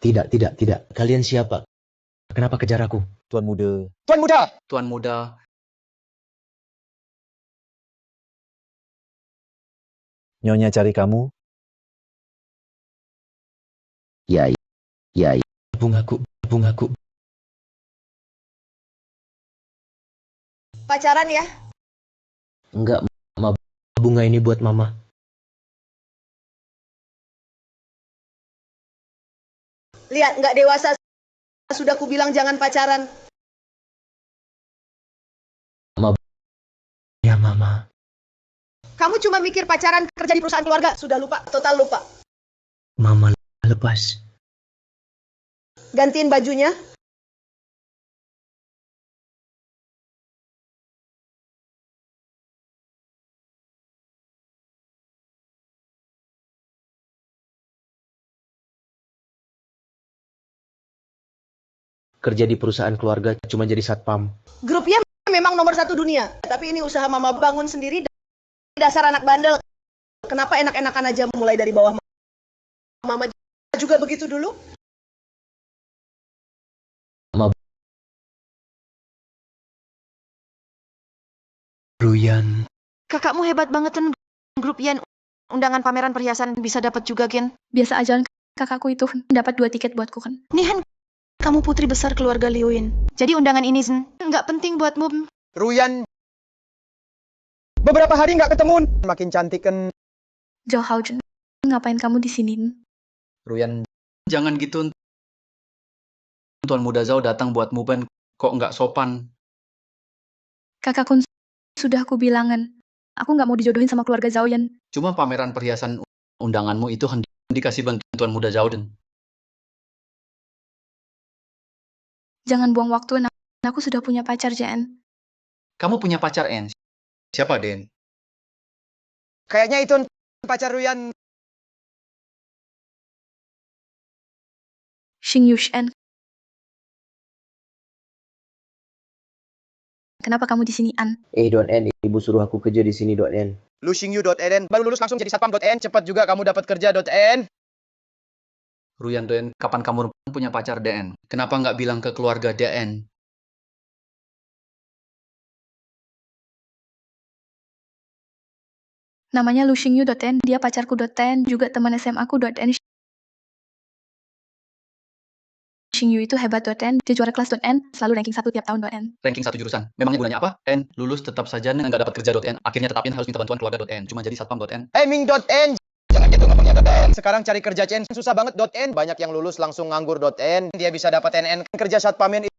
Tidak, tidak, tidak. Kalian siapa? Kenapa kejar aku? Tuan muda. Tuan muda! Tuan muda, Nyonya cari kamu. Ya, ya, ya. Bungaku. Pacaran ya? Enggak, Mama. Bunga ini buat Mama. Lihat, nggak dewasa. Sudah kubilang jangan pacaran. Ya, Mama. Kamu cuma mikir pacaran kerja di perusahaan keluarga. Sudah lupa, total lupa. Mama, lepas. Gantiin bajunya. Kerja di perusahaan keluarga cuma jadi satpam. Grupnya memang nomor 1 dunia. Tapi ini usaha Mama bangun sendiri. Dasar anak bandel. Kenapa enak-enakan aja mulai dari bawah? Mama juga begitu dulu? Ruyan. Kakakmu hebat banget kan, grup Yan. Undangan pameran perhiasan bisa dapat juga, Gen. Biasa aja, kakakku itu dapat 2 tiket buatku kan. Nih, Han, kamu putri besar keluarga Liuin. Jadi undangan ini, Zen, nggak penting buatmu. Ruyan! Beberapa hari nggak ketemu. Makin cantik kan. Zhao Haojun, ngapain kamu di sini? Ruyan, jangan gitu. Tuan muda Zhao datang buat Muben, kok nggak sopan. Kakakku sudah aku bilangan. Aku nggak mau dijodohin sama keluarga Zhao Yan. Cuma pameran perhiasan undanganmu itu dikasih bantuan Tuan muda Zhao dan Jangan buang waktu, aku sudah punya pacar, Jan. kamu punya pacar, En. Siapa, Den? Kayaknya itu pacar Ruyan. Xing Yushen. Kenapa kamu di sini, An? Don N, ibu suruh aku kerja di sini, Don N. Luxingyu.n. Baru lulus langsung jadi satpam.n. Cepat juga kamu dapat kerja.n. Ruyan, Den, kapan kamu punya pacar, DN? Kenapa nggak bilang ke keluarga DN? Namanya Lu Xingyu.n, dia pacarku.n, juga teman SMA ku.n. Xingyu itu hebat.n, dia juara kelas.n, selalu ranking 1 tiap tahun.n. Ranking 1 jurusan. Memangnya gunanya apa? N, lulus tetap saja nggak dapat kerja.n. Akhirnya tetapin harus minta bantuan keluarga.n. Cuma jadi satpam.n. Ming.n. Jangan gitu ngomongnya .n. Sekarang cari kerja CN susah banget .n. Banyak yang lulus langsung nganggur.n. Dia bisa dapat NN. Kerja satpamin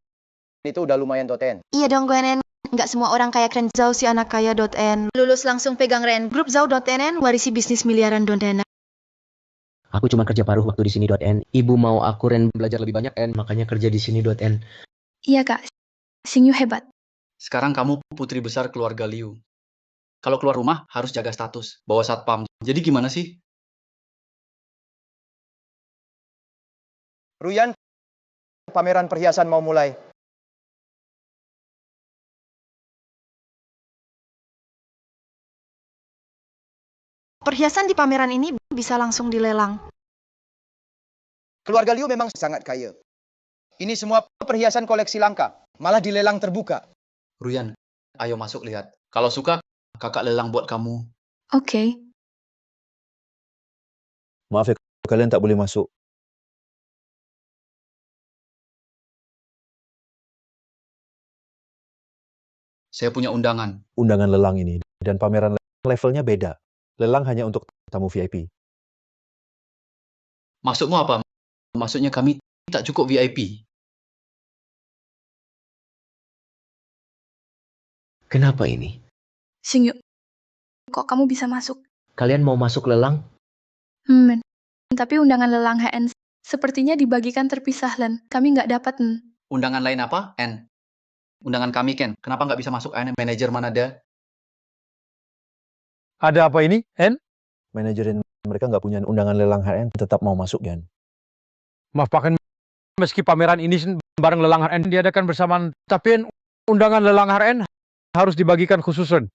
itu udah lumayan .n. Iya dong, Gwen. Nggak semua orang kaya keren Zhao si anak kaya.n. Lulus langsung pegang Ren. Grup Zhao.n warisi bisnis miliaran.n. Aku cuma kerja paruh waktu di sini, N. Ibu mau aku Ren belajar lebih banyak, N. Makanya kerja di sini, N. Iya, Kak. Xingyu hebat. Sekarang kamu putri besar keluarga Liu. Kalau keluar rumah harus jaga status, bawa satpam. Jadi gimana sih? Ruyan, pameran perhiasan mau mulai. Perhiasan di pameran ini bisa langsung dilelang. Keluarga Liu memang sangat kaya. Ini semua perhiasan koleksi langka. Malah dilelang terbuka. Ruyan, ayo masuk lihat. Kalau suka, kakak lelang buat kamu. Oke. Maaf ya, kalian tak boleh masuk. Saya punya undangan. Undangan lelang ini. Dan pameran levelnya beda. Lelang hanya untuk tamu VIP. Maksudmu apa? Maksudnya kami tak cukup VIP. Kenapa ini? Xingyu, kok kamu bisa masuk? Kalian mau masuk lelang? Tapi undangan lelang HN sepertinya dibagikan terpisah, Len. Kami nggak dapat, Undangan lain apa? N. Undangan kami, Ken. Kenapa nggak bisa masuk? Manajer mana ada? Ada apa ini, N? Manajerin mereka nggak punya undangan lelang HN, tetap mau masuk, Gan. Maaf Pak, meski pameran ini bareng lelang HN diadakan bersamaan, tapi undangan lelang HN harus dibagikan khususan.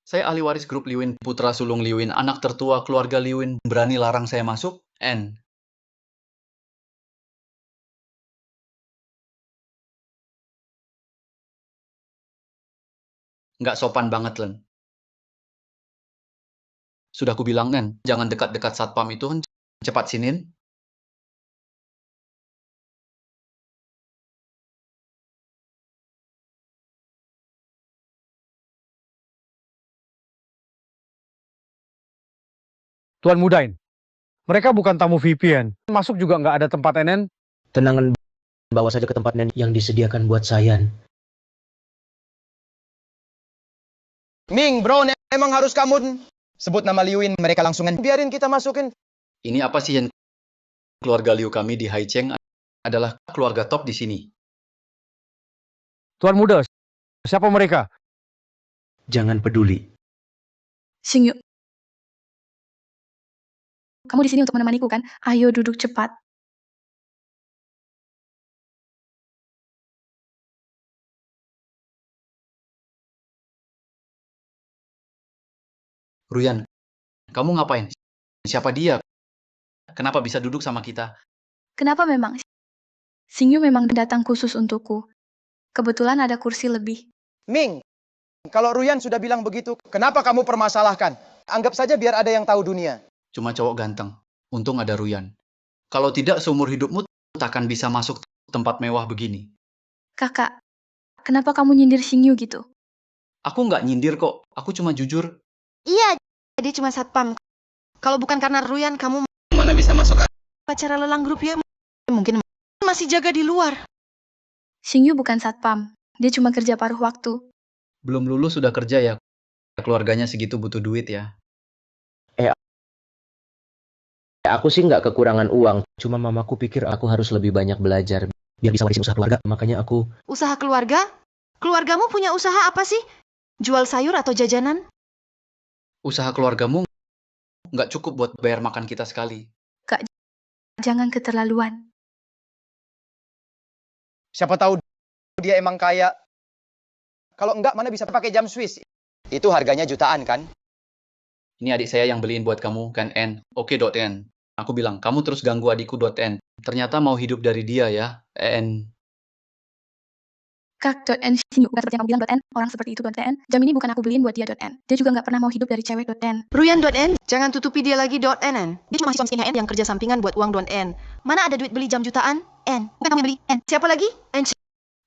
Saya ahli waris grup Liuin, putra sulung Liuin, anak tertua keluarga Liuin. Berani larang saya masuk? N. Nggak sopan banget, Len. Sudah aku bilang kan, jangan dekat-dekat satpam itu, Hen. Cepat sinin. Tuan Mudain, mereka bukan tamu VPN. Masuk juga nggak ada tempat NN. Tenangan, bawa saja ke tempat yang disediakan buat Sayan. Ming, bro, emang harus kamu sebut nama Liuin, mereka langsungan. Biarin kita masukin. Ini apa sih, Hen? Keluarga Liu kami di Haicheng adalah keluarga top di sini. Tuan Muda, siapa mereka? Jangan peduli. Xingyu, kamu di sini untuk menemaniku kan? Ayo duduk cepat. Ruyan, kamu ngapain? Siapa dia? Kenapa bisa duduk sama kita? Kenapa memang? Xingyu memang datang khusus untukku. Kebetulan ada kursi lebih. Ming, kalau Ruyan sudah bilang begitu, kenapa kamu permasalahkan? Anggap saja biar ada yang tahu dunia. Cuma cowok ganteng. Untung ada Ruyan. Kalau tidak, seumur hidupmu takkan bisa masuk tempat mewah begini. Kakak, kenapa kamu nyindir Xingyu gitu? Aku nggak nyindir kok. Aku cuma jujur. Iya, dia cuma satpam. Kalau bukan karena Ruyan, kamu mana bisa masuk acara lelang grup ya? Mungkin masih jaga di luar. Xingyu bukan satpam. Dia cuma kerja paruh waktu. Belum lulus sudah kerja ya. Keluarganya segitu butuh duit ya. Aku sih nggak kekurangan uang. Cuma mamaku pikir aku harus lebih banyak belajar. Biar bisa warisin usaha keluarga. Makanya aku... Usaha keluarga? Keluargamu punya usaha apa sih? Jual sayur atau jajanan? Usaha keluargamu nggak cukup buat bayar makan kita sekali. Kak, jangan keterlaluan. Siapa tahu dia emang kaya. Kalau enggak, mana bisa pakai jam Swiss? Itu harganya jutaan kan? Ini adik saya yang beliin buat kamu, kan N. Oke.N. Aku bilang, kamu terus ganggu adikku.N. Ternyata mau hidup dari dia ya, N. Kak.N Xingyu bukan seperti yang kamu bilang .N. Orang seperti itu .N. Jam ini bukan aku beliin buat dia .N. Dia juga nggak pernah mau hidup dari cewek .N. Ruyan.N, jangan tutupi dia lagi .NN. Dia cuma mahasiswa miskinnya N yang kerja sampingan buat uang .N. Mana ada duit beli jam jutaan? N. Bukan kamu yang beli. N. Siapa lagi? N.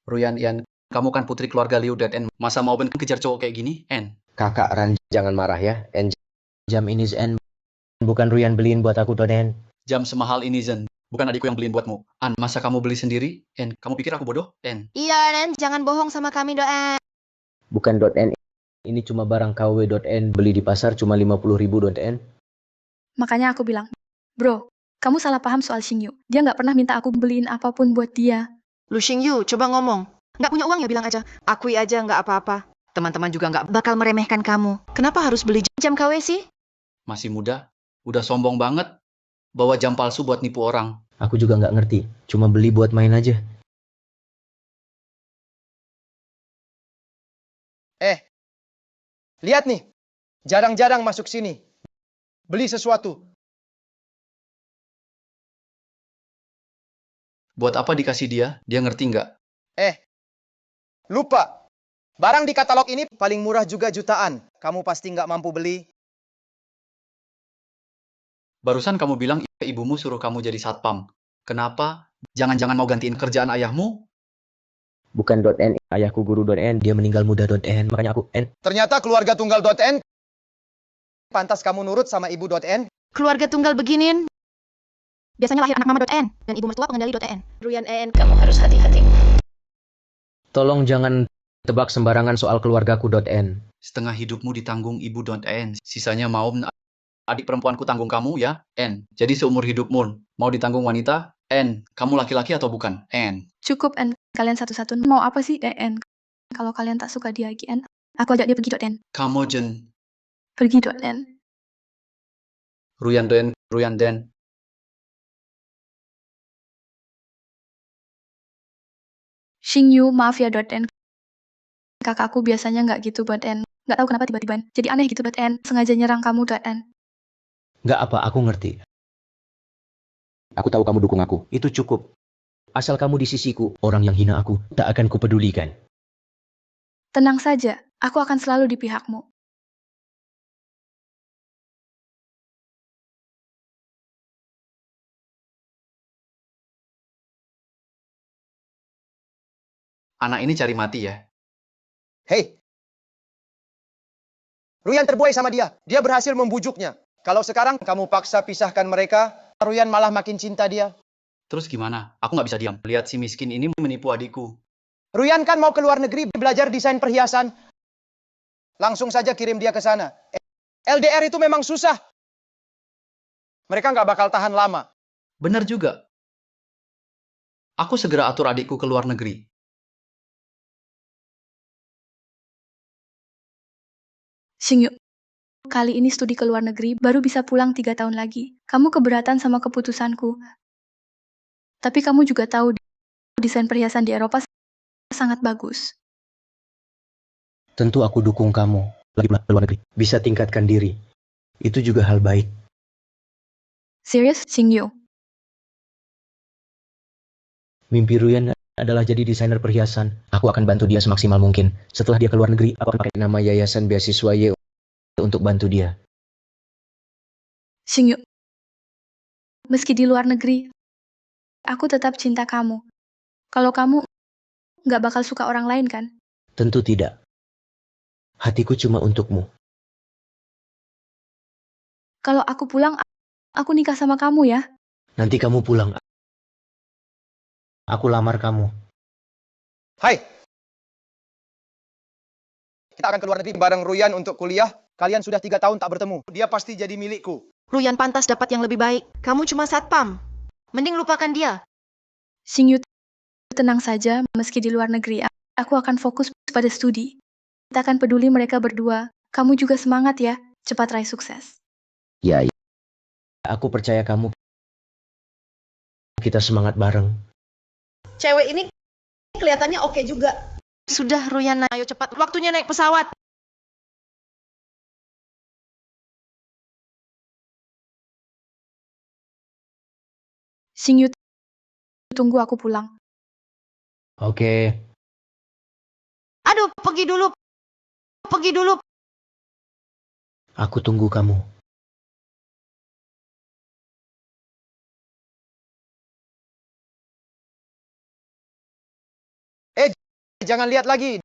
Ruyan, Yan, kamu kan putri keluarga Liu.N. Masa mau kejar cowok kayak gini, N? Kakak Ran, jangan marah ya. Jam ini Zen. Bukan Ruyan beliin buat aku, N. Jam semahal ini, Zen. Bukan adikku yang beliin buatmu. An, masa kamu beli sendiri? N, kamu pikir aku bodoh? N. Iya, N. Jangan bohong sama kami .N. Bukan .N. Ini cuma barang KW.N. Beli di pasar cuma 50.000 .N. Makanya aku bilang, bro, kamu salah paham soal Xingyu. Dia nggak pernah minta aku beliin apapun buat dia. Lu Xingyu, coba ngomong. Nggak punya uang ya bilang aja. Akui aja nggak apa-apa. Teman-teman juga nggak bakal meremehkan kamu. Kenapa harus beli jam KW sih? Masih muda, udah sombong banget. Bawa jam palsu buat nipu orang. Aku juga nggak ngerti. Cuma beli buat main aja. Lihat nih. Jarang-jarang masuk sini. Beli sesuatu. Buat apa dikasih dia? Dia ngerti nggak? Lupa. Barang di katalog ini paling murah juga jutaan. Kamu pasti nggak mampu beli. Barusan kamu bilang ibumu suruh kamu jadi satpam. Kenapa? Jangan-jangan mau gantiin kerjaan ayahmu? Bukan .N. Ayahku guru .N. Dia meninggal muda .N. Makanya aku N. Ternyata keluarga tunggal .N. Pantas kamu nurut sama ibu .N. Keluarga tunggal beginian. Biasanya lahir anak mama .N. Dan ibu mertua pengendali .N. Ruyan EN, kamu harus hati-hati. Tolong jangan tebak sembarangan soal keluargaku .N. Setengah hidupmu ditanggung ibu .N. Sisanya mau adik perempuanku tanggung kamu ya, N. Jadi seumur hidupmu mau ditanggung wanita, N. Kamu laki-laki atau bukan, N. Cukup N. Kalian satu-satu mau apa sih N? Kalau kalian tak suka dia lagi N, aku ajak dia pergi .N. Kamu jen. Pergi .N. Ruyan Den. Xingyu, maaf ya .N. Kakakku biasanya nggak gitu .N. Nggak tahu kenapa tiba-tiba jadi aneh gitu .N. Sengaja nyerang kamu .N. Nggak apa, aku ngerti. Aku tahu kamu dukung aku. Itu cukup. Asal kamu di sisiku, orang yang hina aku tak akan kupedulikan. Tenang saja, Aku akan selalu di pihakmu. Anak ini cari mati ya. Hei, Ruyan terbuai sama dia. Dia berhasil membujuknya. Kalau sekarang kamu paksa pisahkan mereka, Ruyan malah makin cinta dia. Terus gimana? Aku nggak bisa diam. Lihat si miskin ini menipu adikku. Ruyan kan mau ke luar negeri belajar desain perhiasan. Langsung saja kirim dia ke sana. LDR itu memang susah. Mereka nggak bakal tahan lama. Benar juga. Aku segera atur adikku ke luar negeri. Xingyu, kali ini studi ke luar negeri, baru bisa pulang 3 tahun lagi. Kamu keberatan sama keputusanku. Tapi kamu juga tahu desain perhiasan di Eropa sangat bagus. Tentu aku dukung kamu. Lagi ke luar negeri. Bisa tingkatkan diri. Itu juga hal baik. Serius, Xingyu? Mimpi Ruyan adalah jadi desainer perhiasan. Aku akan bantu dia semaksimal mungkin. Setelah dia keluar negeri, aku akan pakai nama Yayasan Beasiswa Y untuk bantu dia. Xingyu, meski di luar negeri, aku tetap cinta kamu. Kalau kamu nggak bakal suka orang lain kan? Tentu tidak. Hatiku cuma untukmu. Kalau aku pulang, aku nikah sama kamu ya. Nanti kamu pulang. Aku lamar kamu. Hai. Kita akan keluar negeri bareng Ruyan untuk kuliah. Kalian sudah 3 tahun tak bertemu. Dia pasti jadi milikku. Ruyan pantas dapat yang lebih baik. Kamu cuma satpam. Mending lupakan dia. Xingyu, tenang saja, meski di luar negeri, aku akan fokus pada studi. Kita akan peduli mereka berdua. Kamu juga semangat ya, cepat raih sukses. Ya. Aku percaya kamu. Kita semangat bareng. Cewek ini kelihatannya oke juga. Sudah, Ruyan, ayo cepat. Waktunya naik pesawat. Xingyu, tunggu aku pulang. Oke. Aduh, pergi dulu. Pergi dulu. Aku tunggu kamu. Jangan lihat lagi.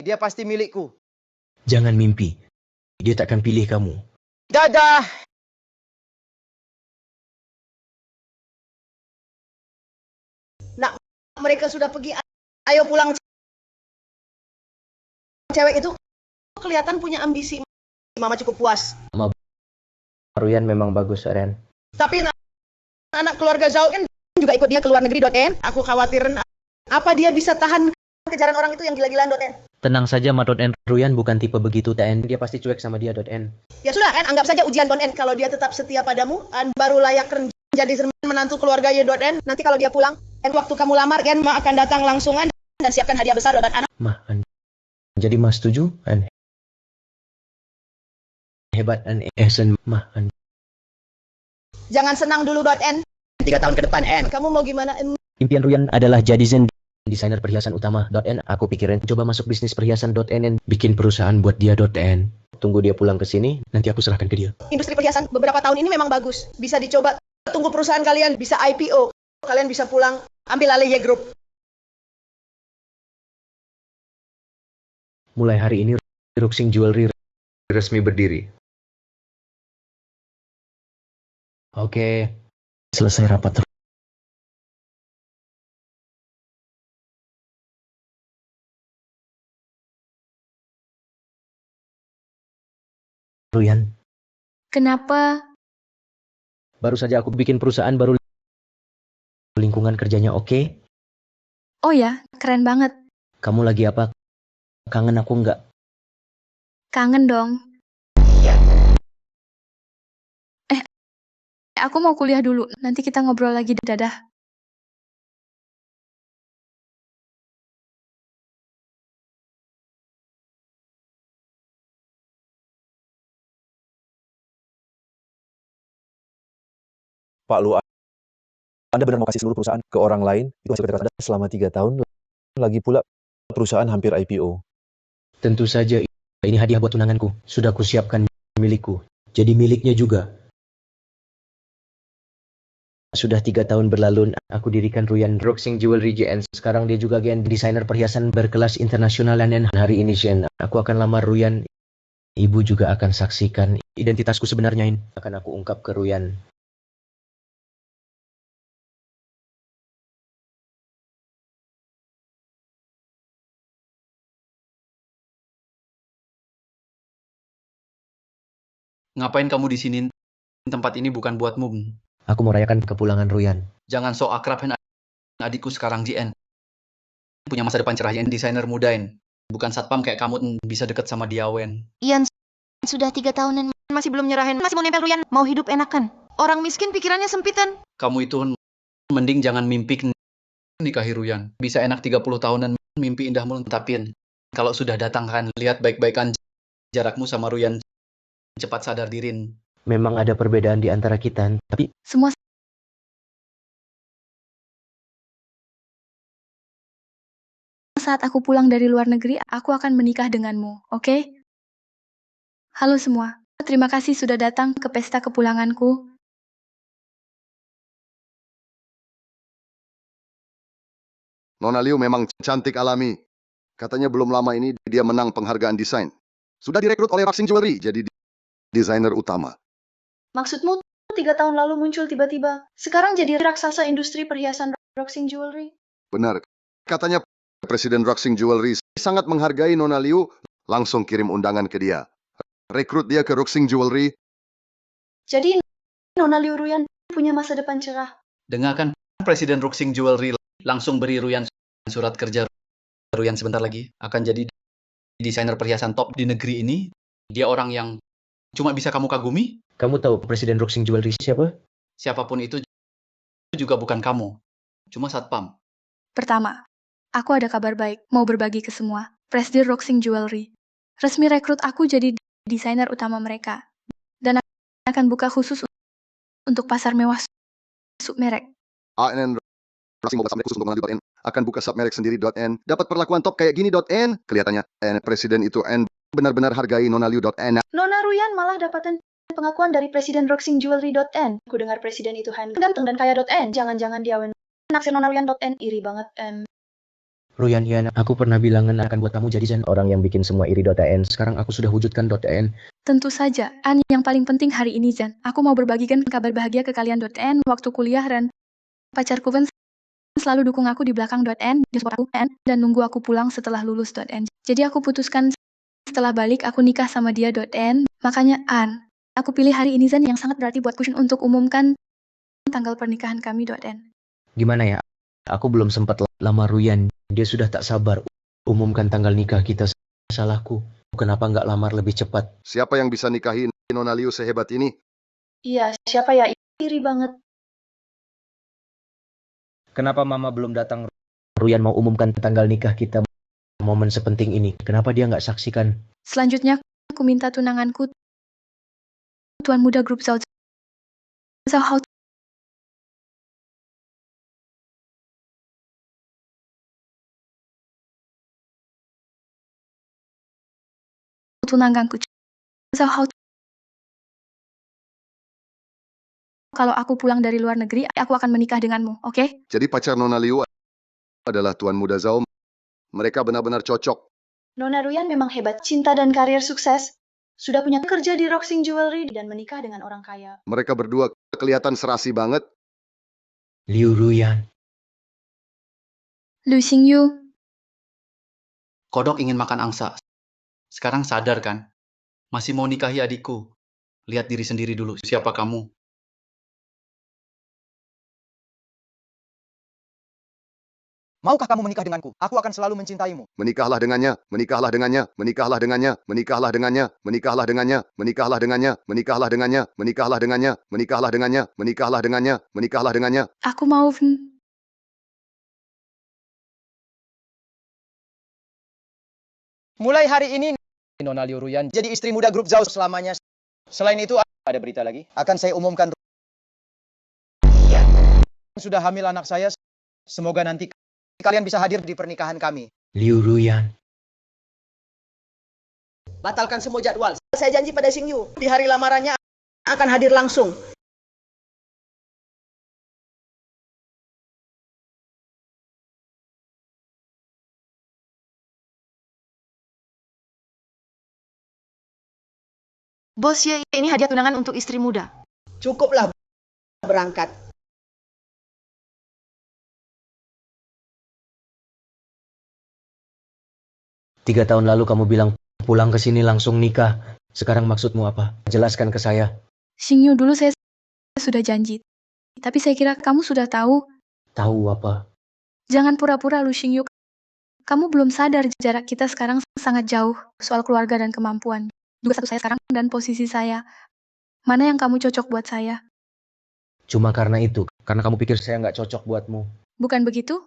Dia pasti milikku. Jangan mimpi. Dia takkan pilih kamu. Dadah. Nah, mereka sudah pergi. Ayo pulang. Cewek itu kelihatan punya ambisi. Mama cukup puas. Ruyan memang bagus, Ren. Tapi anak keluarga Zhao kan juga ikut dia ke luar negeri, .n. Aku khawatirin apa dia bisa tahan kejaran orang itu yang gila-gilaan, .n. Tenang saja, Ma.N. Ruyan bukan tipe begitu, TN. Dia pasti cuek sama dia, .N. Ya sudah kan, anggap saja ujian, .n. Kalau dia tetap setia padamu, baru layak menjadi menantu keluarga ya, .n. Nanti kalau dia pulang, waktu kamu lamar, kan, Ma akan datang langsungan dan siapkan hadiah besar buat anak. Mah, jadi Mas setuju? Hebat, Esen, Mah. Jangan senang dulu, .n. 3 tahun ke depan, N. Kamu mau gimana, N? Impian Ruyan adalah jadi desainer perhiasan utama, .N. Aku pikirin coba masuk bisnis perhiasan, .N. Bikin perusahaan buat dia, .N. Tunggu dia pulang ke sini, nanti aku serahkan ke dia. Industri perhiasan beberapa tahun ini memang bagus. Bisa dicoba. Tunggu perusahaan kalian bisa IPO. Kalian bisa pulang, ambil alih Y Group. Mulai hari ini, Ruxing Jewelry resmi berdiri. Oke. Selesai rapat. Ruyan, Kenapa? baru saja aku bikin perusahaan baru. Lingkungan kerjanya oke? Oh ya, keren banget. Kamu lagi apa? Kangen aku nggak? Kangen dong. Aku mau kuliah dulu. Nanti kita ngobrol lagi. Dadah. Pak Lu, Anda benar mau kasih seluruh perusahaan ke orang lain? Itu hasil kerja keras Anda selama 3 tahun. Lagi pula perusahaan hampir IPO. Tentu saja ini hadiah buat tunanganku. Sudah kusiapkan milikku. Jadi miliknya juga. Sudah 3 tahun berlalu, aku dirikan Ruyan Roxing Jewelry JN. Sekarang dia juga desainer perhiasan berkelas internasional dan hari ini Shen, aku akan lamar Ruyan. Ibu juga akan saksikan identitasku sebenarnya ini. Akan aku ungkap ke Ruyan. Ngapain kamu di sini? Tempat ini bukan buatmu. Aku mau rayakan kepulangan Ruyan. Jangan sok akrab, adikku sekarang JN. Punya masa depan cerah, Yen. Desainer muda, Yen. Bukan satpam kayak kamu bisa deket sama dia, Wen. Ian sudah 3 tahunan masih belum nyerahin, masih mau nempel Ruyan, mau hidup enakan. Orang miskin pikirannya sempitan. Kamu itu mending jangan mimpi nikahi Ruyan. Bisa enak 30 tahunan mimpi indah mulu, tapi kalau sudah datang kan, lihat baik-baikan jarakmu sama Ruyan. Cepat sadar diri. Memang ada perbedaan di antara kita, tapi Semua saat aku pulang dari luar negeri, aku akan menikah denganmu, oke? Halo semua, terima kasih sudah datang ke pesta kepulanganku. Nona Liu memang cantik alami. Katanya belum lama ini dia menang penghargaan desain. Sudah direkrut oleh Roxing Jewelry jadi desainer utama. Maksudmu 3 tahun lalu muncul tiba-tiba, sekarang jadi raksasa industri perhiasan Roxing Jewelry? Benar. Katanya Presiden Roxing Jewelry sangat menghargai Nona Liu, langsung kirim undangan ke dia. Rekrut dia ke Roxing Jewelry. Jadi Nona Liu Ruyan punya masa depan cerah. Dengarkan, Presiden Roxing Jewelry langsung beri Ruyan surat kerja. Ruyan sebentar lagi akan jadi desainer perhiasan top di negeri ini. Dia orang yang cuma bisa kamu kagumi. kamu tahu Presiden Roxing Jewelry siapa? Siapapun itu juga bukan kamu. Cuma satpam. Pertama, aku ada kabar baik, mau berbagi ke semua. Presiden Roxing Jewelry resmi rekrut aku jadi desainer utama mereka. Dan akan buka khusus untuk pasar mewah submerek. ANN Roxing membuka submerek khusus untuk Nona Liu.n akan buka submerek sendiri.n. Dapat perlakuan top kayak gini.n. Kelihatannya Presiden itu N benar-benar hargai Nona Liu.n. Nona Ruyan malah dapatin pengakuan dari Presiden Roxing Jewelry.n. Ku dengar Presiden itu ganteng dan kaya.n. Jangan-jangan dia naksir Nona Ruyan.n. Iri banget. Ruyan, aku pernah bilangan akan buat kamu jadi orang yang bikin semua iri.n. Sekarang aku sudah wujudkan.n. Tentu saja, yang paling penting hari ini Zan, aku mau berbagikan kabar bahagia ke kalian.n. Waktu kuliah Ren, pacarku Ven selalu dukung aku di belakang.n, di support aku dan nunggu aku pulang setelah lulus.n. Jadi aku putuskan setelah balik aku nikah sama dia.n. Makanya aku pilih hari ini Zan yang sangat berarti buatku untuk umumkan tanggal pernikahan kami.n. Gimana ya? Aku belum sempat lamar Ruyan. Dia sudah tak sabar umumkan tanggal nikah kita. Salahku. Kenapa nggak lamar lebih cepat? Siapa yang bisa nikahin Nona Liu sehebat ini? Iya, siapa ya? Iri banget. Kenapa mama belum datang? Ruyan mau umumkan tanggal nikah kita. Momen sepenting ini. Kenapa dia nggak saksikan? Selanjutnya, aku minta tunanganku, Tuan Muda Grup Zhao Hao tunanganku Zhao Hao. Kalau aku pulang dari luar negeri, aku akan menikah denganmu, oke? Jadi pacar Nona Liu adalah Tuan Muda Zhao. Mereka benar-benar cocok. Nona Ruyan memang hebat, cinta dan karir sukses. Sudah punya kerja di Roxing Jewelry dan menikah dengan orang kaya. Mereka berdua kelihatan serasi banget. Liu Ruyan. Lu Xingyu, Kodok ingin makan angsa. Sekarang sadar kan? Masih mau nikahi adikku. Lihat diri sendiri dulu. Siapa kamu? Maukah kamu menikah denganku? Aku akan selalu mencintaimu. Menikahlah dengannya, menikahlah dengannya, menikahlah dengannya, menikahlah dengannya, menikahlah dengannya, menikahlah dengannya, menikahlah dengannya, menikahlah dengannya, menikahlah dengannya, menikahlah dengannya, menikahlah dengannya. aku mau... Mulai hari ini, Nona Liu Ruyan jadi istri muda grup Zhao selamanya. Selain itu, ada berita lagi. Akan saya umumkan. Sudah hamil anak saya. Semoga nanti kalian bisa hadir di pernikahan kami. Liu Ruyan. Batalkan semua jadwal. Saya janji pada Xing Yu, di hari lamarannya akan hadir langsung. Bos ya, ini hadiah tunangan untuk istri muda. Cukuplah berangkat. Tiga tahun lalu kamu bilang pulang ke sini langsung nikah. Sekarang maksudmu apa? Jelaskan ke saya. Xing Yu, dulu saya sudah janji. Tapi saya kira kamu sudah tahu. Tahu apa? Jangan pura-pura lu, Xing Yu. Kamu belum sadar jarak kita sekarang sangat jauh soal keluarga dan kemampuan. Juga satu saya sekarang dan posisi saya. Mana yang kamu cocok buat saya? Cuma karena itu. Karena kamu pikir saya nggak cocok buatmu. Bukan begitu?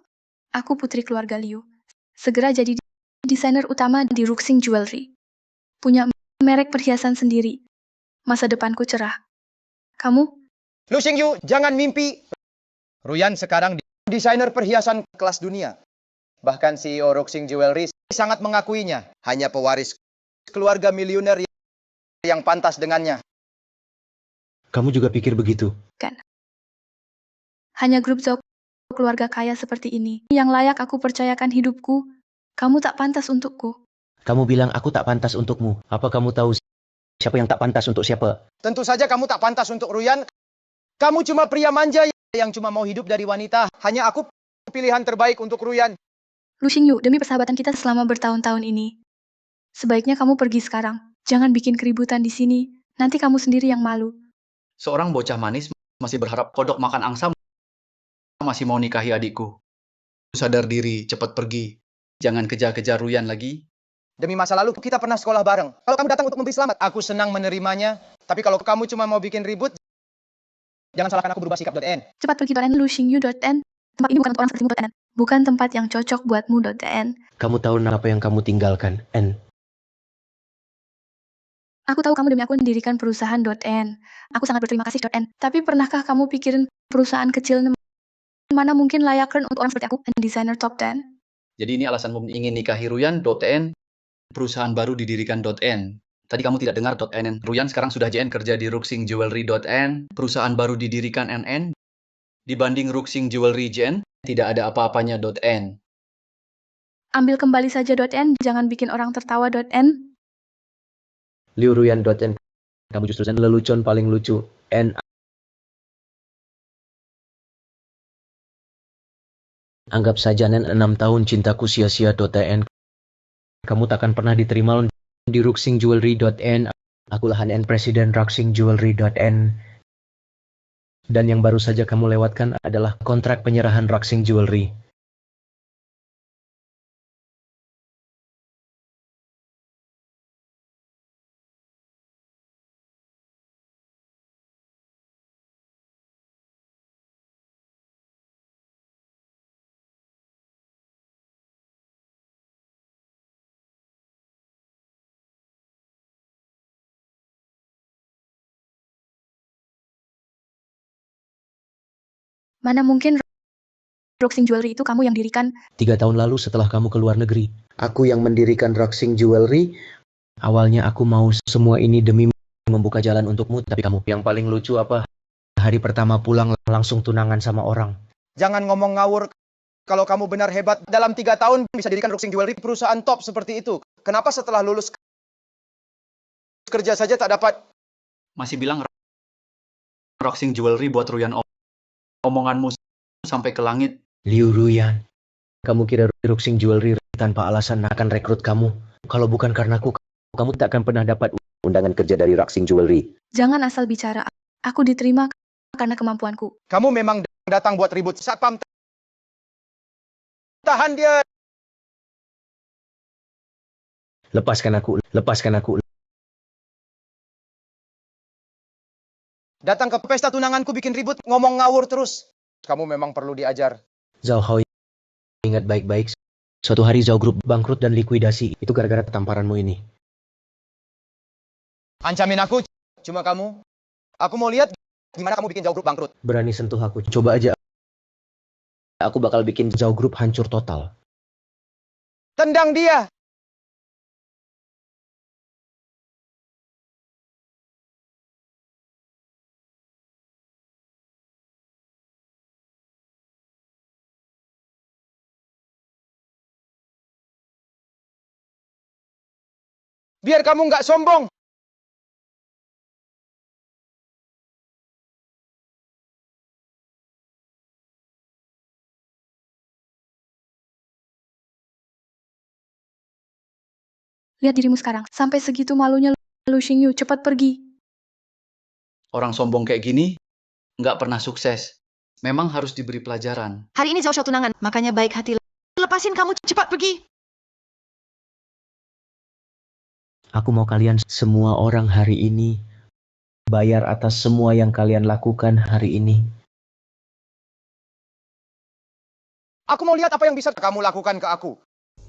Aku putri keluarga Liu. Segera jadi desainer utama di Ruxing Jewelry. Punya merek perhiasan sendiri. Masa depanku cerah. Kamu? Lu Xing Yu, jangan mimpi. Ruyan sekarang desainer perhiasan kelas dunia. Bahkan CEO Roxing Jewelry sangat mengakuinya. Hanya pewaris keluarga miliuner yang pantas dengannya. Kamu juga pikir begitu? Hanya grup Zhou keluarga kaya seperti ini yang layak aku percayakan hidupku. Kamu tak pantas untukku. Kamu bilang aku tak pantas untukmu. Apa kamu tahu siapa yang tak pantas untuk siapa? Tentu saja kamu tak pantas untuk Ruyan. Kamu cuma pria manja yang cuma mau hidup dari wanita. Hanya aku pilihan terbaik untuk Ruyan. Lu Xing Yu, demi persahabatan kita selama bertahun-tahun ini. Sebaiknya kamu pergi sekarang. Jangan bikin keributan di sini. Nanti kamu sendiri yang malu. Seorang bocah manis masih berharap kodok makan angsa masih mau nikahi adikku. Sadar diri, cepat pergi. Jangan kejar-kejar Ruyan lagi. Demi masa lalu kita pernah sekolah bareng. Kalau kamu datang untuk memberi selamat, aku senang menerimanya. Tapi kalau kamu cuma mau bikin ribut, jangan salahkan aku berubah sikap.n. Cepat pergi .n Lu Xing Yu.n. Tempat ini bukan untuk orang sepertimu.n. Bukan tempat yang cocok buatmu.n. Kamu tahu apa yang kamu tinggalkan, N? Aku tahu kamu demi aku mendirikan perusahaan.n. Aku sangat berterima kasih.n. Tapi pernahkah kamu pikirin perusahaan kecil mana mungkin layak untuk orang seperti aku, desainer top 10? Jadi ini alasanmu ingin nikahi Ruyan.n, perusahaan baru didirikan.n. Tadi kamu tidak dengar .nn. Ruyan sekarang sudah JN kerja di Ruxing Jewelry.n, perusahaan baru didirikan NN. Dibanding Ruxing Jewelry JN, tidak ada apa-apanya .n. Ambil kembali saja .n, jangan bikin orang tertawa .n. Liu Ruyan.n. Kamu justru lelucon paling lucu, N. Anggap saja Nen 6 tahun cintaku sia-sia.n. Kamu takkan pernah diterima di Ruxing Jewelry.n. Akulah N Presiden Ruxing Jewelry.n. Dan yang baru saja kamu lewatkan adalah kontrak penyerahan Ruxing Jewelry. Mana mungkin Ruxing Jewelry itu kamu yang dirikan. 3 tahun lalu setelah kamu keluar negeri, aku yang mendirikan Ruxing Jewelry. Awalnya aku mau semua ini demi membuka jalan untukmu, tapi kamu yang paling lucu apa? Hari pertama pulang langsung tunangan sama orang. Jangan ngomong ngawur. Kalau kamu benar hebat, dalam 3 tahun bisa dirikan Ruxing Jewelry, perusahaan top seperti itu. Kenapa setelah lulus kerja saja tak dapat? Masih bilang Ruxing Jewelry buat Ruyan. Omonganmu sampai ke langit. Liu Ruyan, kamu kira Ruxing Jewelry tanpa alasan akan rekrut kamu? Kalau bukan karena aku, kamu tak akan pernah dapat undangan kerja dari Ruxing Jewelry. Jangan asal bicara. Aku diterima karena kemampuanku. Kamu memang datang buat ribut. Satpam, tahan dia. Lepaskan aku, lepaskan aku. Datang ke pesta tunanganku bikin ribut, ngomong ngawur terus. Kamu memang perlu diajar. Zhao Hao, ingat baik-baik. Suatu hari Zhao Group bangkrut dan likuidasi. Itu gara-gara tamparanmu ini. Ancamin aku, cuma kamu. Aku mau lihat gimana kamu bikin Zhao Group bangkrut. Berani sentuh aku, coba aja. Aku bakal bikin Zhao Group hancur total. Tendang dia. Biar kamu nggak sombong. Lihat dirimu sekarang. Sampai segitu malunya Lu Xingyu. Cepat pergi. Orang sombong kayak gini, nggak pernah sukses. Memang harus diberi pelajaran. Hari ini Zhao Xiao tunangan, makanya baik hati. Lepasin kamu, cepat pergi. Aku mau kalian semua orang hari ini bayar atas semua yang kalian lakukan hari ini. Aku mau lihat apa yang bisa kamu lakukan ke aku.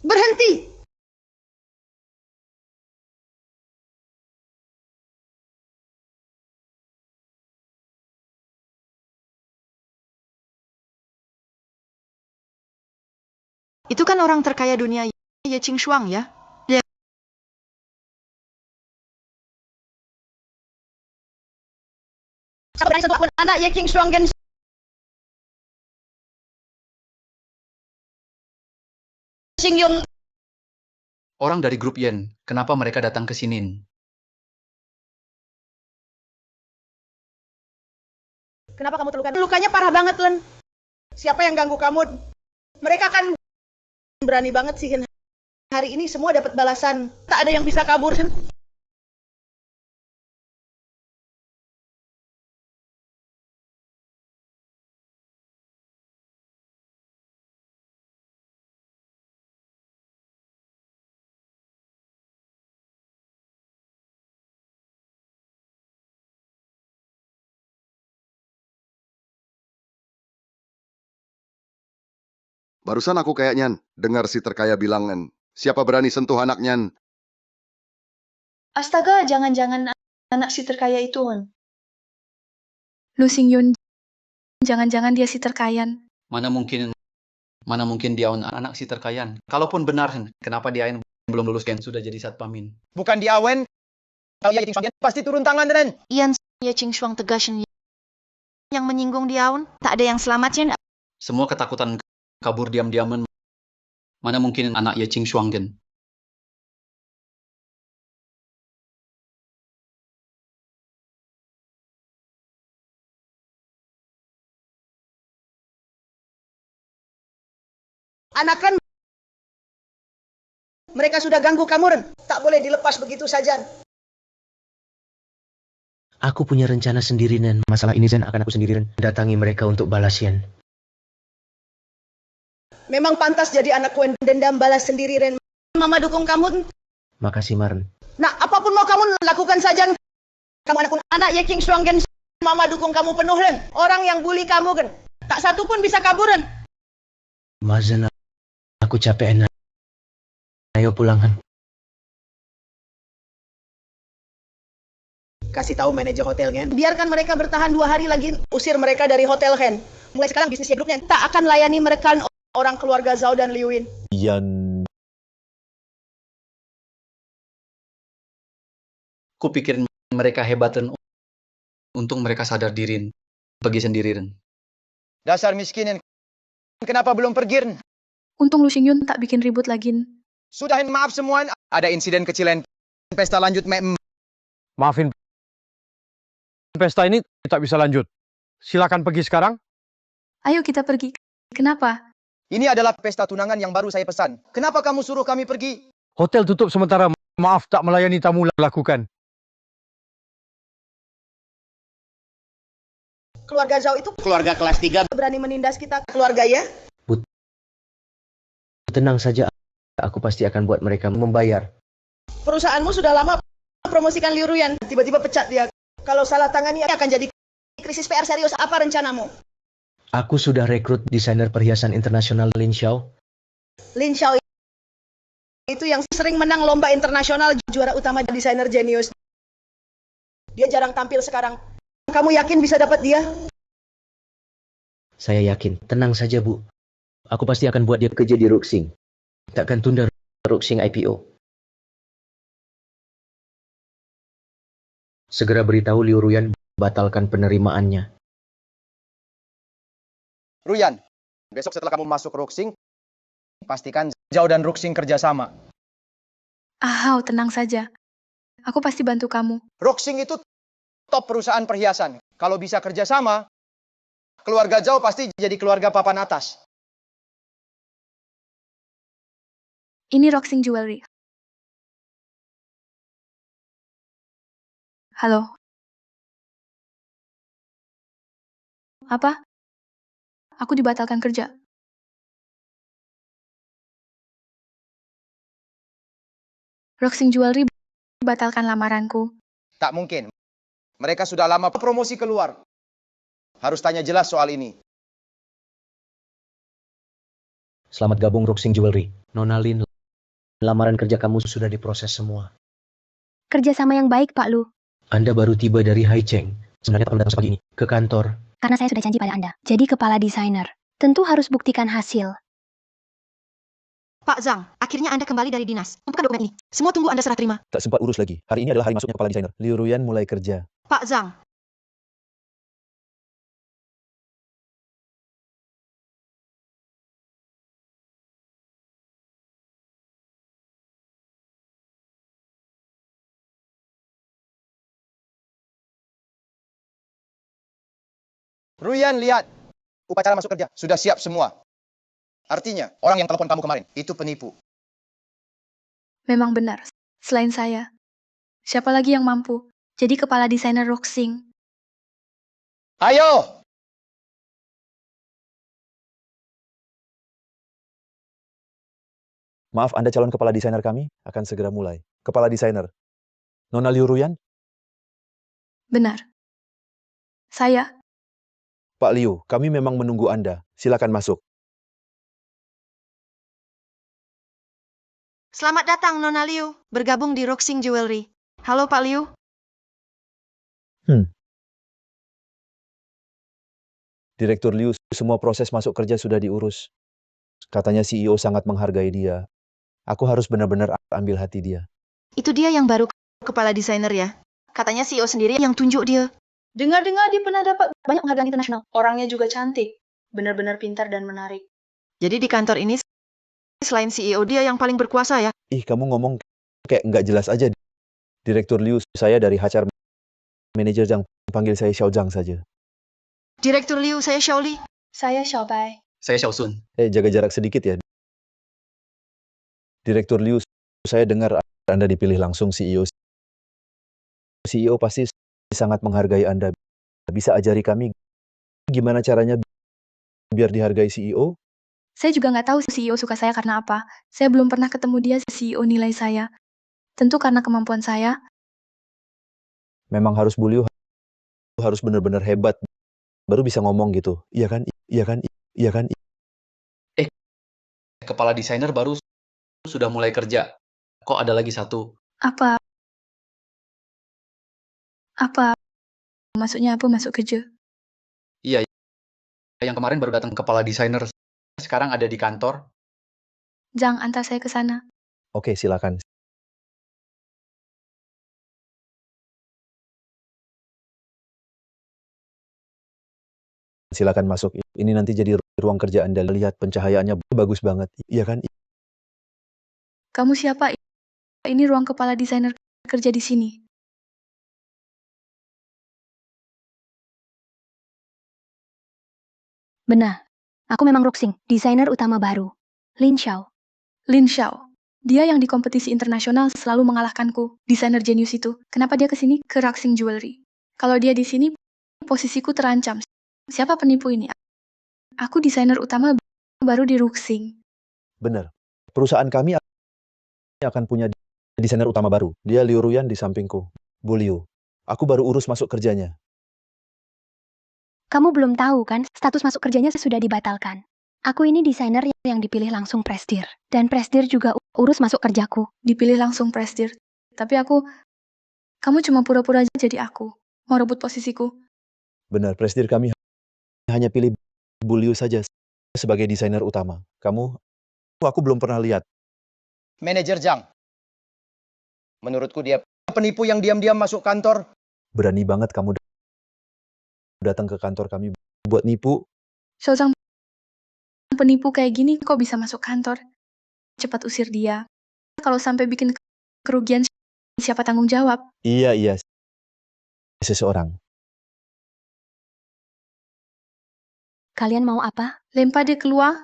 Berhenti! Itu kan orang terkaya dunia, Ye Qingshuang ya. Siapa berani sentuh anak Ye Qingshuang Gen Xingyun? Orang dari grup Yen, kenapa mereka datang ke sini? Kenapa kamu terluka? Lukanya parah banget, Len. Siapa yang ganggu kamu? Mereka kan berani banget sih. Hari ini semua dapat balasan. Tak ada yang bisa kabur. Barusan aku kayaknya dengar si terkaya bilangan, siapa berani sentuh anaknya? Astaga, jangan-jangan anak si terkaya itu. Lu Xingyun, jangan-jangan dia si terkayan. Mana mungkin dia anak si terkaya. Kalaupun benar, kenapa dia belum lulus kan sudah jadi satpamin? Bukan di Awen. Kalau Ye Qingshuang pasti turun tangan, Ren. Ian Ye Qingshuang tegasin yang menyinggung Diaun, tak ada yang selamatnya. Semua ketakutan kabur diam-diaman. Mana mungkin anak Ye Qingshuang kan? Anak kan mereka sudah ganggu kamu, Ren. Tak boleh dilepas begitu saja. Aku punya rencana sendiri, Nen. Masalah ini, Zen, akan aku sendiri datangi mereka untuk balas, Yen. Memang pantas jadi anak kuen dendam balas sendiri, Ren. Mama dukung kamu. Makasih, Maren. Nah, apapun mau kamu lakukan saja. Kamu anak Ye Qingshuang Gen. Mama dukung kamu penuh, Ren. Orang yang bully kamu, kan. Tak satu pun bisa kabur, Ren. Mazen, aku capek, Nen. Ayo pulang, Han. Kasih tahu manajer hotel, Gen. Biarkan mereka bertahan 2 hari lagi. Usir mereka dari hotel, Gen. Mulai sekarang bisnisnya grupnya tak akan layani mereka orang keluarga Zhao dan Liuin. Yan Kupikir mereka hebatan untung mereka sadar diri. Pergi sendiri, Ren. Dasar miskin, Ren. Kenapa belum pergi, Ren? Untung Lu Xingyun tak bikin ribut lagi. Sudahin, maaf semua. Ada insiden kecilan. Pesta lanjut, Maafin, pesta ini tak bisa lanjut. Silakan pergi sekarang. Ayo kita pergi. Kenapa? Ini adalah pesta tunangan yang baru saya pesan. Kenapa kamu suruh kami pergi? Hotel tutup sementara. Maaf tak melayani tamu lakukan. Keluarga Zhao itu Keluarga kelas 3. berani menindas kita keluarga ya? Tenang saja, aku pasti akan buat mereka membayar. Perusahaanmu sudah lama promosikan Liu Ruyan. Tiba-tiba pecat dia. Kalau salah tangani akan jadi krisis PR serius. Apa rencanamu? Aku sudah rekrut desainer perhiasan internasional Lin Xiao. Lin Xiao itu yang sering menang lomba internasional, juara utama desainer jenius. Dia jarang tampil sekarang. Kamu yakin bisa dapat dia? Saya yakin. Tenang saja, Bu. Aku pasti akan buat dia kerja di Ruxing. Takkan tunda Ruxing IPO. Segera beritahu Liu Ruyan batalkan penerimaannya. Ruyan, besok setelah kamu masuk Ruxing, pastikan Zhao dan Ruxing kerjasama. Ahau, tenang saja. Aku pasti bantu kamu. Roxing itu top perusahaan perhiasan. Kalau bisa kerjasama, keluarga Zhao pasti jadi keluarga papan atas. Ini Roxing Jewelry. Halo. Apa? Aku dibatalkan kerja. Roxing Jewelry batalkan lamaranku. Tak mungkin. Mereka sudah lama promosi keluar. Harus tanya jelas soal ini. Selamat gabung Roxing Jewelry. Nona Lin, lamaran kerja kamu sudah diproses semua. Kerjasama yang baik, Pak Lu. Anda baru tiba dari Haicheng. Sebenarnya kamu datang sepagi ini ke kantor. Karena saya sudah janji pada Anda. Jadi kepala desainer. Tentu harus buktikan hasil. Pak Zhang, akhirnya Anda kembali dari dinas. Untuk dokumen ini. Semua tunggu Anda serah terima. Tak sempat urus lagi. Hari ini adalah hari masuknya kepala desainer. Liu Ruyan mulai kerja. Pak Zhang, Ruyan, lihat. Upacara masuk kerja sudah siap semua. Artinya, orang yang telepon kamu kemarin, itu penipu. Memang benar. Selain saya. Siapa lagi yang mampu? Jadi kepala desainer Roxing. Ayo! Maaf, Anda calon kepala desainer kami akan segera mulai. Kepala desainer. Nona Liu Ruyan? Benar. Saya. Pak Liu, kami memang menunggu Anda. Silakan masuk. selamat datang Nona Liu, bergabung di Roxing Jewelry. Halo Pak Liu. Direktur Liu, semua proses masuk kerja sudah diurus. Katanya CEO sangat menghargai dia. Aku harus benar-benar ambil hati dia. Itu dia yang baru kepala desainer ya? Katanya CEO sendiri yang tunjuk dia. Dengar-dengar dia pernah dapat banyak penghargaan internasional. Orangnya juga cantik. Benar-benar pintar dan menarik. Jadi di kantor ini, selain CEO dia yang paling berkuasa ya? Ih, kamu ngomong kayak nggak jelas aja. Direktur Liu, saya dari HR Manager Zhang, panggil saya Xiao Zhang saja. Direktur Liu, saya Xiaoli. Saya Xiaobai. Saya Xiaosun. Jaga jarak sedikit ya. Direktur Liu, saya dengar Anda dipilih langsung CEO. CEO pasti sangat menghargai Anda. Bisa ajari kami gimana caranya biar dihargai CEO? Saya juga nggak tahu CEO suka saya karena apa. Saya belum pernah ketemu dia, CEO nilai saya. Tentu karena kemampuan saya. Memang harus Liu harus benar-benar hebat. Baru bisa ngomong gitu. Iya kan? Iya kan? Iya kan? Kepala desainer baru sudah mulai kerja. Kok ada lagi satu? Apa? Maksudnya apa masuk kerja? Iya, yang kemarin baru datang kepala desainer. Sekarang ada di kantor. Zhang, antar saya ke sana. Oke, silakan. Silakan masuk. Ini nanti jadi ruang kerja Anda. Lihat pencahayaannya bagus banget. Iya kan? Kamu siapa? Ini ruang kepala desainer kerja di sini. Benar. Aku memang Roxing, desainer utama baru. Lin Xiao. Lin Xiao. Dia yang di kompetisi internasional selalu mengalahkanku. Desainer jenius itu. Kenapa dia ke sini? Ke Roxing Jewelry. Kalau dia di sini, posisiku terancam. Siapa penipu ini? Aku desainer utama baru di Roxing. Benar. Perusahaan kami akan punya desainer utama baru. Dia Liu Ruyan di sampingku. Bu Liu. Aku baru urus masuk kerjanya. Kamu belum tahu kan, status masuk kerjanya sudah dibatalkan. Aku ini desainer yang dipilih langsung Presdir. Dan Presdir juga urus masuk kerjaku. Dipilih langsung Presdir. Tapi kamu cuma pura-pura jadi aku. Mau rebut posisiku. Benar, Presdir kami hanya pilih Bu Liu saja sebagai desainer utama. Aku belum pernah lihat. Manajer Zhang. Menurutku dia penipu yang diam-diam masuk kantor. Berani banget kamu datang ke kantor kami buat nipu. Xiao Zhang, penipu kayak gini kok bisa masuk kantor? Cepat usir dia. Kalau sampai bikin kerugian siapa tanggung jawab? Iya, seseorang. Kalian mau apa? Lempar dia keluar.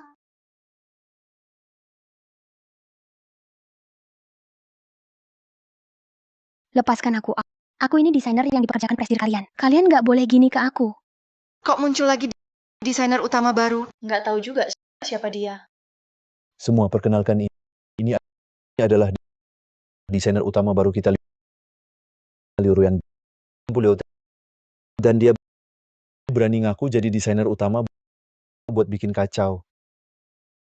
Lepaskan aku. Aku ini desainer yang dipekerjakan presdir kalian. Kalian nggak boleh gini ke aku. Kok muncul lagi desainer utama baru? Nggak tahu juga siapa dia. Semua perkenalkan ini adalah desainer utama baru kita, Liu Ruyan. Dan dia berani ngaku jadi desainer utama buat bikin kacau.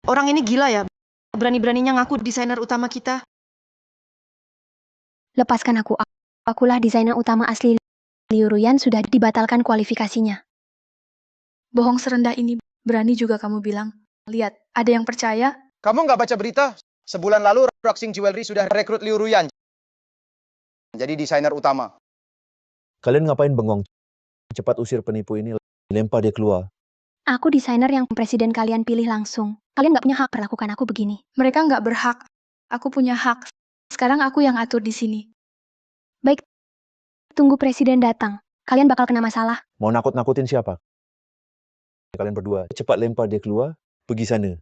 Orang ini gila ya. Berani-beraninya ngaku desainer utama kita. Lepaskan aku. Akulah desainer utama asli. Liu Ruyan sudah dibatalkan kualifikasinya. Bohong serendah ini, berani juga kamu bilang. Lihat, ada yang percaya? Kamu nggak baca berita? Sebulan lalu Roxing Jewelry sudah rekrut Liu Ruyan jadi desainer utama. Kalian ngapain bengong? Cepat usir penipu ini, lempar dia keluar. Aku desainer yang presiden kalian pilih langsung. Kalian nggak punya hak perlakukan aku begini. Mereka nggak berhak. Aku punya hak. Sekarang aku yang atur di sini. Baik, tunggu presiden datang. Kalian bakal kena masalah. Mau nakut-nakutin siapa? Kalian berdua, cepat lempar dia keluar, pergi sana.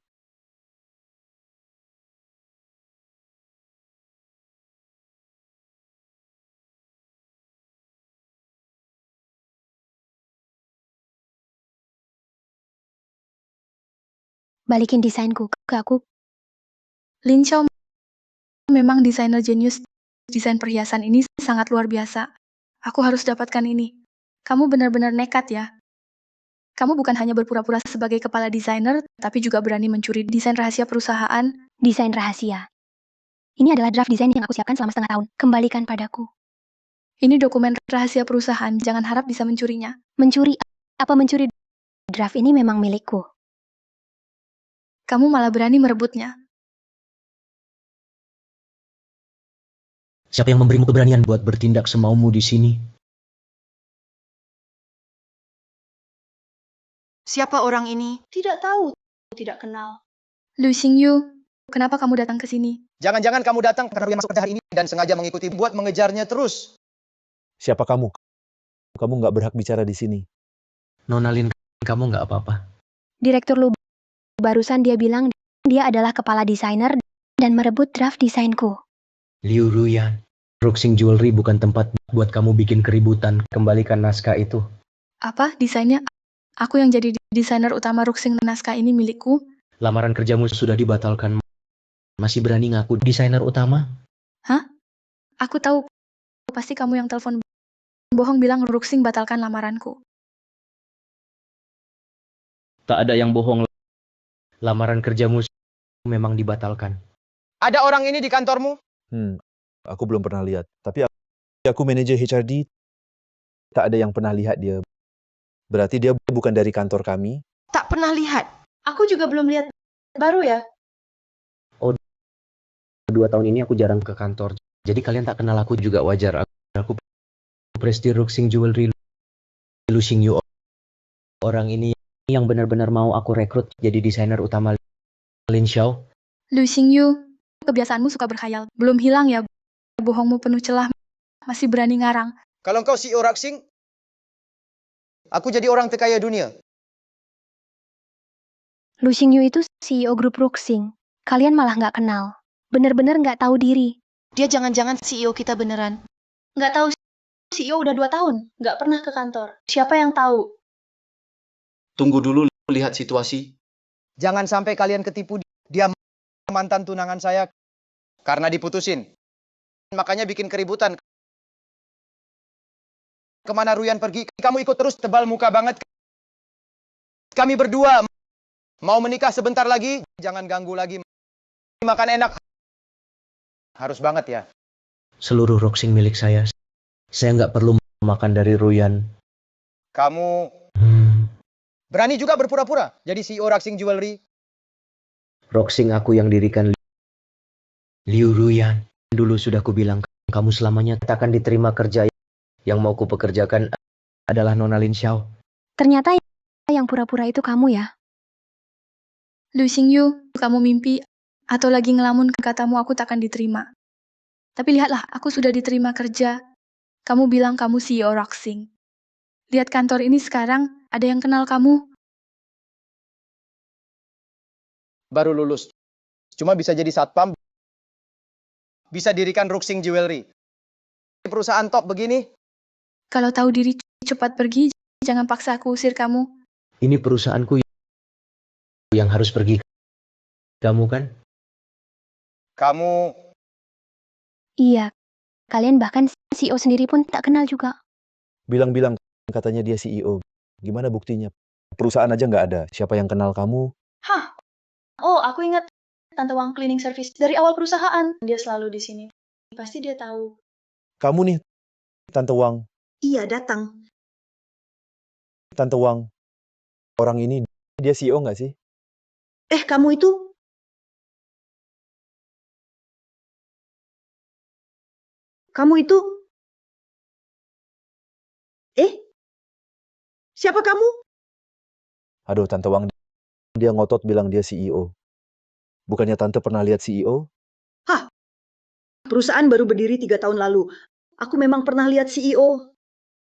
Balikin desainku ke aku. Lin Xiao memang desainer jenius. Desain perhiasan ini sangat luar biasa. Aku harus dapatkan ini. Kamu benar-benar nekat ya. Kamu bukan hanya berpura-pura sebagai kepala desainer, tapi juga berani mencuri desain rahasia perusahaan. Desain rahasia. Ini adalah draft desain yang aku siapkan selama setengah tahun. Kembalikan padaku. Ini dokumen rahasia perusahaan, jangan harap bisa mencurinya. Mencuri? Apa mencuri? Draft ini memang milikku. Kamu malah berani merebutnya. Siapa yang memberimu keberanian buat bertindak semaumu di sini? Siapa orang ini? Tidak tahu, tidak kenal. Lu Xingyu, kenapa kamu datang ke sini? Jangan-jangan kamu datang karena Ruyan masuk kerja hari ini dan sengaja mengikuti buat mengejarnya terus. Siapa kamu? Kamu nggak berhak bicara di sini. Nona Lin, kamu nggak apa-apa. Direktur Lu barusan dia bilang dia adalah kepala desainer dan merebut draft desainku. Liu Ruyan, Roxing Jewelry bukan tempat buat kamu bikin keributan. Kembalikan naskah itu. Apa desainnya? Aku yang jadi desainer utama Roxing, naskah ini milikku. Lamaran kerjamu sudah dibatalkan. Masih berani ngaku desainer utama? Aku tahu, pasti kamu yang telepon bohong bilang Roxing batalkan lamaranku. Tak ada yang bohong. Lamaran kerjamu memang dibatalkan. Ada orang ini di kantormu? Aku belum pernah lihat. Tapi aku manajer HRD, tak ada yang pernah lihat dia. Berarti dia bukan dari kantor kami. Tak pernah lihat. Aku juga belum lihat. Baru ya? 2 tahun ini aku jarang ke kantor. Jadi kalian tak kenal aku juga wajar. Aku prestir Roxing Jewelry Lu Xingyu. Orang ini yang benar-benar mau aku rekrut jadi desainer utama Lin Xiao. Lu Xingyu, kebiasaanmu suka berkhayal. Belum hilang ya, bohongmu penuh celah. Masih berani ngarang. Kalau engkau CEO Roxing, aku jadi orang terkaya dunia. Lu Xingyu itu CEO grup Roxing. Kalian malah nggak kenal. Bener-bener nggak tahu diri. Dia jangan-jangan CEO kita beneran. Nggak tahu, CEO udah 2 tahun. Nggak pernah ke kantor. Siapa yang tahu? Tunggu dulu, lihat situasi. Jangan sampai kalian ketipu. Dia mantan tunangan saya karena diputusin. Makanya bikin keributan. Kemana Ruyan pergi? Kamu ikut terus, tebal muka banget. Kami berdua mau menikah sebentar lagi. Jangan ganggu lagi. Makan enak. Harus banget ya. Seluruh Roxing milik saya. Saya nggak perlu makan dari Ruyan. Kamu berani juga berpura-pura jadi CEO Roxing Jewelry. Roxing aku yang dirikan Liu Ruyan. Dulu sudah kubilang kamu selamanya tak akan diterima kerja. Yang mau kupekerjakan adalah Nona Lin Xiao. Ternyata yang pura-pura itu kamu ya. Lu Xingyu, kamu mimpi atau lagi ngelamun katamu aku takkan diterima. Tapi lihatlah, aku sudah diterima kerja. Kamu bilang kamu CEO Roxing. Lihat kantor ini sekarang, ada yang kenal kamu. Baru lulus. Cuma bisa jadi satpam, bisa dirikan Roxing Jewelry. Perusahaan top begini, Kalau tahu diri cepat pergi, jangan paksa aku usir kamu. Ini perusahaanku yang harus pergi. Kamu kan? kamu Iya, kalian bahkan CEO sendiri pun tak kenal juga. Bilang-bilang katanya dia CEO. Gimana buktinya? Perusahaan aja nggak ada. Siapa yang kenal kamu? Hah? Oh, aku ingat Tante Wang Cleaning Service dari awal perusahaan. Dia selalu di sini. Pasti dia tahu. Kamu nih, Tante Wang. Iya, datang. Tante Wang. Orang ini, dia CEO nggak sih? Kamu itu? Kamu itu? Siapa kamu? Aduh, Tante Wang, dia ngotot bilang dia CEO. Bukannya Tante pernah lihat CEO? Perusahaan baru berdiri 3 tahun lalu. Aku memang pernah lihat CEO,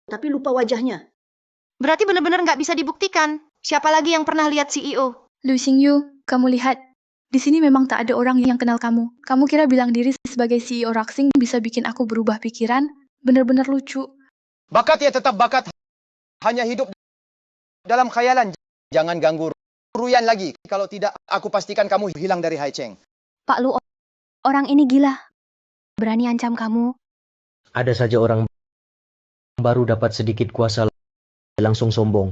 tapi lupa wajahnya. Berarti benar-benar nggak bisa dibuktikan. Siapa lagi yang pernah lihat CEO? Lu Xingyu, kamu lihat. Di sini memang tak ada orang yang kenal kamu. Kamu kira bilang diri sebagai CEO Roxing bisa bikin aku berubah pikiran? Bener-bener lucu. bakat ya tetap bakat. Hanya hidup dalam khayalan. Jangan ganggu Ruyan lagi. Kalau tidak, aku pastikan kamu hilang dari Haicheng. Pak Lu, orang ini gila. Berani ancam kamu. Ada saja orang baru dapat sedikit kuasa langsung sombong.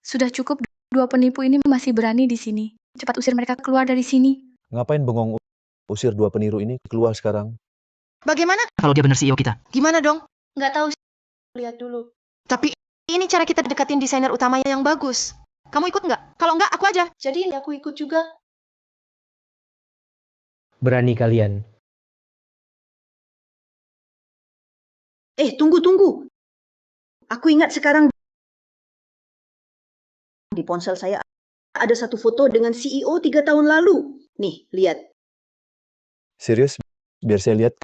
Sudah cukup, dua penipu ini masih berani di sini. Cepat usir mereka keluar dari sini. Ngapain bengong usir dua peniru ini keluar sekarang? Bagaimana Kalau dia benar CEO kita. Gimana dong? Nggak tahu, lihat dulu. Tapi ini cara kita deketin desainer utamanya yang bagus. Kamu ikut nggak? Kalau nggak, aku aja. Jadi aku ikut juga. Berani kalian. Tunggu. Aku ingat sekarang di ponsel saya ada satu foto dengan CEO 3 tahun lalu. Nih, lihat. Serius? Biar saya lihat.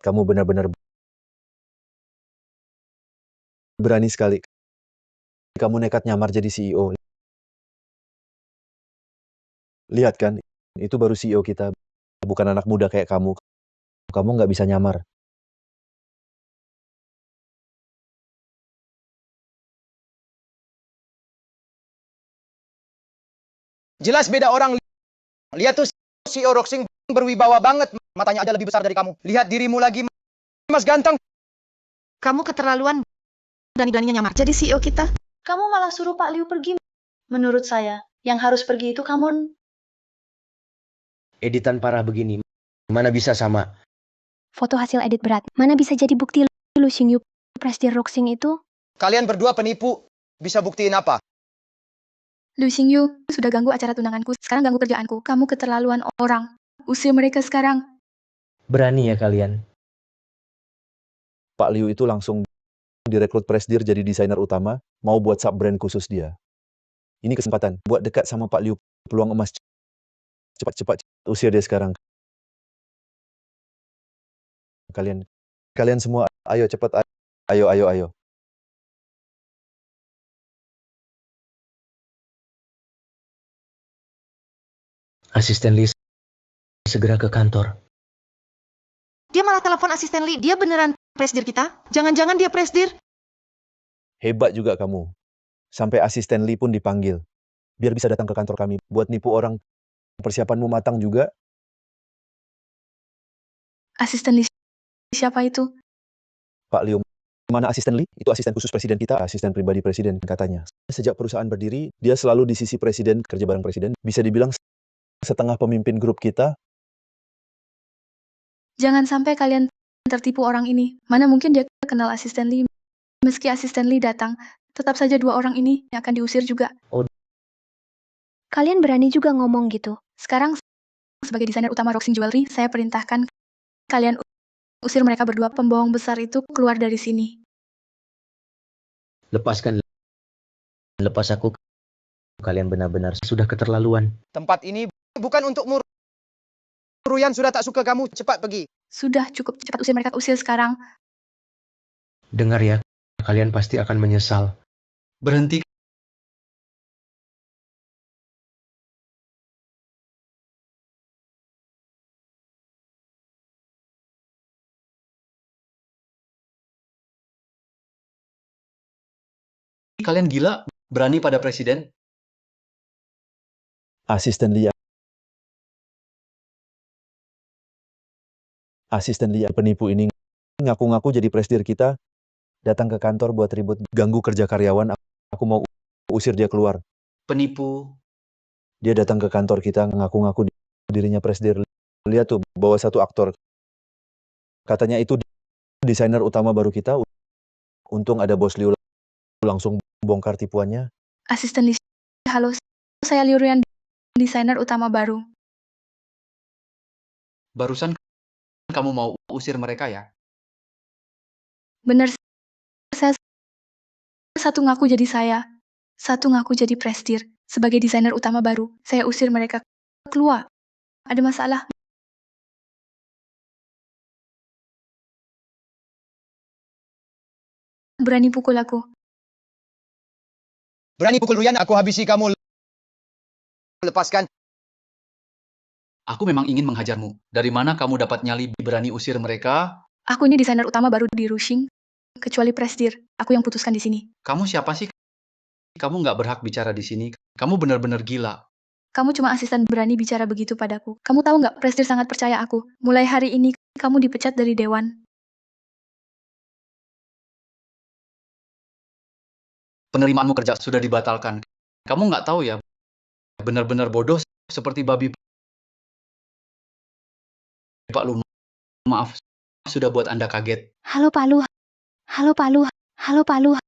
Kamu benar-benar berani sekali. Kamu nekat nyamar jadi CEO. Lihat kan, itu baru CEO kita. Bukan anak muda kayak kamu. Kamu nggak bisa nyamar. Jelas beda orang. Lihat tuh CEO Roxing berwibawa banget. Matanya aja lebih besar dari kamu. Lihat dirimu lagi, Mas ganteng. Kamu keterlaluan berani-beraninya nyamar. Jadi CEO kita. Kamu malah suruh Pak Liu pergi. Menurut saya, yang harus pergi itu kamu. Editan parah begini. Mana bisa sama? Foto hasil edit berat. Mana bisa jadi bukti Lu Xingyu Presdir Roxing itu? Kalian berdua penipu. Bisa buktiin apa? Lu Xingyu, sudah ganggu acara tunanganku, sekarang ganggu kerjaanku. Kamu keterlaluan orang. Usir mereka sekarang. Berani ya kalian. Pak Liu itu langsung direkrut Presdir jadi desainer utama, mau buat sub-brand khusus dia. Ini kesempatan buat dekat sama Pak Liu. Peluang emas. Cepat-cepat usir dia sekarang. Kalian semua, ayo cepat. Ayo. Asisten Lee segera ke kantor. Dia malah telepon asisten Lee. Dia beneran presdir kita? Jangan-jangan dia presdir? Hebat juga kamu. Sampai asisten Lee pun dipanggil. Biar bisa datang ke kantor kami. Buat nipu orang. Persiapanmu matang juga. Asisten Lee siapa itu? Pak Liu, mana asisten Lee? Itu asisten khusus presiden kita, asisten pribadi presiden katanya. Sejak perusahaan berdiri, dia selalu di sisi presiden, kerja bareng presiden. Bisa dibilang setengah pemimpin grup kita. Jangan sampai kalian tertipu orang ini. Mana mungkin dia kenal asisten Lee. Meski asisten Lee datang, tetap saja dua orang ini yang akan diusir juga. Kalian berani juga ngomong gitu. Sekarang, sebagai desainer utama Roxing Jewelry, saya perintahkan kalian usir mereka berdua pembohong besar itu keluar dari sini. Lepas aku. Kalian benar-benar sudah keterlaluan. Tempat ini bukan untukmu. Ruyan sudah tak suka kamu, cepat pergi. Sudah cukup, cepat usir mereka, usir sekarang. Dengar ya, kalian pasti akan menyesal. Berhenti. Kalian gila, berani pada presiden? Asisten Lia. Asisten Lia penipu ini ngaku-ngaku jadi presidir kita, datang ke kantor buat ribut, ganggu kerja karyawan. Aku mau usir dia keluar. Penipu. Dia datang ke kantor kita ngaku-ngaku dirinya presidir. Lihat tuh, bawa satu aktor. Katanya itu desainer utama baru kita. Untung ada bos Liu langsung bongkar tipuannya. Asisten Lee, halo, saya Liu Ruyan, desainer utama baru. Barusan kamu mau usir mereka ya? Benar, saya satu ngaku jadi saya, satu ngaku jadi presidir. Sebagai desainer utama baru, saya usir mereka keluar. Ada masalah? Berani pukul aku. Berani pukul Ruyan, aku habisi kamu. Lepaskan. Aku memang ingin menghajarmu. Dari mana kamu dapat nyali berani usir mereka? Aku ini desainer utama baru di Rushing. Kecuali presidir, aku yang putuskan di sini. Kamu siapa sih? Kamu nggak berhak bicara di sini. Kamu benar-benar gila. Kamu cuma asisten berani bicara begitu padaku. Kamu tahu nggak, presidir sangat percaya aku. Mulai hari ini, kamu dipecat dari dewan. Penerimaanmu kerja sudah dibatalkan. Kamu nggak tahu ya? Benar-benar bodoh seperti babi. Pak Lu, maaf. Sudah buat Anda kaget. Halo Pak Lu. Halo Pak Lu. Halo Pak Lu.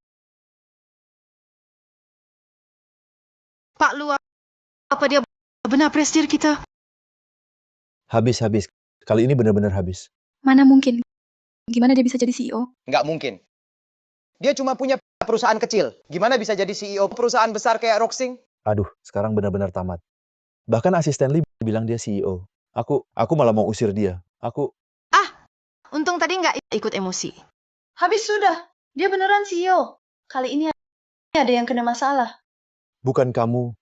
Pak Lu, apa dia benar presidir kita? Habis. Kali ini benar-benar habis. Mana mungkin? Gimana dia bisa jadi CEO? Nggak mungkin. Dia cuma punya perusahaan kecil. Gimana bisa jadi CEO perusahaan besar kayak Roxing? Aduh, sekarang benar-benar tamat. Bahkan asisten Lee bilang dia CEO. Aku malah mau usir dia. Untung tadi nggak ikut emosi. Habis sudah. Dia beneran CEO. Kali ini ada yang kena masalah. Bukan kamu.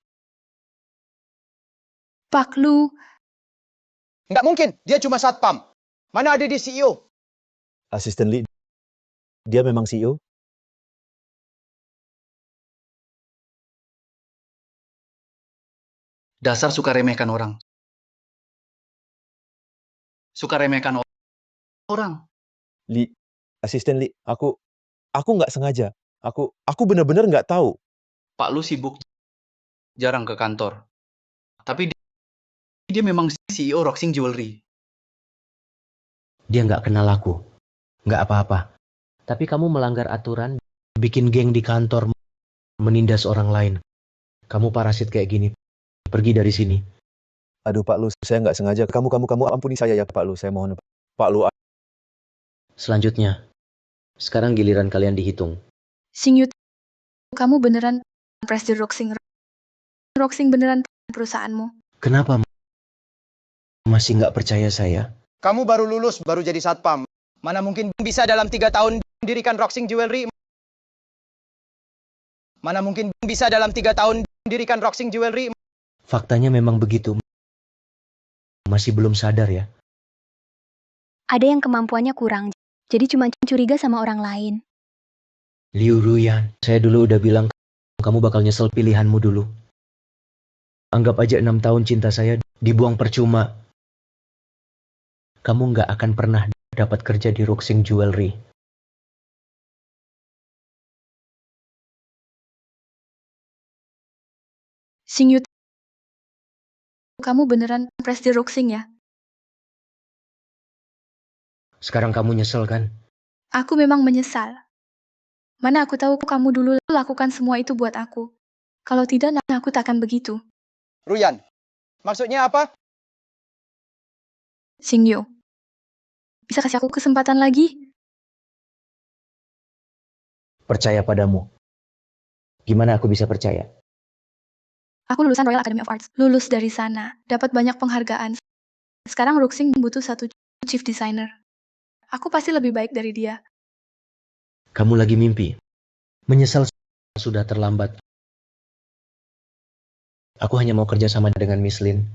Pak Lu, Nggak mungkin. Dia cuma satpam. Mana ada dia CEO? Asisten Lee. Dia memang CEO? Dasar suka remehkan orang. Suka remehkan orang. Lee, asisten Lee, aku nggak sengaja. Aku benar-benar nggak tahu. Pak Lu sibuk, jarang ke kantor. Tapi dia memang CEO Roxing Jewelry. Dia nggak kenal aku. Nggak apa-apa. Tapi kamu melanggar aturan, bikin geng di kantor, menindas orang lain. Kamu parasit kayak gini. Pergi dari sini. Aduh Pak Lu, saya nggak sengaja. Kamu ampuni saya ya Pak Lu. Saya mohon Pak Lu. Selanjutnya, sekarang giliran kalian dihitung. Xingyu, kamu beneran presidir Roxing. Roxing beneran perusahaanmu. Kenapa masih nggak percaya saya? Kamu baru lulus, baru jadi satpam. Mana mungkin bisa dalam 3 tahun mendirikan Roxing Jewelry? Mana mungkin bisa dalam 3 tahun mendirikan Roxing Jewelry? Faktanya memang begitu. Masih belum sadar ya? Ada yang kemampuannya kurang, jadi cuma curiga sama orang lain. Liu Ruyan, saya dulu udah bilang kamu bakal nyesel pilihanmu dulu. Anggap aja 6 tahun cinta saya dibuang percuma. Kamu nggak akan pernah dapat kerja di Roxing Jewelry. Xingyu, kamu beneran presidir Roxing ya? Sekarang kamu nyesel kan? Aku memang menyesal. Mana aku tahu kamu dulu lakukan semua itu buat aku. Kalau tidak, aku tak akan begitu. Ruyan, maksudnya apa? Xingyu, bisa kasih aku kesempatan lagi? Percaya padamu. Gimana aku bisa percaya? Aku lulusan Royal Academy of Arts. Lulus dari sana, dapat banyak penghargaan. Sekarang Roxing butuh satu chief designer. Aku pasti lebih baik dari dia. Kamu lagi mimpi. Menyesal sudah terlambat. Aku hanya mau kerja sama dengan Miss Lin.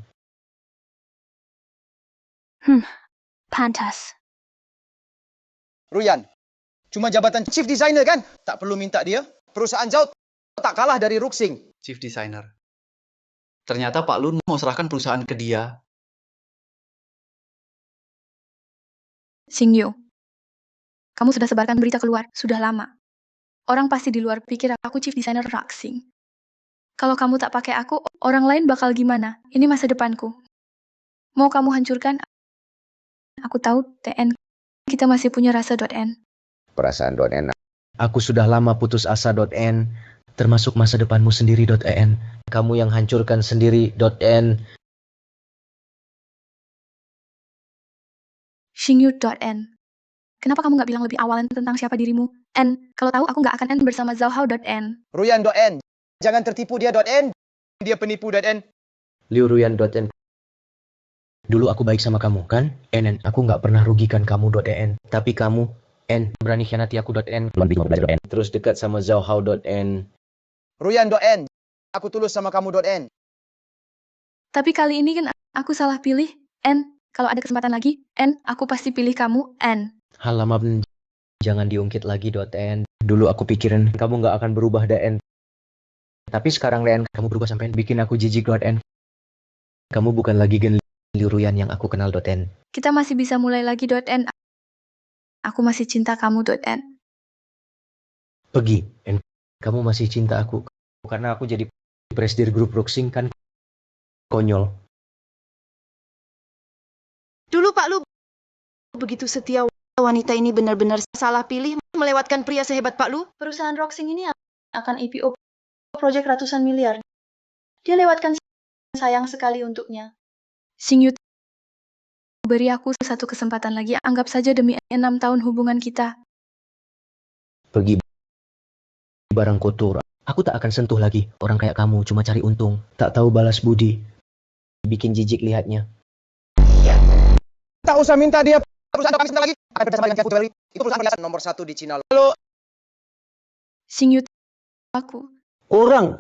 Pantas. Ruyan, cuma jabatan chief designer kan? Tak perlu minta dia. Perusahaan Zhao tak kalah dari Roxing. Chief Designer. Ternyata Pak Lun mau serahkan perusahaan ke dia. Xingyu, kamu sudah sebarkan berita keluar, sudah lama. Orang pasti di luar pikir aku chief designer Roxing. Kalau kamu tak pakai aku, orang lain bakal gimana? Ini masa depanku. Mau kamu hancurkan? Aku tahu, TN. Kita masih punya rasa .n. Perasaan .n. Aku sudah lama putus asa .n. Termasuk masa depanmu sendiri .en. Kamu yang hancurkan sendiri .n. Xingyu.n. Kenapa kamu nggak bilang lebih awalan tentang siapa dirimu? N. Kalau tahu aku nggak akan N bersama Zhao.n. Ruyan.n. Jangan tertipu dia .n. Dia penipu .n. Liu Ruyan.n. Dulu aku baik sama kamu, kan? NN, aku nggak pernah rugikan kamu .en. Tapi kamu, N, berani khianati aku .n. Terus dekat sama Zhao Hao.n. Ruyan.n. Aku tulus sama kamu .n. Tapi kali ini kan aku salah pilih. N. Kalau ada kesempatan lagi, N. Aku pasti pilih kamu, N. Halaman, jangan diungkit lagi .n. Dulu aku pikirin kamu nggak akan berubah .n. Tapi sekarang Ren, kamu berubah sampai bikin aku jijik .n. Kamu bukan lagi Gen Liu Ruyan yang aku kenal .n. Kita masih bisa mulai lagi .n. Aku masih cinta kamu .n. Pergi, N. Kamu masih cinta aku. Karena aku jadi presidir grup Roxing kan konyol. Dulu Pak Lu begitu setia, wanita ini benar-benar salah pilih melewatkan pria sehebat Pak Lu. Perusahaan Roxing ini akan IPO proyek ratusan miliar. Dia lewatkan, sayang sekali untuknya. Xingyu, beri aku satu kesempatan lagi. Anggap saja demi 6 tahun hubungan kita. Pergi barang kotor. Aku tak akan sentuh lagi. Orang kayak kamu cuma cari untung. Tak tahu balas budi. Bikin jijik lihatnya. Tak usah minta dia. Perusahaan kami sebentar lagi akan bekerjasama dengan Tianfu Jewelry. Itu perusahaan perhiasan nomor 1 di Cina. Lalu, Xingyu, aku. Orang.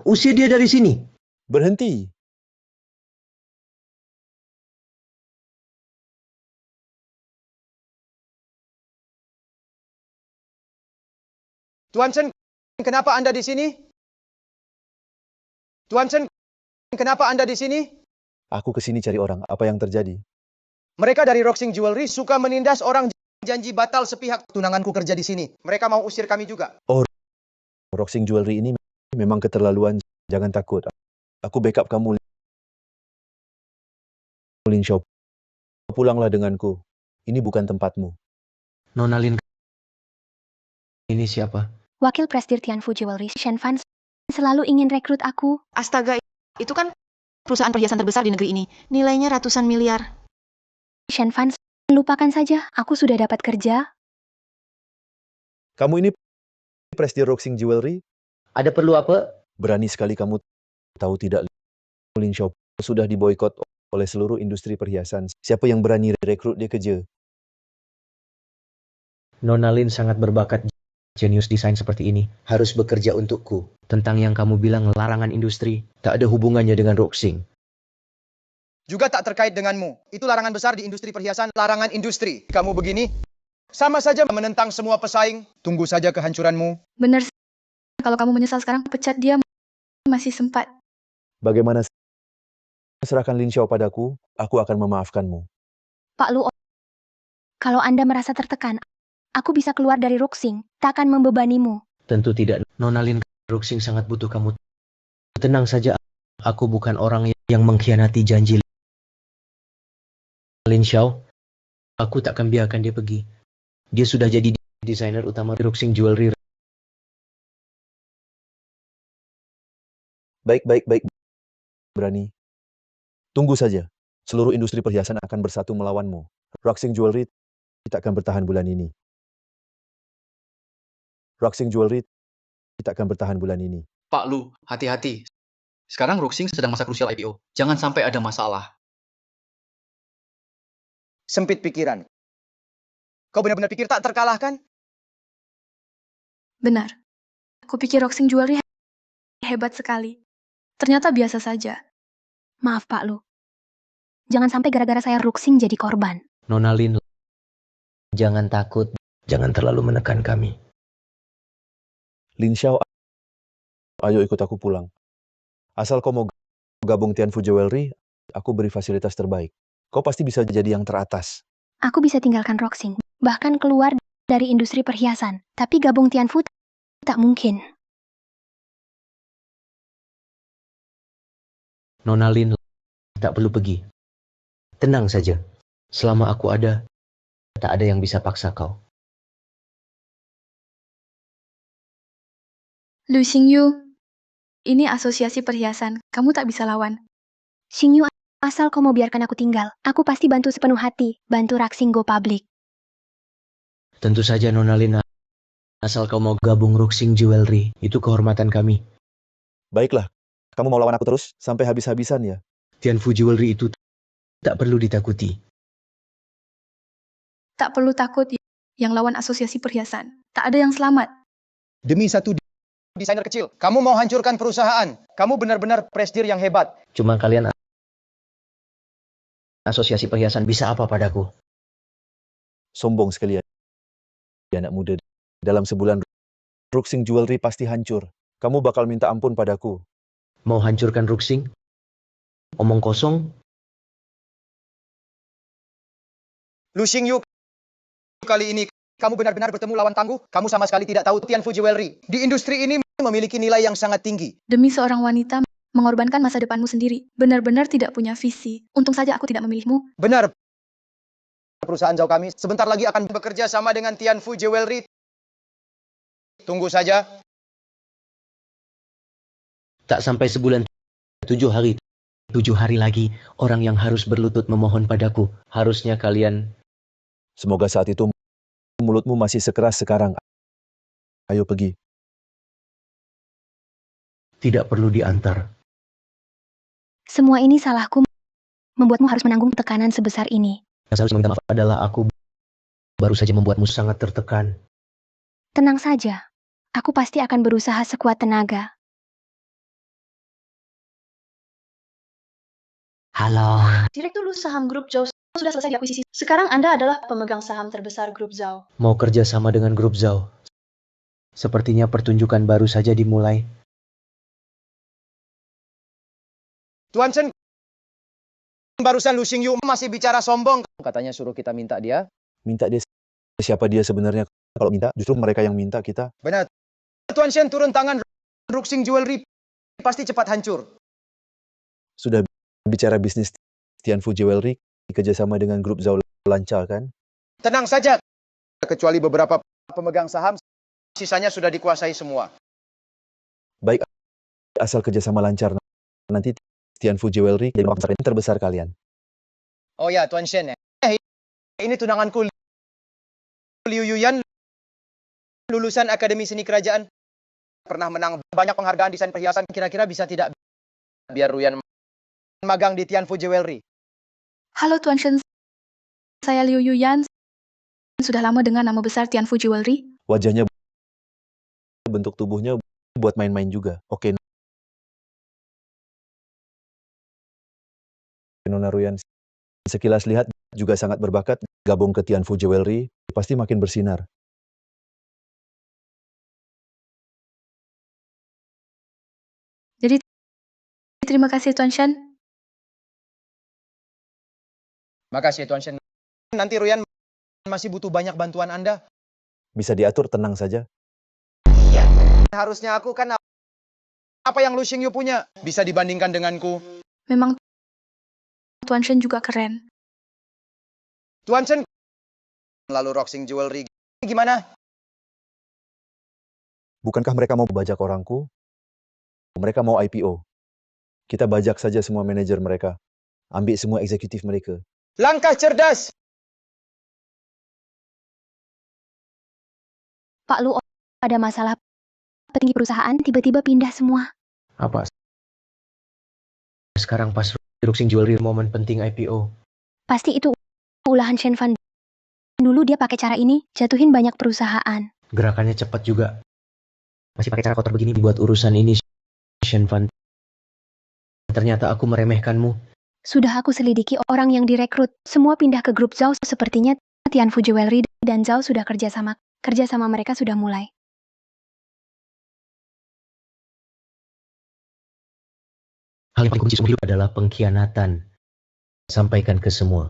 Usir dia dari sini. Berhenti. Tuan Chen, kenapa Anda di sini? Tuan Chen, kenapa Anda di sini? Aku kesini cari orang. Apa yang terjadi? Mereka dari Roxing Jewelry suka menindas orang, janji batal sepihak. Tunanganku kerja di sini. Mereka mau usir kami juga. Roxing Jewelry ini memang keterlaluan. Jangan takut. Aku backup kamu, Lin Xiao. Pulanglah denganku. Ini bukan tempatmu. Nona Lin. Ini siapa? Wakil Presidir Tianfu Jewelry, Shen Fan, selalu ingin rekrut aku. Astaga, itu kan perusahaan perhiasan terbesar di negeri ini. Nilainya ratusan miliar. Shen Fan, lupakan saja, aku sudah dapat kerja. Kamu ini Presidir Roxing Jewelry? Ada perlu apa? Berani sekali kamu. Tahu tidak, Lin Xiao sudah diboikot oleh seluruh industri perhiasan. Siapa yang berani rekrut dia kerja? Nona Lin sangat berbakat. Jenius desain seperti ini harus bekerja untukku. Tentang yang kamu bilang larangan industri, tak ada hubungannya dengan Roxing. Juga tak terkait denganmu. Itu larangan besar di industri perhiasan, larangan industri. Kamu begini, sama saja menentang semua pesaing. Tunggu saja kehancuranmu. Benar, kalau kamu menyesal sekarang, pecat dia masih sempat. Bagaimana? Serahkan Lin Xiao padaku, aku akan memaafkanmu. Pak Lu, kalau Anda merasa tertekan, aku bisa keluar dari Roxing, tak akan membebanimu. Tentu tidak. Nona Lin, Roxing sangat butuh kamu. Tenang saja, aku bukan orang yang mengkhianati janji Lin Xiao. Aku tak akan biarkan dia pergi. Dia sudah jadi desainer utama Roxing Jewelry. Baik. Berani. Tunggu saja. Seluruh industri perhiasan akan bersatu melawanmu. Roxing Jewelry tidak akan bertahan bulan ini. Roxing Jewelry tidak akan bertahan bulan ini. Pak Lu, hati-hati. Sekarang Ruxing sedang masa krusial IPO. Jangan sampai ada masalah. Sempit pikiran. Kau benar-benar pikir tak terkalahkan? Benar. Aku pikir Roxing Jewelry hebat sekali. Ternyata biasa saja. Maaf Pak Lu. Jangan sampai gara-gara saya Ruxing jadi korban. Nona Lin, jangan takut, jangan terlalu menekan kami. Lin Xiao, ayo ikut aku pulang. Asal kau mau gabung Tianfu Jewelry, aku beri fasilitas terbaik. Kau pasti bisa jadi yang teratas. Aku bisa tinggalkan Roxing, bahkan keluar dari industri perhiasan. Tapi gabung Tianfu tak mungkin. Nona Lin, tak perlu pergi. Tenang saja. Selama aku ada, tak ada yang bisa paksa kau. Lu Xingyu, ini asosiasi perhiasan. Kamu tak bisa lawan. Xingyu, asal kau mau biarkan aku tinggal, aku pasti bantu sepenuh hati, bantu Roxing go public. Tentu saja Nona Lin, asal kau mau gabung Ruxing Jewelry, itu kehormatan kami. Baiklah, kamu mau lawan aku terus sampai habis-habisan ya? Tianfu Jewelry itu tak perlu ditakuti. Tak perlu takut yang lawan asosiasi perhiasan. Tak ada yang selamat. Demi satu desainer kecil, kamu mau hancurkan perusahaan. Kamu benar-benar presidir yang hebat. Cuma kalian asosiasi perhiasan bisa apa padaku? Sombong sekali ya, anak muda. Dalam sebulan, Ruxing Jewelry pasti hancur. Kamu bakal minta ampun padaku. Mau hancurkan Ruxing? Omong kosong? Lu Xingyu, kali ini kamu benar-benar bertemu lawan tangguh. Kamu sama sekali tidak tahu Tianfu Jewelry. Di industri ini memiliki nilai yang sangat tinggi. Demi seorang wanita, mengorbankan masa depanmu sendiri. Benar-benar tidak punya visi. Untung saja aku tidak memilihmu. Benar. Perusahaan jauh kami sebentar lagi akan bekerja sama dengan Tianfu Jewelry. Tunggu saja. Tak sampai sebulan, 7 hari. 7 hari lagi, orang yang harus berlutut memohon padaku. Harusnya kalian... Semoga saat itu mulutmu masih sekeras sekarang. Ayo pergi. tidak perlu diantar. Semua ini salahku, membuatmu harus menanggung tekanan sebesar ini. Yang seharusnya minta maaf adalah aku baru saja membuatmu sangat tertekan. Tenang saja, aku pasti akan berusaha sekuat tenaga. Halo. Direktur saham grup Zhao sudah selesai diakuisisi. Sekarang Anda adalah pemegang saham terbesar grup Zhao. Mau kerja sama dengan grup Zhao. Sepertinya pertunjukan baru saja dimulai. Tuan Chen, barusan Lu Xingyu masih bicara sombong. Katanya suruh kita minta dia. Minta dia, siapa dia sebenarnya? Kalau minta, justru mereka yang minta kita. Benar. Tuan Chen turun tangan. Ruxing Jewelry pasti cepat hancur. Sudah bicara bisnis Tianfu Jewelry, kerjasama dengan grup Zhao lancar kan? Tenang saja. Kecuali beberapa pemegang saham, sisanya sudah dikuasai semua. Baik, asal kerjasama lancar. Nanti Tianfu Jewelry jadi pasar terbesar kalian. Oh ya, Tuan Shen ya. Ini tunanganku Liu Yuyan, lulusan Akademi Seni Kerajaan. Pernah menang banyak penghargaan desain perhiasan. Kira-kira bisa tidak biar Ruyan magang di Tianfu Jewelry? Halo Tuan Shen, saya Liu Yuyan. Sudah lama dengan nama besar Tianfu Jewelry. Wajahnya, bentuk tubuhnya buat main-main juga. Oke, Nona Ruyan. Sekilas lihat juga sangat berbakat, gabung ke Tianfu Jewelry, pasti makin bersinar. Jadi terima kasih Tuan Shen. Makasih Tuan Shen. Nanti Ruyan masih butuh banyak bantuan Anda. Bisa diatur, tenang saja. Harusnya aku kan apa yang Lu Xingyu punya bisa dibandingkan denganku. Memang Tuan Shen juga keren. Tuan Chen, lalu Roxing Jewelry gimana? Bukankah mereka mau bajak orangku? Mereka mau IPO. Kita bajak saja semua manajer mereka. Ambil semua eksekutif mereka. Langkah cerdas. Pak Lu, ada masalah petinggi perusahaan tiba-tiba pindah semua. Apa? Sekarang pas Roxing Jewelry momen penting IPO. Pasti itu ulahan Shen Fan. Dulu dia pakai cara ini, jatuhin banyak perusahaan. Gerakannya cepat juga. Masih pakai cara kotor begini buat urusan ini, Shen Fan. Ternyata aku meremehkanmu. Sudah aku selidiki orang yang direkrut. Semua pindah ke grup Zhao, sepertinya Tianfu Jewelry dan Zhao sudah kerjasama. Kerjasama mereka sudah mulai. Hal yang paling kunci seumur hidup adalah pengkhianatan. Sampaikan ke semua.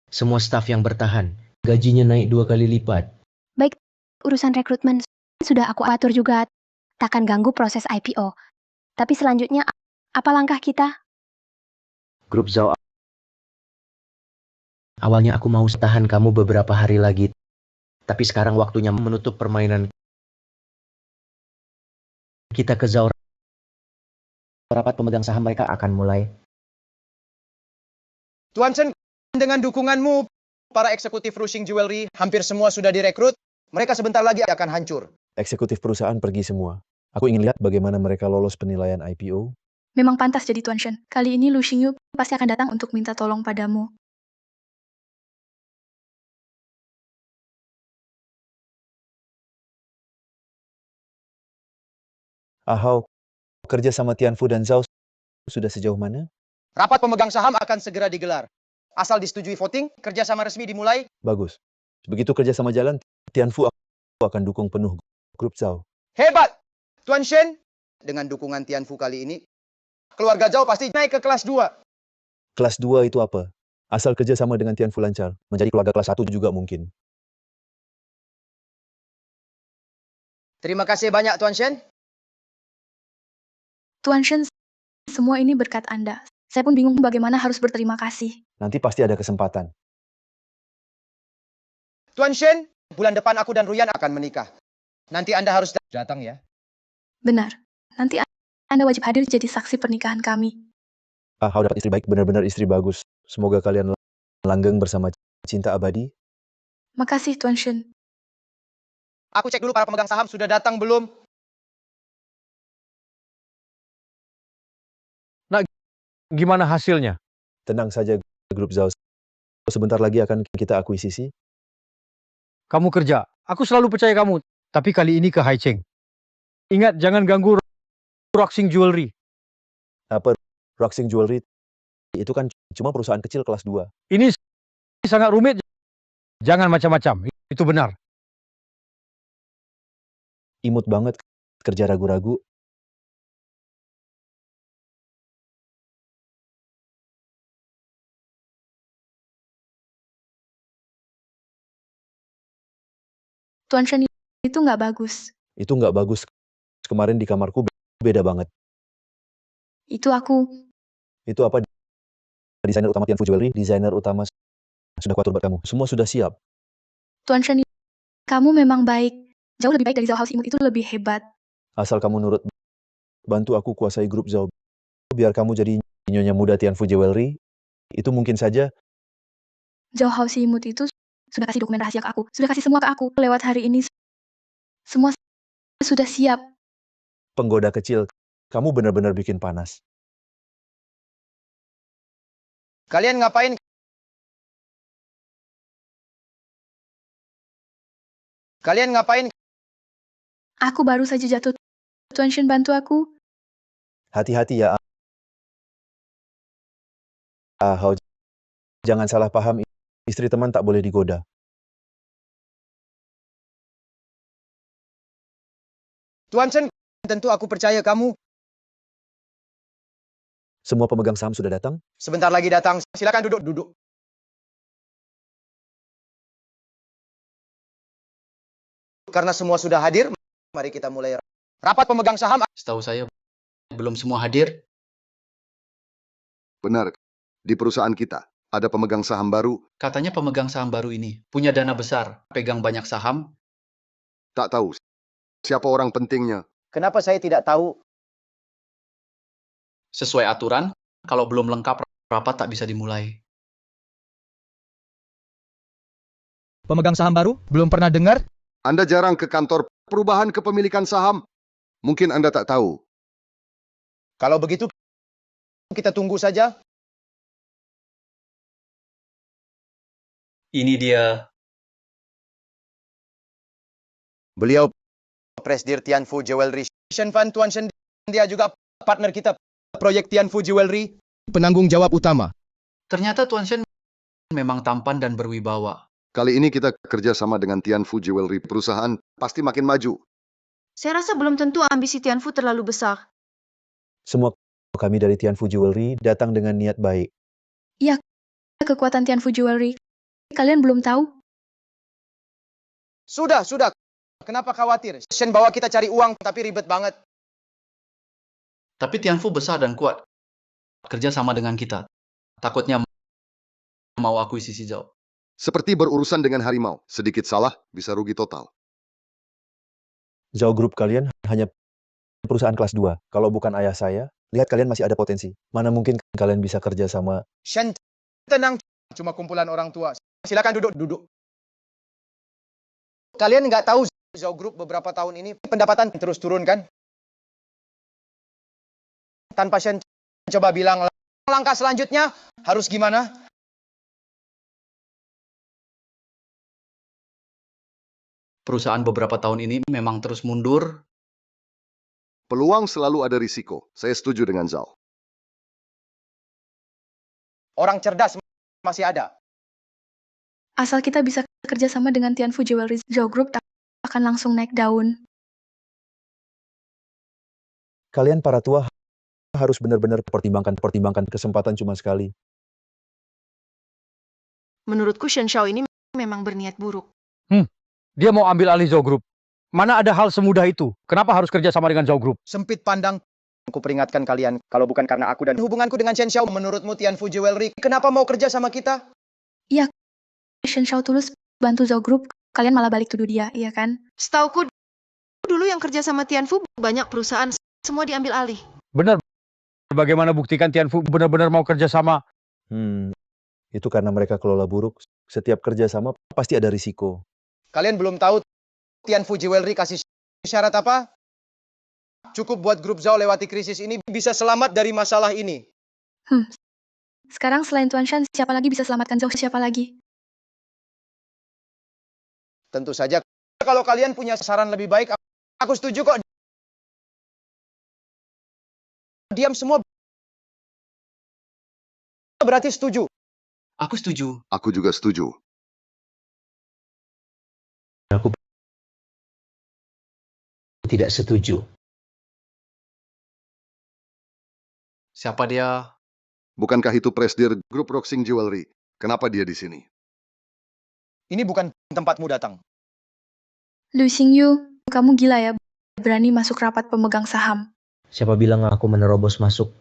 Semua staf yang bertahan, gajinya naik 2 kali lipat. Baik, urusan rekrutmen sudah aku atur juga. Takkan ganggu proses IPO. Tapi selanjutnya, apa langkah kita? Grup Zhao. Awalnya aku mau tahan kamu beberapa hari lagi. Tapi sekarang waktunya menutup permainan. Kita ke Zhao. Rapat pemegang saham mereka akan mulai. Tuan Chen, dengan dukunganmu, para eksekutif Roxing Jewelry hampir semua sudah direkrut. Mereka sebentar lagi akan hancur. Eksekutif perusahaan pergi semua. Aku ingin lihat bagaimana mereka lolos penilaian IPO. Memang pantas jadi Tuan Shen. Kali ini Lu Xingyu pasti akan datang untuk minta tolong padamu. Ahau, kerja sama Tianfu dan Zhao sudah sejauh mana? Rapat pemegang saham akan segera digelar. Asal disetujui voting, kerjasama resmi dimulai. Bagus. Begitu kerja sama jalan, Tianfu akan dukung penuh grup Zhao. Hebat! Tuan Shen, dengan dukungan Tianfu kali ini, keluarga Zhao pasti naik ke kelas 2. Kelas 2 itu apa? Asal kerja sama dengan Tianfu lancar, menjadi keluarga kelas 1 juga mungkin. Terima kasih banyak Tuan Shen. Tuan Shen, semua ini berkat Anda. Saya pun bingung bagaimana harus berterima kasih. Nanti pasti ada kesempatan. Tuan Shen, bulan depan aku dan Ruyan akan menikah. Nanti Anda harus datang ya. Benar. Nanti Anda wajib hadir jadi saksi pernikahan kami. Ahau dapat istri baik, benar-benar istri bagus. Semoga kalian langgeng bersama cinta abadi. Makasih Tuan Shen. Aku cek dulu para pemegang saham sudah datang belum. Gimana hasilnya? Tenang saja grup Zhao. Sebentar lagi akan kita akuisisi. Kamu kerja. Aku selalu percaya kamu. Tapi kali ini ke Haicheng. Ingat, jangan ganggu Roxing Jewelry. Apa Roxing Jewelry? Itu kan cuma perusahaan kecil kelas 2. Ini sangat rumit. Jangan macam-macam. Itu benar. Imut banget, kerja ragu-ragu. Tuan Shen itu nggak bagus. Itu nggak bagus. Kemarin di kamarku beda banget. Itu aku. Itu apa? Desainer utama Tianfu Jewelry, desainer utama sudah kuatur buat kamu. Semua sudah siap. Tuan Shen, kamu memang baik. Jauh lebih baik dari Zhao House Imut itu lebih hebat. Asal kamu nurut, bantu aku kuasai grup Zhao. Biar kamu jadi nyonya muda Tianfu Jewelry. Itu mungkin saja. Zhao House Imut itu sudah kasih dokumen rahasia ke aku. Sudah kasih semua ke aku. Lewat hari ini, semua sudah siap. Penggoda kecil, kamu benar-benar bikin panas. Kalian ngapain? Kalian ngapain? Aku baru saja jatuh. Tuan Shen bantu aku. Hati-hati ya. Ahau, jangan salah paham. Istri teman tak boleh digoda. Tuan Chen, tentu aku percaya kamu. Semua pemegang saham sudah datang? Sebentar lagi datang. Silakan duduk. Karena semua sudah hadir, mari kita mulai rapat pemegang saham. Setahu saya, belum semua hadir. Benar. Di perusahaan kita, ada pemegang saham baru. Katanya pemegang saham baru ini punya dana besar, pegang banyak saham. Tak tahu siapa orang pentingnya. Kenapa saya tidak tahu? Sesuai aturan, kalau belum lengkap, rapat tak bisa dimulai. Pemegang saham baru? Belum pernah dengar? Anda jarang ke kantor perubahan kepemilikan saham. Mungkin Anda tak tahu. Kalau begitu, kita tunggu saja. Ini dia. Beliau Presdir Tianfu Jewelry. Shen Fan Tuan Shen, dia juga partner kita proyek Tianfu Jewelry, penanggung jawab utama. Ternyata Tuan Shen memang tampan dan berwibawa. Kali ini kita kerja sama dengan Tianfu Jewelry. Perusahaan pasti makin maju. Saya rasa belum tentu ambisi Tianfu terlalu besar. Semua kami dari Tianfu Jewelry datang dengan niat baik. Kekuatan Tianfu Jewelry. Kalian belum tahu? Sudah. Kenapa khawatir? Shen bawa kita cari uang, tapi ribet banget. Tapi Tianfu besar dan kuat. Kerja sama dengan kita. Takutnya mau akuisisi Zhao. Seperti berurusan dengan harimau. Sedikit salah, bisa rugi total. Zhao Group kalian hanya perusahaan kelas 2. Kalau bukan ayah saya, lihat kalian masih ada potensi. Mana mungkin kalian bisa kerja sama. Shen, tenang. Cuma kumpulan orang tua. Silakan duduk. Kalian nggak tahu Zhao Group beberapa tahun ini pendapatan terus turun kan? Tanpa Shen coba bilang langkah selanjutnya harus gimana? Perusahaan beberapa tahun ini memang terus mundur. Peluang selalu ada risiko. Saya setuju dengan Zhao. Orang cerdas masih ada. Asal kita bisa kerja sama dengan Tianfu Jewelry, Zhao Group akan langsung naik daun. Kalian para tua harus benar-benar pertimbangkan kesempatan cuma sekali. Menurutku Shen Shao ini memang berniat buruk. Dia mau ambil alih Zhao Group. Mana ada hal semudah itu? Kenapa harus kerja sama dengan Zhao Group? Sempit pandang. Aku peringatkan kalian, kalau bukan karena aku dan hubunganku dengan Shen Shao, menurutmu Tianfu Jewelry, kenapa mau kerja sama kita? Shen Shao tulus bantu Zhao Group, kalian malah balik tuduh dia, iya kan? Setauku dulu yang kerja sama Tianfu banyak perusahaan semua diambil alih. Benar. Bagaimana buktikan Tianfu benar-benar mau kerja sama? Itu karena mereka kelola buruk. Setiap kerja sama pasti ada risiko. Kalian belum tahu Tianfu Jewelry kasih syarat apa? Cukup buat grup Zhao lewati krisis ini, bisa selamat dari masalah ini. Sekarang selain Tuan Shan, siapa lagi bisa selamatkan Zhao? Siapa lagi? Tentu saja, kalau kalian punya saran lebih baik, aku setuju kok. Diam semua berarti setuju. Aku setuju. Aku juga setuju. Aku tidak setuju. Siapa dia? Bukankah itu Presdir Grup Roxing Jewelry? Kenapa dia di sini? Ini bukan tempatmu datang. Lu Xingyu, kamu gila ya, berani masuk rapat pemegang saham. Siapa bilang aku menerobos masuk?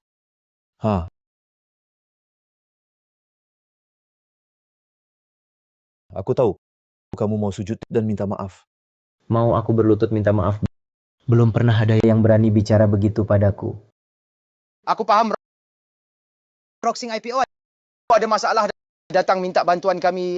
Aku tahu kamu mau sujud dan minta maaf. Mau aku berlutut minta maaf? Belum pernah ada yang berani bicara begitu padaku. Aku paham. Roxing IPO ada masalah, datang minta bantuan kami.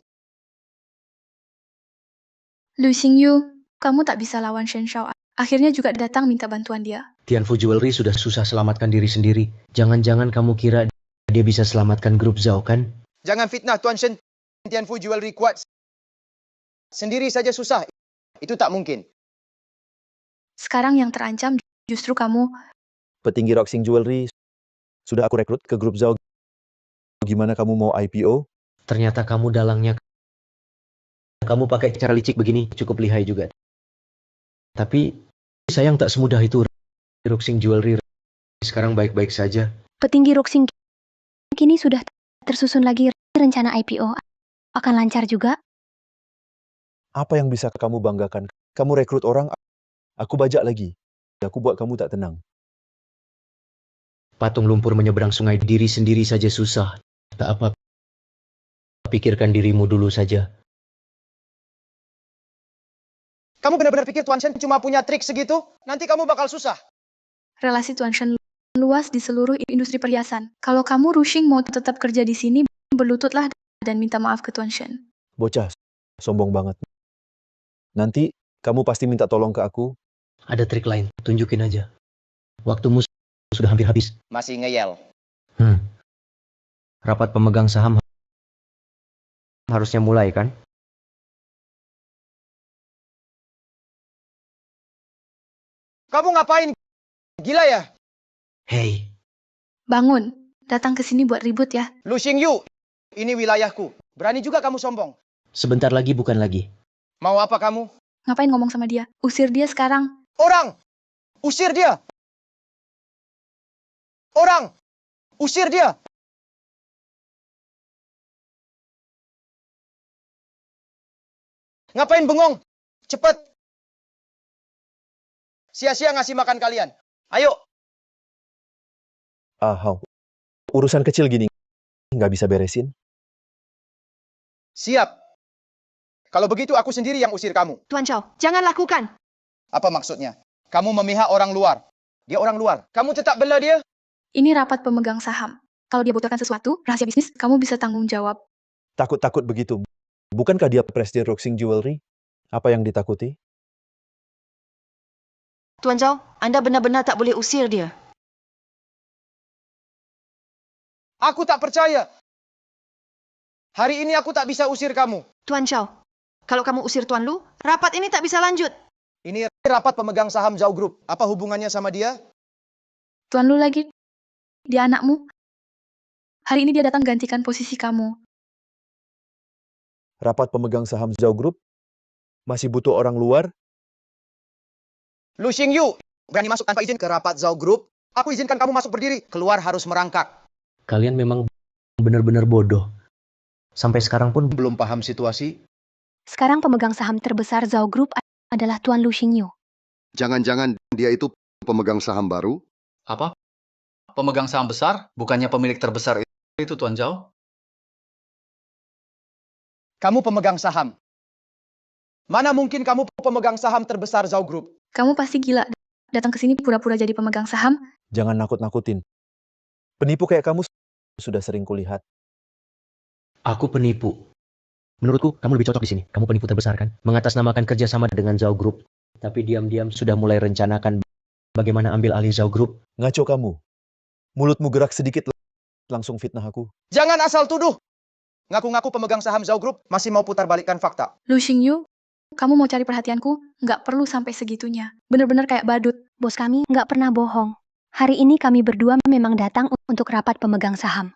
Lu Xingyu, kamu tak bisa lawan Shen Shao. Akhirnya juga datang minta bantuan dia. Tianfu Jewelry sudah susah selamatkan diri sendiri. Jangan-jangan kamu kira dia bisa selamatkan grup Zhao kan? Jangan fitnah Tuan Shen. Tianfu Jewelry kuat. Sendiri saja susah. Itu tak mungkin. Sekarang yang terancam justru kamu. Petinggi Roxing Jewelry sudah aku rekrut ke grup Zhao. Gimana kamu mau IPO? Ternyata kamu dalangnya. Kamu pakai cara licik begini cukup lihai juga. Tapi sayang tak semudah itu. Roxing Jewelry sekarang baik-baik saja. Petinggi Roxing kini sudah tersusun lagi rencana IPO. Akan lancar juga? Apa yang bisa kamu banggakan? Kamu rekrut orang, aku bajak lagi. Aku buat kamu tak tenang. Patung lumpur menyeberang sungai diri sendiri saja susah. Tak apa. Pikirkan dirimu dulu saja. Kamu benar-benar pikir Tuan Shen cuma punya trik segitu? Nanti kamu bakal susah. Relasi Tuan Shen luas di seluruh industri perhiasan. Kalau kamu Rushing mau tetap kerja di sini, berlututlah dan minta maaf ke Tuan Shen. Bocah, sombong banget. Nanti kamu pasti minta tolong ke aku. Ada trik lain, tunjukin aja. Waktumu sudah hampir habis. Masih ngeyel. Rapat pemegang saham harusnya mulai kan? Kamu ngapain? Gila ya? Hei, Bangun, datang ke sini buat ribut ya. Lu Xingyu, ini wilayahku. Berani juga kamu sombong. sebentar lagi bukan lagi. Mau apa kamu? Ngapain ngomong sama dia? Usir dia sekarang. Orang! Usir dia! Orang! Usir dia! Ngapain bengong? Cepet! Sia-sia ngasih makan kalian. Ayo! Hao. Urusan kecil gini nggak bisa beresin? Siap! Kalau begitu aku sendiri yang usir kamu. Tuan Chow, jangan lakukan. Apa maksudnya? Kamu memihak orang luar. Dia orang luar. Kamu tetap bela dia? Ini rapat pemegang saham. Kalau dia bocorkan sesuatu, rahasia bisnis, kamu bisa tanggung jawab. Takut-takut begitu. Bukankah dia presiden Roxing Jewelry? Apa yang ditakuti? Tuan Chow, Anda benar-benar tak boleh usir dia. Aku tak percaya. Hari ini aku tak bisa usir kamu. Tuan Chow, kalau kamu usir Tuan Lu, rapat ini tak bisa lanjut. Ini rapat pemegang saham Zhao Group. Apa hubungannya sama dia? Tuan Lu lagi, dia anakmu. Hari ini dia datang gantikan posisi kamu. Rapat pemegang saham Zhao Group? Masih butuh orang luar? Lu Xingyu, berani masuk tanpa izin ke rapat Zhao Group? Aku izinkan kamu masuk berdiri. Keluar harus merangkak. Kalian memang benar-benar bodoh. Sampai sekarang pun Belum paham situasi? Sekarang pemegang saham terbesar Zhao Group adalah Tuan Lu Xingyu. Jangan-jangan dia itu pemegang saham baru? Apa? Pemegang saham besar? Bukannya pemilik terbesar itu Tuan Zhao? Kamu pemegang saham. Mana mungkin kamu pemegang saham terbesar Zhao Group? Kamu pasti gila. Datang ke sini pura-pura jadi pemegang saham. Jangan nakut-nakutin. Penipu kayak kamu sudah sering kulihat. aku penipu. Menurutku, kamu lebih cocok di sini. Kamu penipu terbesar kan? Mengatasnamakan kerjasama dengan Zhao Group. Tapi diam-diam sudah mulai rencanakan bagaimana ambil alih Zhao Group. Ngaco kamu. Mulutmu gerak sedikit langsung fitnah aku. Jangan asal tuduh. Ngaku-ngaku pemegang saham Zhao Group masih mau putar balikkan fakta. Lu Xingyu, kamu mau cari perhatianku? Nggak perlu sampai segitunya. Bener-bener kayak badut. Bos kami nggak pernah bohong. Hari ini kami berdua memang datang untuk rapat pemegang saham.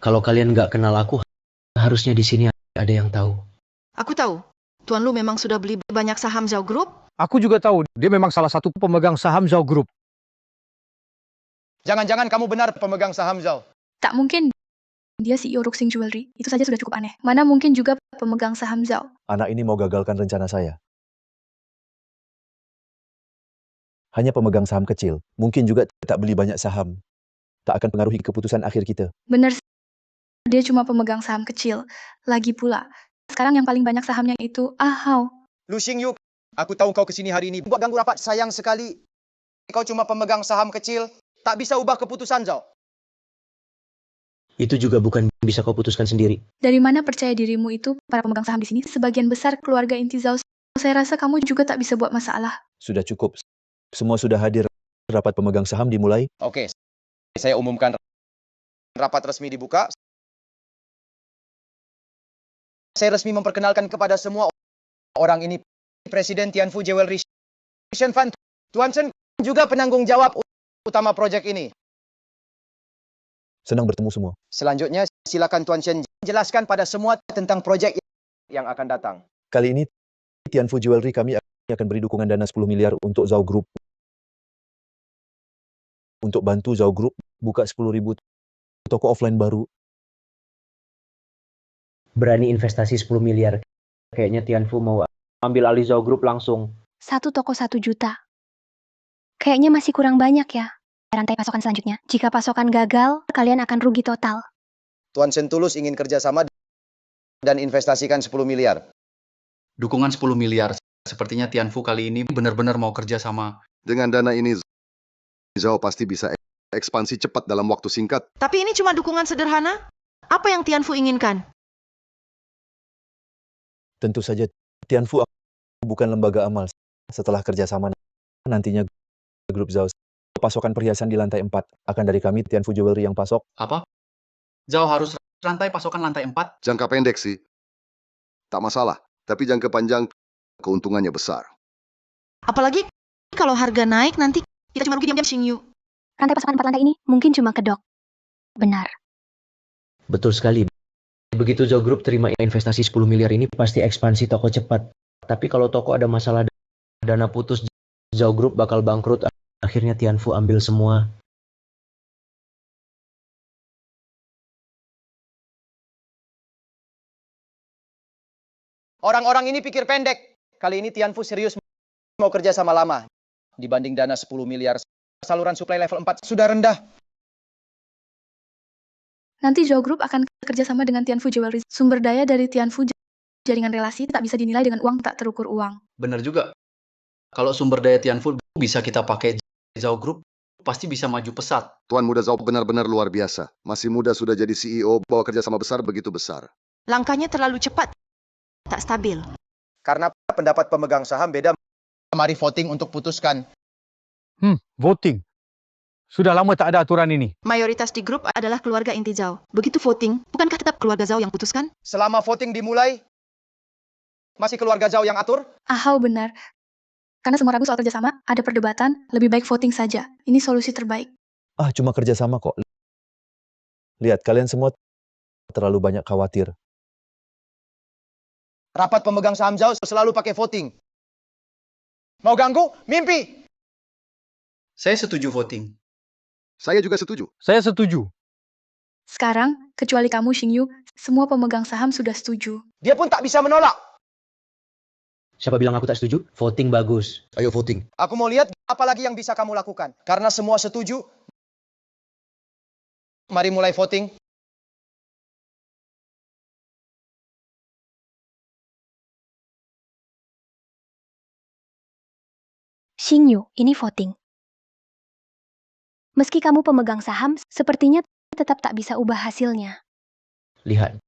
Kalau kalian nggak kenal aku, harusnya di sini ada yang tahu. Aku tahu. Tuan Lu memang sudah beli banyak saham Zhao Group. Aku juga tahu, dia memang salah satu pemegang saham Zhao Group. Jangan-jangan kamu benar pemegang saham Zhao. Tak mungkin. Dia CEO Roxing Jewelry. Itu saja sudah cukup aneh. Mana mungkin juga pemegang saham Zhao. Anak ini mau gagalkan rencana saya. Hanya pemegang saham kecil. Mungkin juga tak beli banyak saham. Tak akan pengaruhi keputusan akhir kita. Bener, dia cuma pemegang saham kecil. Lagi pula, sekarang yang paling banyak sahamnya itu Hao. Lu Xingyu, aku tahu kau kesini hari ini buat ganggu rapat. Sayang sekali. Kau cuma pemegang saham kecil. Tak bisa ubah keputusan Zhao. Itu juga bukan bisa kau putuskan sendiri. Dari mana percaya dirimu itu, para pemegang saham di sini, sebagian besar keluarga inti Zhao. Saya rasa kamu juga tak bisa buat masalah. Sudah cukup. Semua sudah hadir. Rapat pemegang saham dimulai. Oke, saya umumkan rapat resmi dibuka. Saya resmi memperkenalkan kepada semua orang ini Presiden Tianfu Jewelry Shen Fan Tuan Chen juga penanggung jawab utama proyek ini. Senang bertemu semua. Selanjutnya silakan Tuan Chen jelaskan pada semua tentang proyek yang akan datang. Kali ini Tianfu Jewelry kami akan beri dukungan dana 10 miliar untuk Zhao Group. Untuk bantu Zhao Group buka 10.000 toko offline baru. Berani investasi 10 miliar. Kayaknya Tianfu mau ambil alih Zhao Group langsung. 1 toko 1 juta. Kayaknya masih kurang banyak ya. Rantai pasokan selanjutnya. Jika pasokan gagal, kalian akan rugi total. Tuan Chen tulus ingin kerjasama dan investasikan 10 miliar. Dukungan 10 miliar. Sepertinya Tianfu kali ini benar-benar mau kerja sama. Dengan dana ini, Zhao pasti bisa ekspansi cepat dalam waktu singkat. Tapi ini cuma dukungan sederhana. Apa yang Tianfu inginkan? Tentu saja Tianfu bukan lembaga amal. setelah kerjasama nantinya grup Zhao pasokan perhiasan di lantai 4 akan dari kami Tianfu Jewelry yang pasok. Apa? Zhao harus rantai pasokan lantai 4? Jangka pendek sih. Tak masalah, tapi jangka panjang keuntungannya besar. Apalagi kalau harga naik nanti kita cuma rugi diam-diam Xingyu. Rantai pasokan 4 lantai ini mungkin cuma kedok. Benar. Betul sekali. Begitu Zhao Group terima investasi 10 miliar ini pasti ekspansi toko cepat. Tapi kalau toko ada masalah dana putus, Zhao Group bakal bangkrut. Akhirnya Tianfu ambil semua. Orang-orang ini pikir pendek. Kali ini Tianfu serius mau kerja sama lama. Dibanding dana 10 miliar, saluran suplai level 4 sudah rendah. Nanti Zhao Group akan kerja sama dengan Tianfu Jewelry. Sumber daya dari Tianfu jaringan relasi tak bisa dinilai dengan uang tak terukur uang. Bener juga. Kalau sumber daya Tianfu bisa kita pakai Zhao Group, pasti bisa maju pesat. Tuan muda Zhao benar-benar luar biasa. Masih muda sudah jadi CEO, bawa kerjasama besar begitu besar. Langkahnya terlalu cepat, tak stabil. Karena pendapat pemegang saham beda. Mari voting untuk putuskan. Voting. Sudah lama tak ada aturan ini. Mayoritas di grup adalah keluarga inti Zhao. Begitu voting, bukankah tetap keluarga Zhao yang putuskan? Selama voting dimulai, masih keluarga Zhao yang atur? Ahau benar. Karena semua ragu soal kerjasama, ada perdebatan, lebih baik voting saja. Ini solusi terbaik. Cuma kerjasama kok. Lihat, kalian semua terlalu banyak khawatir. Rapat pemegang saham Zhao selalu pakai voting. Mau ganggu? Mimpi! Saya setuju voting. Saya juga setuju. Saya setuju. Sekarang, kecuali kamu Xingyu, semua pemegang saham sudah setuju. Dia pun tak bisa menolak. Siapa bilang aku tak setuju? Voting bagus. Ayo voting. Aku mau lihat apa lagi yang bisa kamu lakukan. Karena semua setuju, mari mulai voting. Xingyu, ini voting. Meski kamu pemegang saham, sepertinya tetap tak bisa ubah hasilnya. Lihat.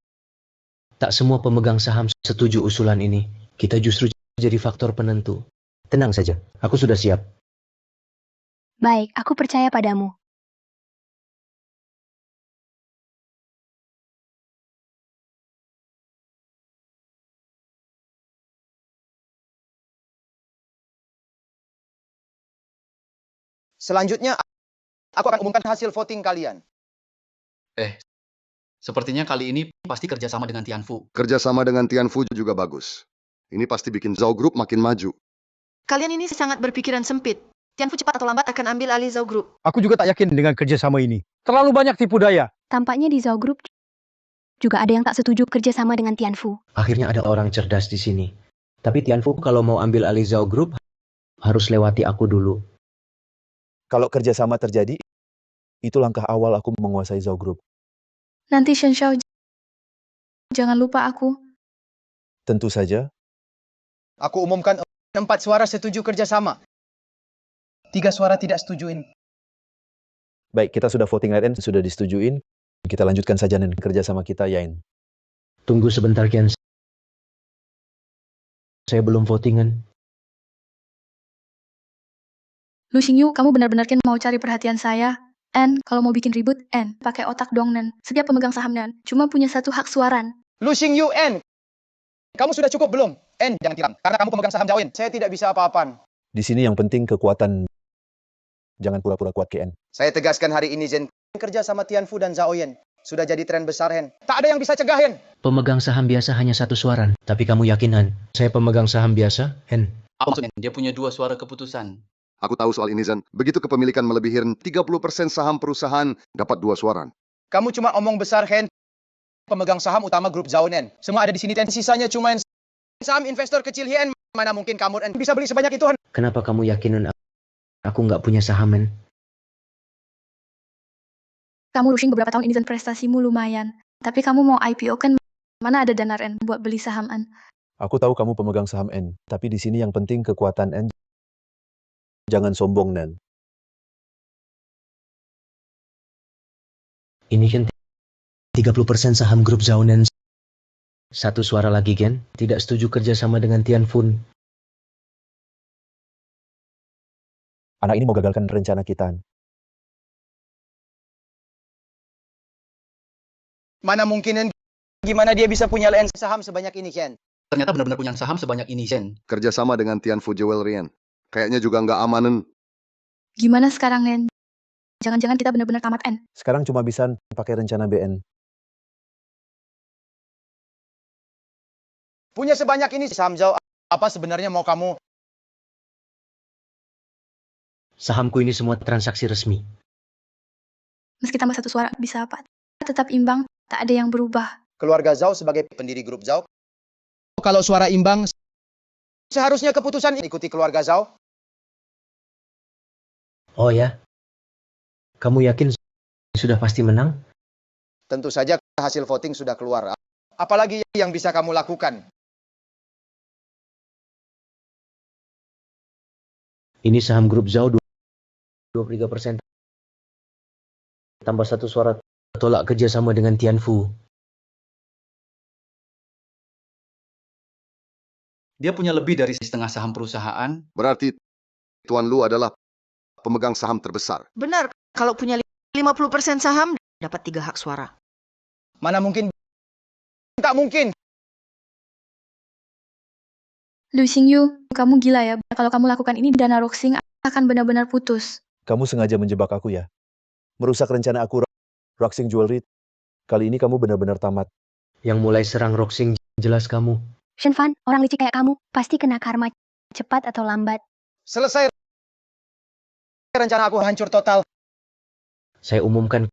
Tak semua pemegang saham setuju usulan ini. Kita justru jadi faktor penentu. Tenang saja, aku sudah siap. Baik, aku percaya padamu. Selanjutnya, aku akan umumkan hasil voting kalian. Sepertinya kali ini pasti kerjasama dengan Tianfu. Kerjasama dengan Tianfu juga bagus. Ini pasti bikin Zhao Group makin maju. Kalian ini sangat berpikiran sempit. Tianfu cepat atau lambat akan ambil alih Zhao Group. Aku juga tak yakin dengan kerjasama ini. Terlalu banyak tipu daya. Tampaknya di Zhao Group juga ada yang tak setuju kerjasama dengan Tianfu. Akhirnya ada orang cerdas di sini. Tapi Tianfu kalau mau ambil alih Zhao Group, harus lewati aku dulu. Kalau kerjasama terjadi, itu langkah awal aku menguasai Zhao Group. Nanti Shen Shao, jangan lupa aku. Tentu saja, Aku umumkan 4 suara setuju kerjasama. 3 suara tidak setujuin. baik kita sudah voting RN, sudah disetujuin. Kita lanjutkan saja dengan kerjasama kita, Yain. Tunggu sebentar, Kian. Saya belum votingan. Lu Xingyu, kamu benar-benar mau cari perhatian saya? N, kalau mau bikin ribut, N, pakai otak dong, Nen. Setiap pemegang saham, Nen, cuma punya satu hak suaran. Lu Xingyu N. Kamu sudah cukup belum? N, jangan tiram. Karena kamu pemegang saham Zhao Yen. Saya tidak bisa apa-apaan. Di sini yang penting kekuatan. Jangan pura-pura kuat, KN. Saya tegaskan hari ini, Zen. Kerja sama Tianfu dan Zhao Yen. Sudah jadi tren besar, Hen. Tak ada yang bisa cegah, Hen. Pemegang saham biasa hanya satu suaran. Tapi kamu yakin, Han? Saya pemegang saham biasa, Hen. Apa maksudnya? Dia punya 2 suara keputusan. Aku tahu soal ini, Zan. Begitu kepemilikan melebihi 30% saham perusahaan, dapat 2 suara. Kamu cuma omong besar, Hen. Pemegang saham utama grup Zhao Yen. Semua ada di sini, Ten. Sisanya cuma saham investor kecil, Hen. Mana mungkin kamu Hen, bisa beli sebanyak itu, Hen. Kenapa kamu yakin, Han? Aku nggak punya saham, Han? Kamu rushing beberapa tahun ini dan prestasimu lumayan. Tapi kamu mau IPO kan? Mana ada dana N buat beli saham N? Aku tahu kamu pemegang saham N, tapi di sini yang penting kekuatan N. Jangan sombong, Nen. Ini kan 30% saham grup Zhao Yen. Satu suara lagi, Gen. Tidak setuju kerjasama dengan Tianfu. Anak ini mau gagalkan rencana kita. Mana mungkin, gimana dia bisa punya LN saham sebanyak ini, Ken? Ternyata benar-benar punya saham sebanyak ini, Zen. Kerjasama dengan Tianfu Jewelry. Kayaknya juga nggak amanen. Gimana sekarang, Nen? Jangan-jangan kita benar-benar tamat, N. Sekarang cuma bisa pakai rencana BN. Punya sebanyak ini saham Zhao, apa sebenarnya mau kamu? Sahamku ini semua transaksi resmi. Meski tambah satu suara, bisa apa? Tetap imbang, tak ada yang berubah. Keluarga Zhao sebagai pendiri grup Zhao. Kalau suara imbang, seharusnya keputusan ikuti keluarga Zhao. Oh ya? Kamu yakin sudah pasti menang? Tentu saja hasil voting sudah keluar. Apalagi yang bisa kamu lakukan? Ini saham grup Zhao 23%. Tambah satu suara tolak kerjasama dengan Tianfu. Dia punya lebih dari setengah saham perusahaan. Berarti Tuan Lu adalah pemegang saham terbesar. Benar, kalau punya 50% saham, dapat 3 hak suara. Mana mungkin? Tak mungkin. Lu Xingyu, kamu gila ya. Kalau kamu lakukan ini, dana Roxing akan benar-benar putus. Kamu sengaja menjebak aku ya? Merusak rencana aku, Roxing Jewelry. Kali ini kamu benar-benar tamat. Yang mulai serang Roxing jelas kamu. Shenfan, orang licik kayak kamu, pasti kena karma. Cepat atau lambat. Selesai rencana aku hancur total. Saya umumkan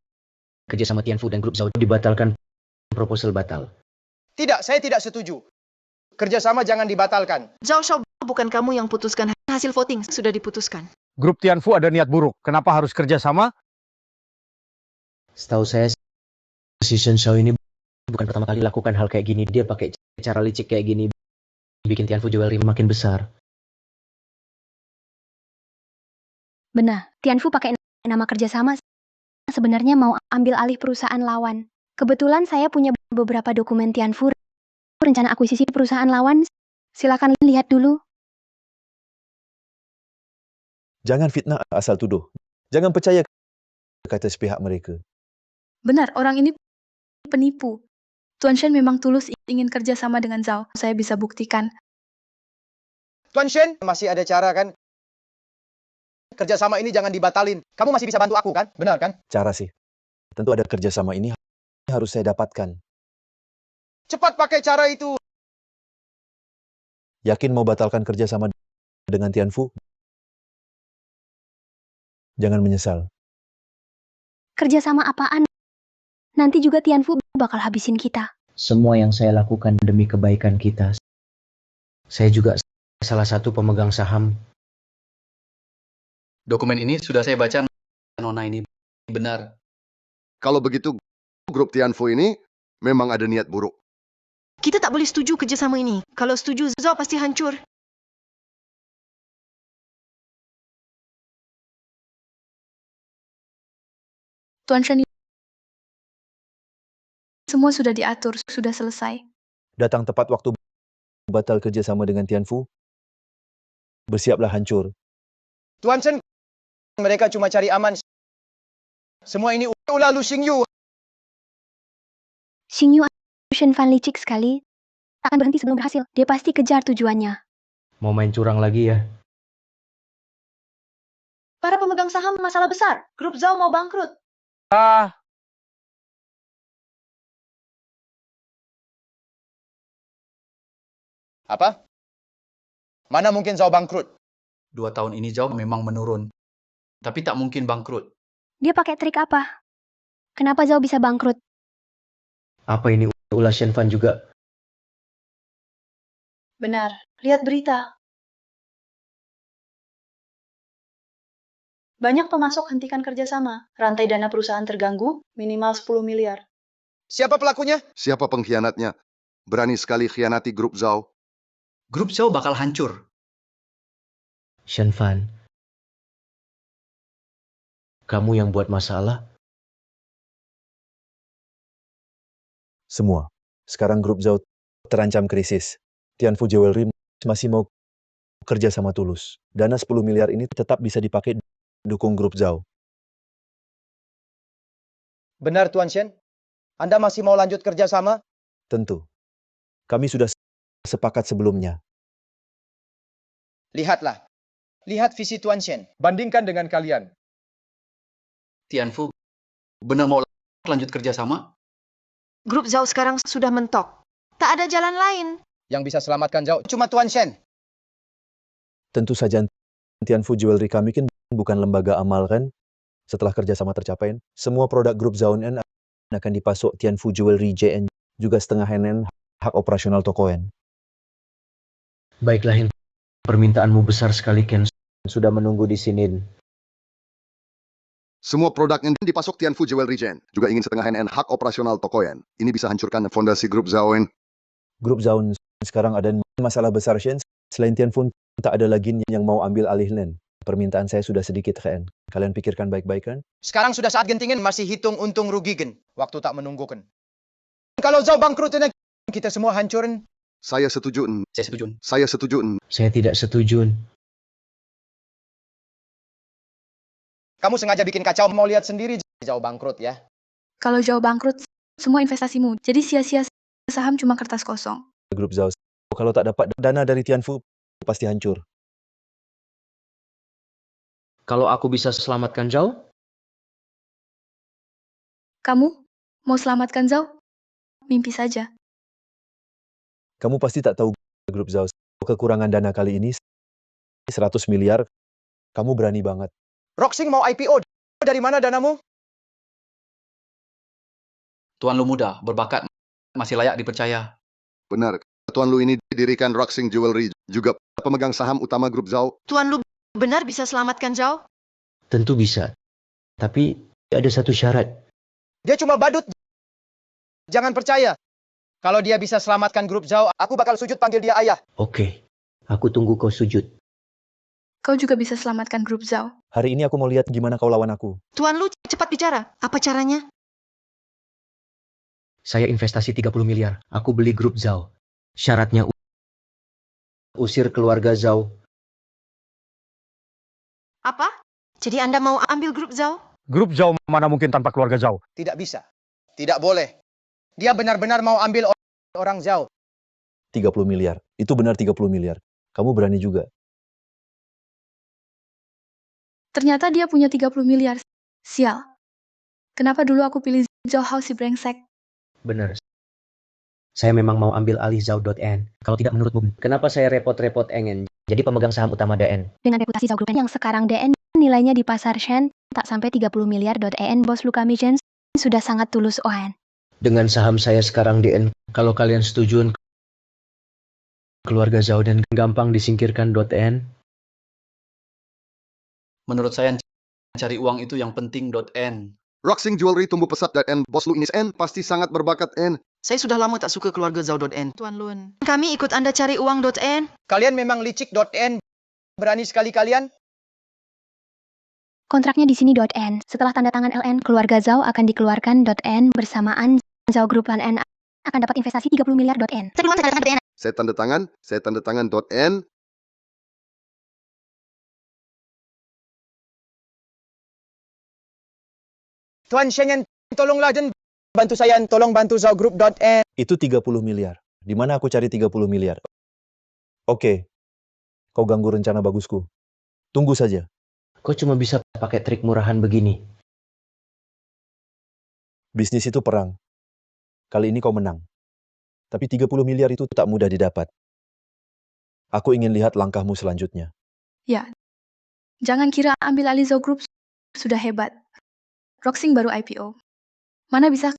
kerjasama Tianfu dan grup Zhao dibatalkan. Proposal batal. Tidak, saya tidak setuju. Kerjasama jangan dibatalkan. Zhao Shao, bukan kamu yang putuskan. Hasil voting sudah diputuskan. Grup Tianfu ada niat buruk. Kenapa harus kerjasama? Setahu saya, si Shen Shao ini bukan pertama kali lakukan hal kayak gini. Dia pakai cara licik kayak gini. Bikin Tianfu Jewelry makin besar. Benar, Tianfu pakai nama kerjasama. Sebenarnya mau ambil alih perusahaan lawan. Kebetulan saya punya beberapa dokumen Tianfu. Rencana akuisisi perusahaan lawan. Silakan lihat dulu. Jangan fitnah asal tuduh. Jangan percaya kata sepihak mereka. Benar, orang ini penipu. Tuan Shen memang tulus ingin kerja sama dengan Zhao. Saya bisa buktikan. Tuan Shen, masih ada cara kan? Kerjasama ini jangan dibatalin. Kamu masih bisa bantu aku kan? Benar kan? Cara sih. Tentu ada kerjasama ini harus saya dapatkan. Cepat pakai cara itu. Yakin mau batalkan kerjasama dengan Tianfu? Jangan menyesal. Kerjasama apaan? Nanti juga Tianfu bakal habisin kita. Semua yang saya lakukan demi kebaikan kita. Saya juga salah satu pemegang saham. Dokumen ini sudah saya baca, Nona ini benar. Kalau begitu, grup Tianfu ini memang ada niat buruk. Kita tak boleh setuju kerjasama ini. Kalau setuju, Zhao pasti hancur. Tuan Shen, semua sudah diatur, sudah selesai. Datang tepat waktu batal kerjasama dengan Tianfu. Bersiaplah hancur. Tuan Shen, mereka cuma cari aman. Semua ini ulah Lu Xingyu. Xingyu Shenfan licik sekali. Tak akan berhenti sebelum berhasil. Dia pasti kejar tujuannya. Mau main curang lagi ya? Para pemegang saham masalah besar. Grup Zhao mau bangkrut. Apa? Mana mungkin Zhao bangkrut? 2 tahun ini Zhao memang menurun. Tapi tak mungkin bangkrut. Dia pakai trik apa? Kenapa Zhao bisa bangkrut? Apa ini ulah Shenfan juga? Benar. Lihat berita. Banyak pemasok hentikan kerjasama. Rantai dana perusahaan terganggu, minimal 10 miliar. Siapa pelakunya? Siapa pengkhianatnya? Berani sekali khianati grup Zhao. Grup Zhao bakal hancur. Shenfan, kamu yang buat masalah? Semua. Sekarang grup Zhao terancam krisis. Tianfu Jewelry masih mau kerja sama tulus. Dana 10 miliar ini tetap bisa dipakai dukung grup Zhao. Benar Tuan Shen? Anda masih mau lanjut kerjasama? Tentu. Kami sudah sepakat sebelumnya. Lihatlah. Lihat visi Tuan Shen. Bandingkan dengan kalian. Tianfu, benar mau lanjut kerjasama? Grup Zhao sekarang sudah mentok. Tak ada jalan lain. Yang bisa selamatkan Zhao cuma Tuan Shen. Tentu saja Tianfu Jewelry kami kan bukan lembaga amal kan? Setelah kerjasama tercapai, semua produk grup Zhao N akan dipasok Tianfu Jewelry JN, juga setengah NN hak operasional toko N. Baiklah, Hin. Permintaanmu besar sekali, Ken. Sudah menunggu di sini. Semua produk yang dipasok Tianfu Jewelry Gen juga ingin setengah NN hak operasional Tokoyen. Ini bisa hancurkan fondasi grup Zhaoen. Grup Zhao sekarang ada masalah besar Shen. Selain Tianfu, tak ada lagi yang mau ambil alih Nen. Permintaan saya sudah sedikit KN. Kalian pikirkan baik-baik kan? Sekarang sudah saat gentingin masih hitung untung rugi gen. Waktu tak menunggukan. Kalau Zhao bangkrut ini, kita semua hancurin. Saya setuju. Saya setuju. Saya setuju. Saya tidak setuju. Kamu sengaja bikin kacau, mau lihat sendiri Zhao bangkrut ya. Kalau Zhao bangkrut, semua investasimu. Jadi sia-sia saham cuma kertas kosong. Grup Zhao, kalau tak dapat dana dari Tianfu, pasti hancur. Kalau aku bisa selamatkan Zhao, Kamu mau selamatkan Zhao? Mimpi saja. Kamu pasti tak tahu grup Zhao. Kekurangan dana kali ini 100 miliar. Kamu berani banget. Roxing mau IPO. Dari mana danamu? Tuan Lu muda, berbakat, masih layak dipercaya. Benar. Tuan Lu ini didirikan Roxing Jewelry, juga pemegang saham utama grup Zhao. Tuan Lu benar bisa selamatkan Zhao? tentu bisa. Tapi ada satu syarat. Dia cuma badut. Jangan percaya. Kalau dia bisa selamatkan grup Zhao, aku bakal sujud panggil dia ayah. Oke, aku tunggu kau sujud. Kau juga bisa selamatkan grup Zhao. Hari ini aku mau lihat gimana kau lawan aku. Tuan Lu cepat bicara. Apa caranya? Saya investasi 30 miliar. Aku beli grup Zhao. Syaratnya usir keluarga Zhao. Apa? Jadi Anda mau ambil grup Zhao? Grup Zhao mana mungkin tanpa keluarga Zhao? Tidak bisa. Tidak boleh. Dia benar-benar mau ambil orang Zhao. 30 miliar. Itu benar 30 miliar. Kamu berani juga. Ternyata dia punya 30 miliar. Sial. Kenapa dulu aku pilih Zhao Hao si brengsek? Benar. Saya memang mau ambil alih Zhao.n. Kalau tidak menurutmu, kenapa saya repot-repot engen jadi pemegang saham utama DN? Dengan reputasi Zhao Group yang sekarang DN nilainya di pasar Shen tak sampai 30 miliar. EN bos Luka Mijen sudah sangat tulus ON. Dengan saham saya sekarang DN, kalau kalian setuju, keluarga Zhao dan gampang disingkirkan .n. Menurut saya, cari uang itu yang penting. N. Roxing Jewelry tumbuh pesat dan bos Lu ini N pasti sangat berbakat N. Saya sudah lama tak suka keluarga Zhao.n. Tuan Lun. Kami ikut Anda cari uang .n. Kalian memang licik .n. Berani sekali kalian. Kontraknya di sini .n. Setelah tanda tangan LN, keluarga Zhao akan dikeluarkan .n bersamaan Zhao Group N akan dapat investasi 30 miliar .n. Sebelum tanda tangan .n. Saya tanda tangan N. Tuan Shengen, tolonglah dan bantu saya, tolong bantu Zhao Group .n. Itu 30 miliar. Di mana aku cari 30 miliar? Oke. Kau ganggu rencana bagusku. Tunggu saja. Kau cuma bisa pakai trik murahan begini. Bisnis itu perang. Kali ini kau menang. Tapi 30 miliar itu tak mudah didapat. Aku ingin lihat langkahmu selanjutnya. Ya. Jangan kira ambil alih Zhao Group sudah hebat. Roxing baru IPO. Mana bisa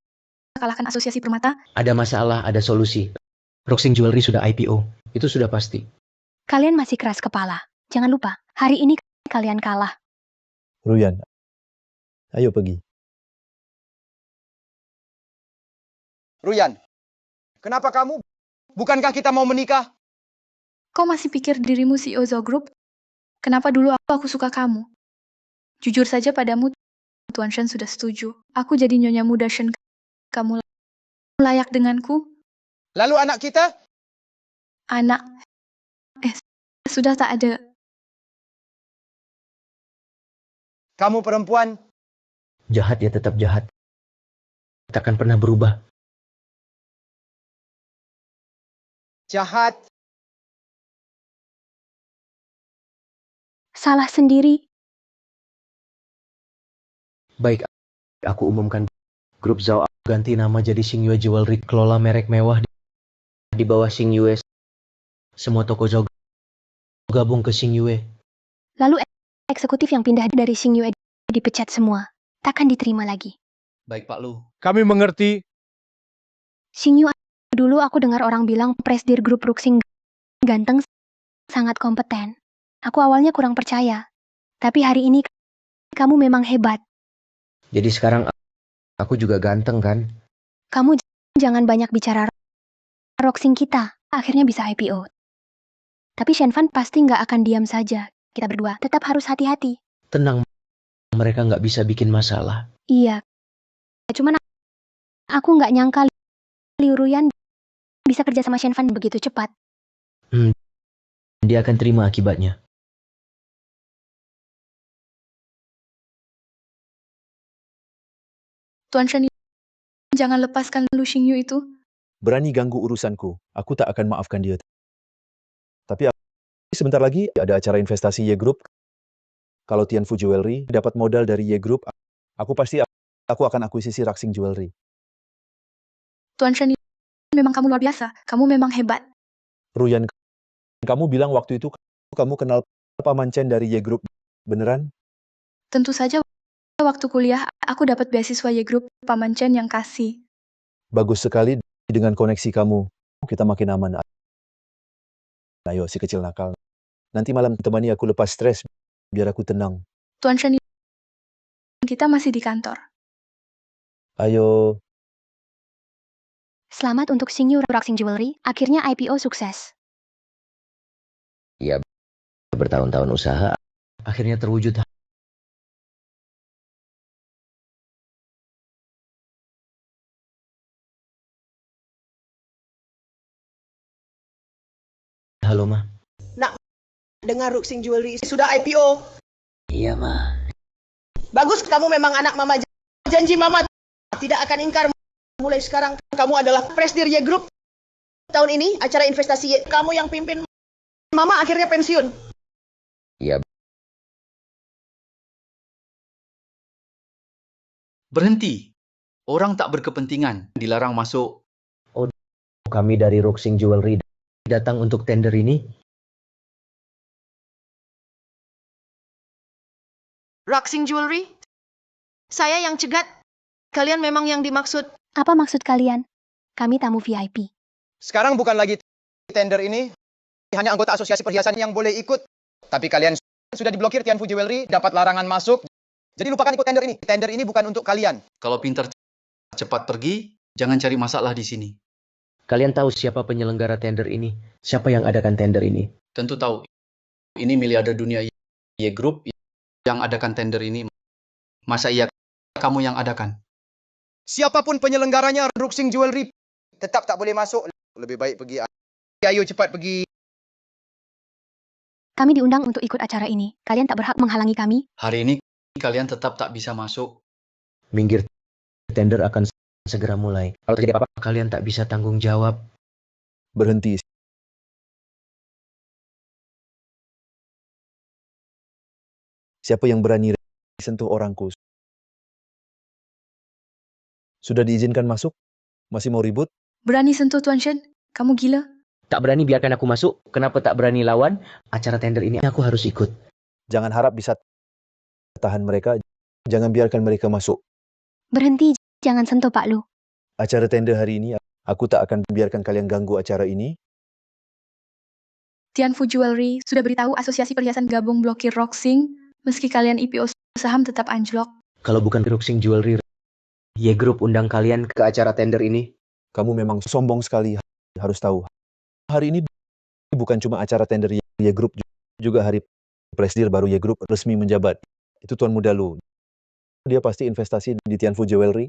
kalahkan asosiasi permata? Ada masalah, ada solusi. Roxing Jewelry sudah IPO. Itu sudah pasti. Kalian masih keras kepala. Jangan lupa, hari ini kalian kalah. Ruyan, ayo pergi. Ruyan, kenapa kamu? Bukankah kita mau menikah? Kau masih pikir dirimu CEO Zhao Group? Kenapa dulu aku suka kamu? Jujur saja padamu, Tuan Shen sudah setuju. Aku jadi nyonya muda Shen. Kamu layak denganku? Lalu anak kita? Anak. sudah tak ada. Kamu perempuan, Jahat ya tetap jahat. Takkan pernah berubah. jahat. Salah sendiri. Baik, aku umumkan. Grup Zhao ganti nama jadi Xingyue Jewelry, kelola merek mewah di bawah Xingyue. Semua toko Zhao gabung ke Xingyue. Lalu eksekutif yang pindah dari Xingyue dipecat semua. Takkan diterima lagi. Baik Pak Lu. Kami mengerti. Xingyue, dulu aku dengar orang bilang presdir grup Ruxing ganteng, sangat kompeten. Aku awalnya kurang percaya. Tapi hari ini kamu memang hebat. Jadi sekarang aku juga ganteng kan? Kamu jangan banyak bicara. Roxing kita akhirnya bisa IPO. Tapi Shenfan pasti nggak akan diam saja. Kita berdua tetap harus hati-hati. Tenang, mereka nggak bisa bikin masalah. Iya. Cuman aku nggak nyangka Liu Ruyan bisa kerja sama Shenfan begitu cepat. Dia akan terima akibatnya. Tuan Shen, jangan lepaskan Lu Xingyu itu. Berani ganggu urusanku, aku tak akan maafkan dia. Tapi sebentar lagi ada acara investasi Ye Group. Kalau Tianfu Jewelry dapat modal dari Ye Group, aku akan akuisisi Roxing Jewelry. Tuan Shen, memang kamu luar biasa. Kamu memang hebat. Ruyan, kamu bilang waktu itu kamu kenal Paman Chen dari Ye Group, beneran? Tentu saja waktu kuliah aku dapat beasiswa Y Group Paman Chen yang kasih. Bagus sekali, dengan koneksi kamu, kita makin aman. Ayo si kecil nakal. Nanti malam temani aku lepas stres, biar aku tenang. Tuan Shen, kita masih di kantor. Ayo, Selamat untuk Xingyu Roxing Jewelry, akhirnya IPO sukses. Ya, bertahun-tahun usaha akhirnya terwujud. Halo, Ma. Dengar Ruxing Jewelry sudah IPO. Iya, Ma. Bagus, kamu memang anak mama. Janji mama tidak akan ingkar. Mulai sekarang kamu adalah presdir Y Group. Tahun ini acara investasi Y, kamu yang pimpin. Mama akhirnya pensiun. Iya. Berhenti. Orang tak berkepentingan dilarang masuk. Kami dari Roxing Jewelry datang untuk tender ini. Roxing Jewelry? Saya yang cegat. Kalian memang yang dimaksud. Apa maksud kalian? Kami tamu VIP. Sekarang bukan lagi tender ini. Hanya anggota asosiasi perhiasan yang boleh ikut. Tapi kalian sudah diblokir Tianfu Jewelry, dapat larangan masuk. Jadi lupakan ikut tender ini. Tender ini bukan untuk kalian. Kalau pintar cepat pergi, jangan cari masalah di sini. Kalian tahu siapa penyelenggara tender ini? Siapa yang adakan tender ini? Tentu tahu. Ini miliarder dunia Y Group yang adakan tender ini. Masa iya kamu yang adakan? Siapapun penyelenggaranya, Ruxing Jewelry tetap tak boleh masuk. Lebih baik pergi. Ayo cepat pergi. Kami diundang untuk ikut acara ini. Kalian tak berhak menghalangi kami. Hari ini kalian tetap tak bisa masuk. Minggir, tender akan segera mulai. Kalau terjadi apa-apa, kalian tak bisa tanggung jawab. berhenti. Siapa yang berani sentuh orangku? Sudah diizinkan masuk? Masih mau ribut? Berani sentuh Tuan Shen? Kamu gila? Tak berani biarkan aku masuk. Kenapa tak berani lawan? Acara tender ini aku harus ikut. Jangan harap bisa tahan mereka. Jangan biarkan mereka masuk. Berhenti, jangan sentuh Pak Lu. Acara tender hari ini, aku tak akan biarkan kalian ganggu acara ini. Tianfu Jewelry sudah beritahu asosiasi perhiasan gabung blokir Roxing. Meski kalian IPO, saham tetap anjlok. Kalau bukan Roxing Jewelry, Y Group undang kalian ke acara tender ini. Kamu memang sombong sekali. Harus tahu. Hari ini bukan cuma acara tender Y Group, juga hari presdir baru Y Group resmi menjabat. Itu Tuan Muda Lu. Dia pasti investasi di Tianfu Jewelry.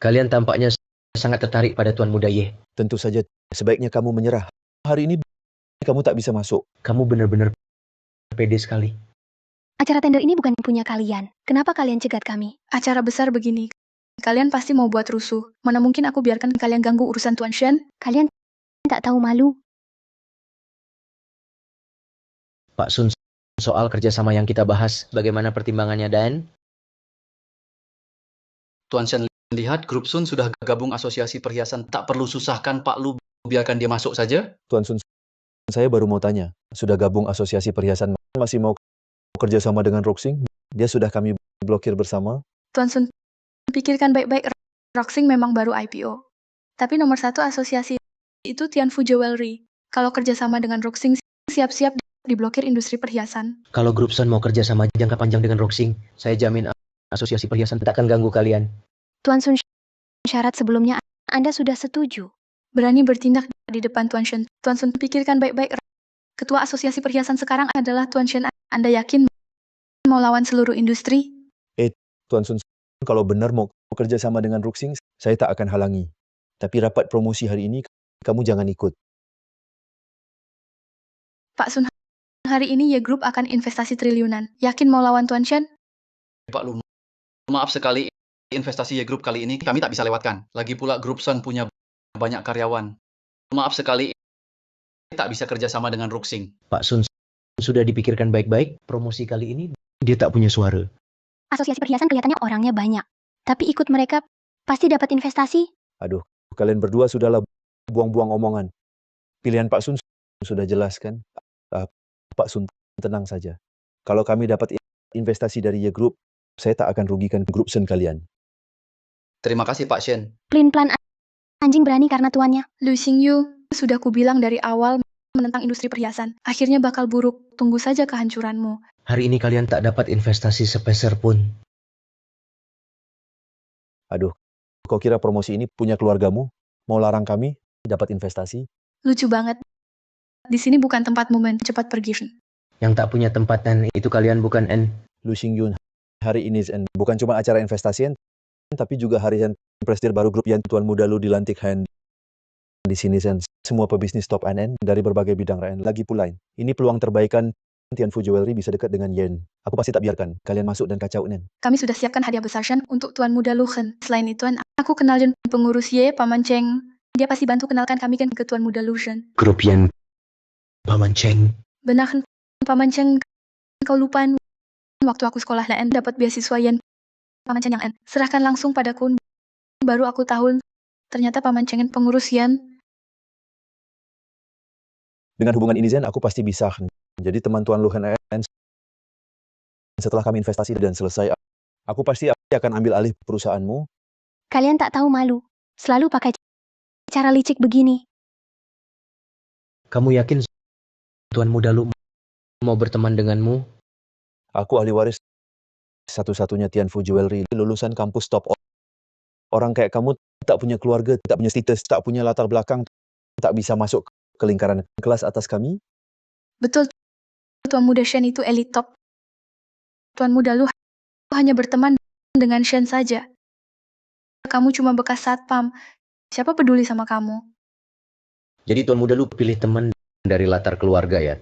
Kalian tampaknya sangat tertarik pada Tuan Muda Ye. Tentu saja sebaiknya kamu menyerah. Hari ini kamu tak bisa masuk. Kamu benar-benar pede sekali. Acara tender ini bukan punya kalian. Kenapa kalian cegat kami? Acara besar begini. Kalian pasti mau buat rusuh. Mana mungkin aku biarkan kalian ganggu urusan Tuan Shen? Kalian tak tahu malu. Pak Sun, soal kerjasama yang kita bahas, bagaimana pertimbangannya, Dan? Tuan Shen lihat grup Sun sudah gabung asosiasi perhiasan. Tak perlu susahkan Pak Lu, biarkan dia masuk saja. Tuan Sun, saya baru mau tanya. Sudah gabung asosiasi perhiasan, masih mau kerja sama dengan Roxing? Dia sudah kami blokir bersama. Tuan Sun, pikirkan baik-baik. Roxing memang baru IPO. Tapi nomor satu asosiasi itu Tianfu Jewelry. Kalau kerjasama dengan Roxing, siap-siap diblokir industri perhiasan. Kalau grup Sun mau kerjasama jangka panjang dengan Roxing, saya jamin asosiasi perhiasan tak akan ganggu kalian. Tuan Sun, syarat sebelumnya Anda sudah setuju. Berani bertindak di depan Tuan Shen. Tuan Sun, pikirkan baik-baik. Ketua asosiasi perhiasan sekarang adalah Tuan Shen. Anda yakin mau lawan seluruh industri? Tuan Sun, kalau benar mau kerja sama dengan Roxing, saya tak akan halangi. Tapi rapat promosi hari ini, kamu jangan ikut. Pak Sun, hari ini Ye Group akan investasi triliunan. Yakin mau lawan Tuan Shen? Pak Lu, maaf sekali, investasi Y Group kali ini kami tak bisa lewatkan. Lagi pula grup Sun punya banyak karyawan. Maaf sekali, tak bisa kerjasama dengan Roxing. Pak Sun, sudah dipikirkan baik-baik, promosi kali ini dia tak punya suara. Asosiasi perhiasan kelihatannya orangnya banyak. Tapi ikut mereka, pasti dapat investasi. Aduh, kalian berdua sudahlah buang-buang omongan. Pilihan Pak Sun sudah jelas kan? Pak Sun, tenang saja. Kalau kami dapat investasi dari Y Group, saya tak akan rugikan grup Sun kalian. Terima kasih Pak Shen. Plin-plan anjing berani karena tuannya. Lu Xingyu, sudah kubilang dari awal menentang industri perhiasan. Akhirnya bakal buruk. Tunggu saja kehancuranmu. Hari ini kalian tak dapat investasi sepeser pun. Aduh, kau kira promosi ini punya keluargamu? Mau larang kami dapat investasi? Lucu banget. Di sini bukan tempatmu men. Cepat pergi. Yang tak punya tempatan itu kalian bukan N. Lu Xingyun, hari ini bukan cuma acara investasi, tapi juga hari yang presidir baru grup yang Tuan Muda Lu dilantik hand di sini Sen. Semua pebisnis top NN dari berbagai bidang RN lagi pula. Ini peluang terbaikan Tianfu Jewelry bisa dekat dengan Yen. Aku pasti tak biarkan kalian masuk dan kacau Nen. Kami sudah siapkan hadiah besar Shen untuk Tuan Muda Luchen. Selain itu, aku kenal Jen pengurus Ye, Paman Cheng. Dia pasti bantu kenalkan kami kan ke Tuan Muda Luchen. Grup Yen, Paman Cheng. Benar, Paman Cheng. Kau lupa waktu aku sekolah LN dapat beasiswa Yen. Paman Cheng yang N. Serahkan langsung padaku. Baru aku tahu. Ternyata Paman Cheng pengurus Yen. Dengan hubungan ini Zen, aku pasti bisa. Jadi teman Tuan Luhan N setelah kami investasi dan selesai, aku pasti akan ambil alih perusahaanmu. Kalian tak tahu malu. Selalu pakai cara licik begini. Kamu yakin Tuan Muda Lu mau berteman denganmu? Aku ahli waris satu-satunya Tianfu Jewelry, lulusan kampus top. Orang kayak kamu tak punya keluarga, tak punya status, tak punya latar belakang, tak bisa masuk ke lingkaran kelas atas kami. Betul, Tuan Muda Shen itu elit top. Tuan Muda Lu hanya berteman dengan Shen saja. Kamu cuma bekas satpam. Siapa peduli sama kamu? Jadi Tuan Muda Lu pilih teman dari latar keluarga ya.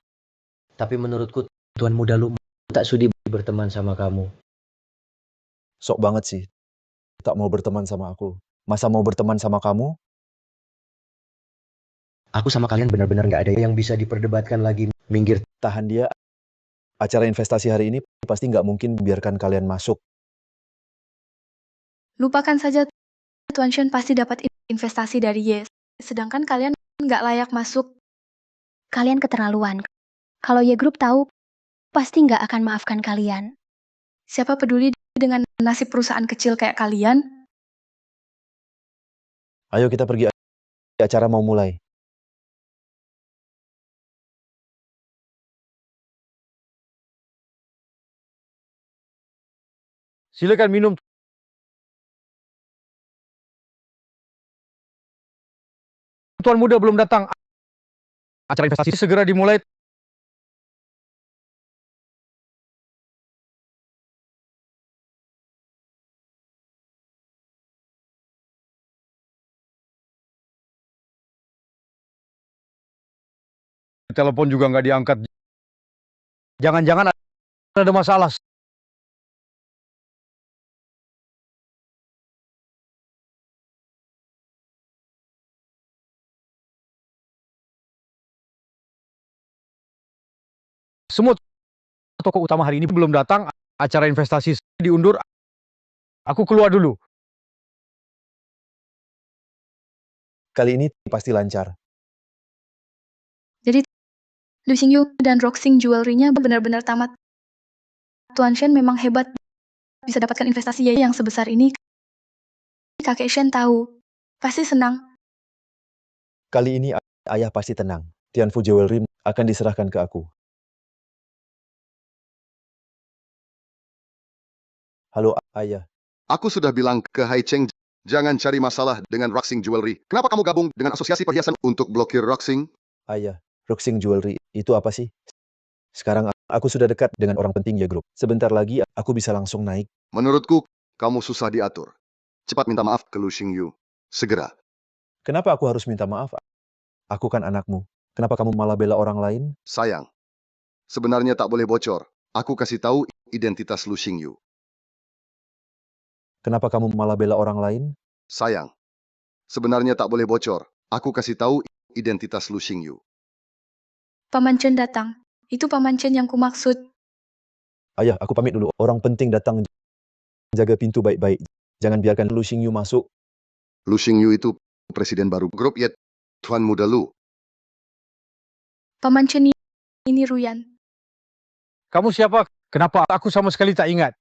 Tapi menurutku Tuan Muda Lu tak sudi berteman sama kamu. Sok banget sih. Tak mau berteman sama aku. Masa mau berteman sama kamu? Aku sama kalian benar-benar nggak ada yang bisa diperdebatkan lagi. Minggir. Tahan dia. Acara investasi hari ini pasti nggak mungkin biarkan kalian masuk. Lupakan saja, Tuan Shen pasti dapat investasi dari Yes. Sedangkan kalian nggak layak masuk. Kalian keterlaluan. Kalau Y Group tahu, pasti nggak akan maafkan kalian. Siapa peduli dengan nasib perusahaan kecil kayak kalian? Ayo kita pergi. Acara mau mulai. Silakan minum. Tuan Muda belum datang. Acara investasi segera dimulai. telepon juga nggak diangkat. Jangan-jangan ada masalah. Semua tokoh utama hari ini belum datang, acara investasi diundur. Aku keluar dulu. Kali ini pasti lancar. Jadi, Lu Xingyu dan Roxing Jewelry-nya benar-benar tamat. Tuan Shen memang hebat, bisa dapatkan investasi yang sebesar ini. Kakek Shen tahu, pasti senang. Kali ini ayah pasti tenang. Tianfu Jewelry akan diserahkan ke aku. Halo ayah. Aku sudah bilang ke Hai Cheng, jangan cari masalah dengan Roxing Jewelry. Kenapa kamu gabung dengan asosiasi perhiasan untuk blokir Roxing? Ayah, Roxing Jewelry itu apa sih? Sekarang aku sudah dekat dengan orang penting ya grup. Sebentar lagi aku bisa langsung naik. Menurutku, kamu susah diatur. Cepat minta maaf ke Lu Xingyu. Segera. Kenapa aku harus minta maaf? Aku kan anakmu. Kenapa kamu malah bela orang lain? Sayang. Sebenarnya tak boleh bocor. Aku kasih tahu identitas Lu Xingyu. Kenapa kamu malah bela orang lain? Sayang. Sebenarnya tak boleh bocor. Aku kasih tahu identitas Lu Xingyu. Paman Chen datang. Itu Paman Chen yang kumaksud. Ayah, aku pamit dulu. Orang penting datang. Jaga pintu baik-baik. Jangan biarkan Lu Xingyu masuk. Lu Xingyu itu presiden baru grup Yet, Tuan Muda Lu. Paman Chen ini Ruyan. Kamu siapa? Kenapa aku sama sekali tak ingat?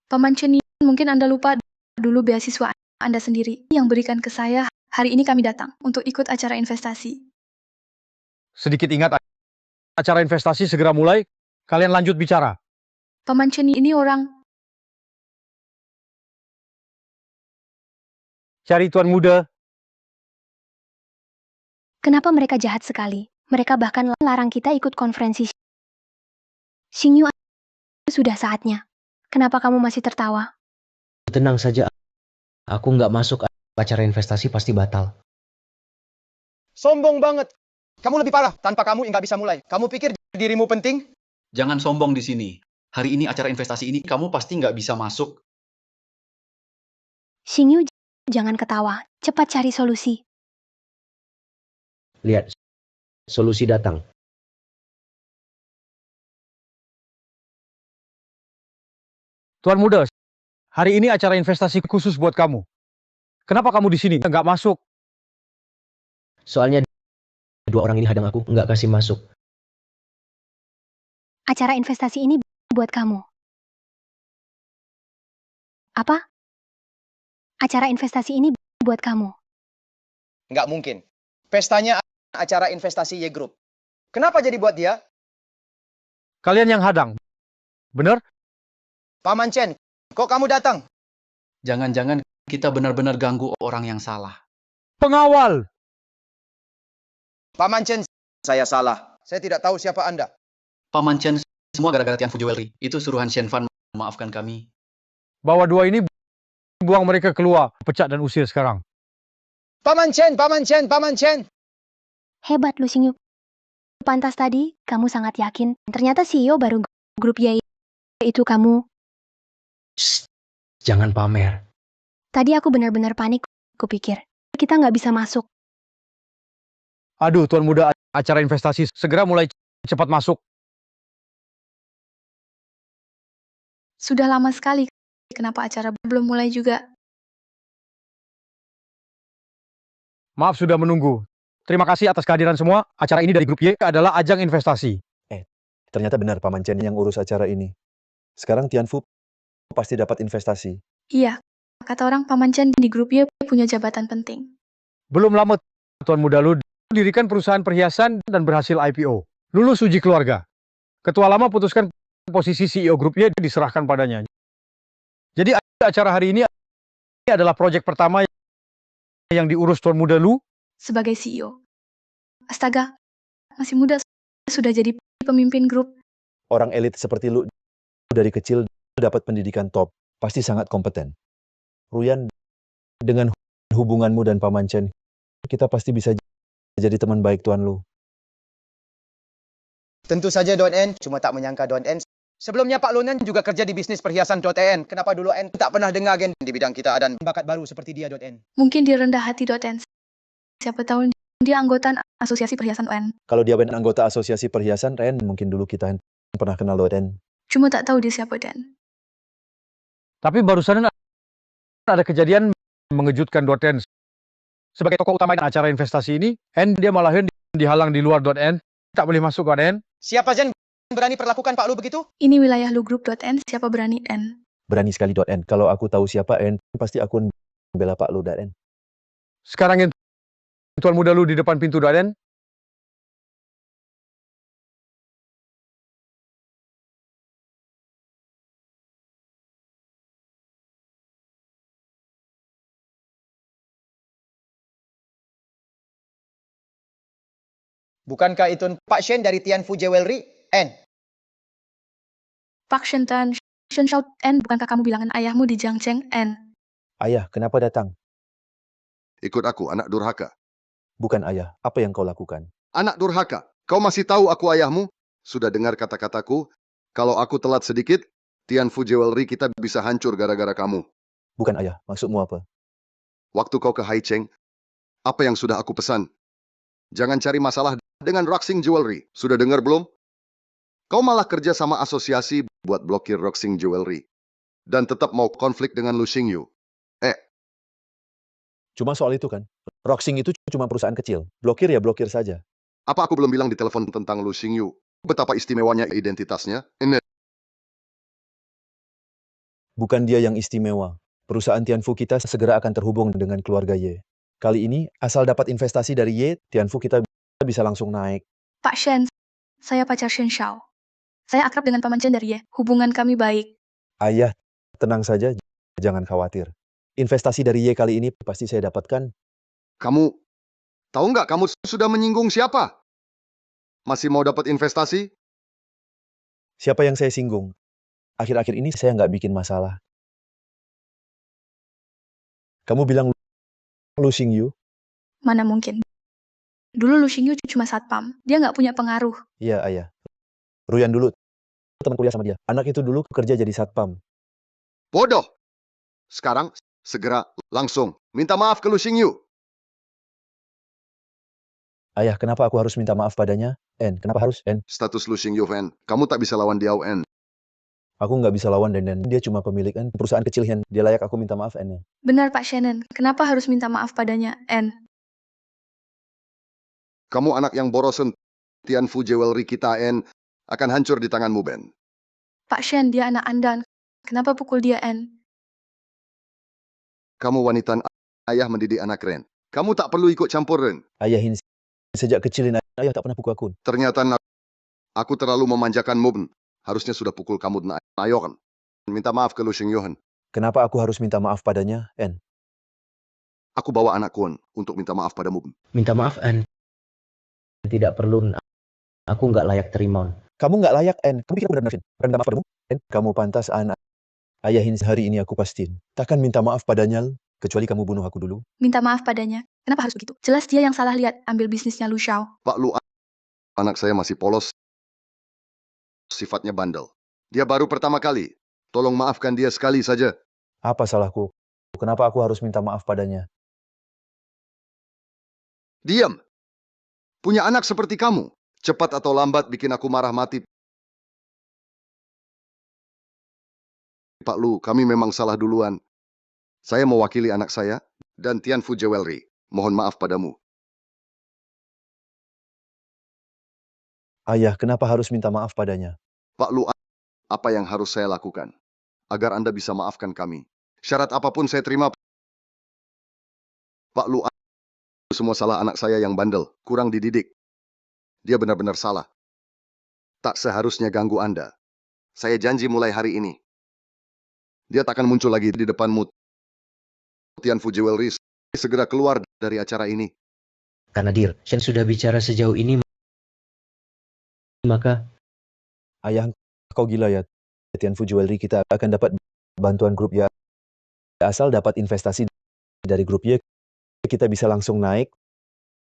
Paman Chen, mungkin Anda lupa dulu beasiswa Anda sendiri yang berikan ke saya. Hari ini kami datang untuk ikut acara investasi. Sedikit ingat, acara investasi segera mulai. Kalian lanjut bicara. Paman Chen ini orang. Cari tuan muda. Kenapa mereka jahat sekali? Mereka bahkan larang kita ikut konferensi. Xingyu, sudah saatnya. Kenapa kamu masih tertawa? Tenang saja. Aku nggak masuk, acara investasi pasti batal. Sombong banget. Kamu lebih parah. Tanpa kamu nggak bisa mulai. Kamu pikir dirimu penting? Jangan sombong di sini. Hari ini acara investasi ini kamu pasti nggak bisa masuk. Xingyu, jangan ketawa. Cepat cari solusi. Lihat, solusi datang. Tuan muda, hari ini acara investasi khusus buat kamu. Kenapa kamu di sini nggak masuk? Soalnya dua orang ini hadang aku, nggak kasih masuk. Acara investasi ini buat kamu. Apa? Acara investasi ini buat kamu. Nggak mungkin. Pestanya acara investasi Y Group. Kenapa jadi buat dia? Kalian yang hadang. Bener? Paman Chen, kok kamu datang? Jangan-jangan kita benar-benar ganggu orang yang salah. Pengawal! Paman Chen, saya salah. Saya tidak tahu siapa Anda. Paman Chen, semua gara-gara Tianfu Jewelry. Itu suruhan Shen Fan, maafkan kami. Bawa dua ini, buang mereka keluar. Pecat dan usir sekarang. Paman Chen, Paman Chen, Paman Chen. Hebat lu Xingyu. Pantas tadi, kamu sangat yakin. Ternyata CEO baru grup Y itu kamu. Shh, jangan pamer. Tadi aku benar-benar panik. Kupikir, kita nggak bisa masuk. Aduh, tuan muda, acara investasi segera mulai, cepat masuk. Sudah lama sekali. Kenapa acara belum mulai juga? Maaf sudah menunggu. Terima kasih atas kehadiran semua. Acara ini dari grup Y adalah ajang investasi. Ternyata benar Paman Chen yang urus acara ini. Sekarang Tianfu pasti dapat investasi. Iya, kata orang Paman Chen di grup Y punya jabatan penting. Belum lama, tuan muda Lu dirikan perusahaan perhiasan dan berhasil IPO. Lulus uji keluarga. Ketua lama putuskan posisi CEO grup Y diserahkan padanya. Jadi acara hari ini adalah proyek pertama yang diurus tuan muda Lu. Sebagai CEO. Astaga, masih muda sudah jadi pemimpin grup. Orang elit seperti lu dari kecil dapat pendidikan top, pasti sangat kompeten. Ruyan, dengan hubunganmu dan Paman Chen, kita pasti bisa jadi teman baik Tuan Lu. Tentu saja Don En, cuma tak menyangka Don En. Sebelumnya Pak Lunan juga kerja di bisnis perhiasan .en. Kenapa dulu En tak pernah dengar gen di bidang kita dan bakat baru seperti dia Don En? Mungkin dia rendah hati .n. Siapa tahu dia anggota asosiasi perhiasan UN. Kalau dia anggota asosiasi perhiasan, Ren, mungkin dulu kita pernah kenal Ren. Cuma tak tahu dia siapa Dan. Tapi barusan ada kejadian mengejutkan .n. Sebagai tokoh utama acara investasi ini, dia malahan dihalang di luar .n. Tak boleh masuk .n. Siapa Jen berani perlakukan Pak Lu begitu? Ini wilayah lu grup .n, siapa berani N. Berani sekali .n. Kalau aku tahu siapa N, pasti aku bela Pak Lu N. Sekarang yang tuan muda lu di depan pintu .n. Bukankah itu Pak Shen dari Tianfu Jewelry? En. Pak Shentan, Shen Shao N, bukankah kamu bilangan ayahmu di Jiangcheng N? Ayah, kenapa datang? Ikut aku, anak durhaka. Bukan ayah, apa yang kau lakukan? Anak durhaka, kau masih tahu aku ayahmu? Sudah dengar kata-kataku? Kalau aku telat sedikit, Tianfu Jewelry kita bisa hancur gara-gara kamu. Bukan ayah, maksudmu apa? Waktu kau ke Haicheng, apa yang sudah aku pesan? Jangan cari masalah dengan Roxing Jewelry. Sudah dengar belum? Kau malah kerja sama asosiasi buat blokir Roxing Jewelry. Dan tetap mau konflik dengan Lu Xingyu. Cuma soal itu kan. Roxing itu cuma perusahaan kecil. Blokir ya blokir saja. Apa aku belum bilang di telepon tentang Lu Xingyu? Betapa istimewanya identitasnya? Ini. Bukan dia yang istimewa. Perusahaan Tianfu kita segera akan terhubung dengan keluarga Ye. Kali ini, asal dapat investasi dari Ye, Tianfu kita bisa langsung naik. Pak Shen, saya pacar Shen Shao. Saya akrab dengan Paman Chen dari Ye. Hubungan kami baik. Ayah, tenang saja, jangan khawatir. Investasi dari Ye kali ini pasti saya dapatkan. Kamu tahu nggak kamu sudah menyinggung siapa? Masih mau dapat investasi? Siapa yang saya singgung? Akhir-akhir ini saya nggak bikin masalah. Kamu bilang Lu Xingyu? Mana mungkin. Dulu Lu Xingyu cuma satpam. Dia nggak punya pengaruh. Iya, ayah. Ruyan dulu, teman kuliah sama dia. Anak itu dulu kerja jadi satpam. Bodoh. Sekarang, segera, langsung, minta maaf ke Lu Xingyu. Ayah, kenapa aku harus minta maaf padanya? Kenapa harus? Status Lu Xingyu fan, kamu tak bisa lawan dia, N. Aku nggak bisa lawan dan dia cuma pemilik perusahaan kecil Dia layak aku minta maaf Benar Pak Shannon, kenapa harus minta maaf padanya N? Kamu anak yang borosen. Tianfu Jewelry kita, N, akan hancur di tanganmu, Ben. Pak Shen, dia anak Anda. Kenapa pukul dia N? Kamu wanita, ayah mendidik anak Ren. Kamu tak perlu ikut campur, Ren. Ayahin sejak kecilin ayah tak pernah pukul aku. Ternyata aku terlalu memanjakanmu, Ben. Harusnya sudah pukul kamu dan ayo kan. Minta maaf ke Lu Xingyu. Kenapa aku harus minta maaf padanya, Aku bawa anakku untuk minta maaf padamu. Minta maaf, An. Tidak perlu. Aku nggak layak terima. Kamu nggak layak, Kamu pikir aku benar-benar minta maaf padamu? Kamu pantas, Ayahin hari ini aku pastiin. Takkan minta maaf padanya, kecuali kamu bunuh aku dulu. Minta maaf padanya. Kenapa harus begitu? Jelas dia yang salah lihat ambil bisnisnya Lu Xiao. Pak Lu, anak saya masih polos. Sifatnya bandel. Dia baru pertama kali. Tolong maafkan dia sekali saja. Apa salahku? Kenapa aku harus minta maaf padanya? Diam. Punya anak seperti kamu. Cepat atau lambat bikin aku marah mati. Pak Lu, kami memang salah duluan. Saya mewakili anak saya dan Tianfu Jewelry. Mohon maaf padamu. Ayah, kenapa harus minta maaf padanya? Pak Lu, apa yang harus saya lakukan agar Anda bisa maafkan kami? Syarat apapun saya terima. Pak Lu, semua salah anak saya yang bandel, kurang dididik. Dia benar-benar salah. Tak seharusnya ganggu Anda. Saya janji mulai hari ini. Dia tak akan muncul lagi di depanmu. Tianfu Jewelry segera keluar dari acara ini. Karena Dir, Shen sudah bicara sejauh ini, maka Ayah, kau gila ya. Tianfu Jewelry kita akan dapat bantuan grup ya. Asal dapat investasi dari grup ya, kita bisa langsung naik.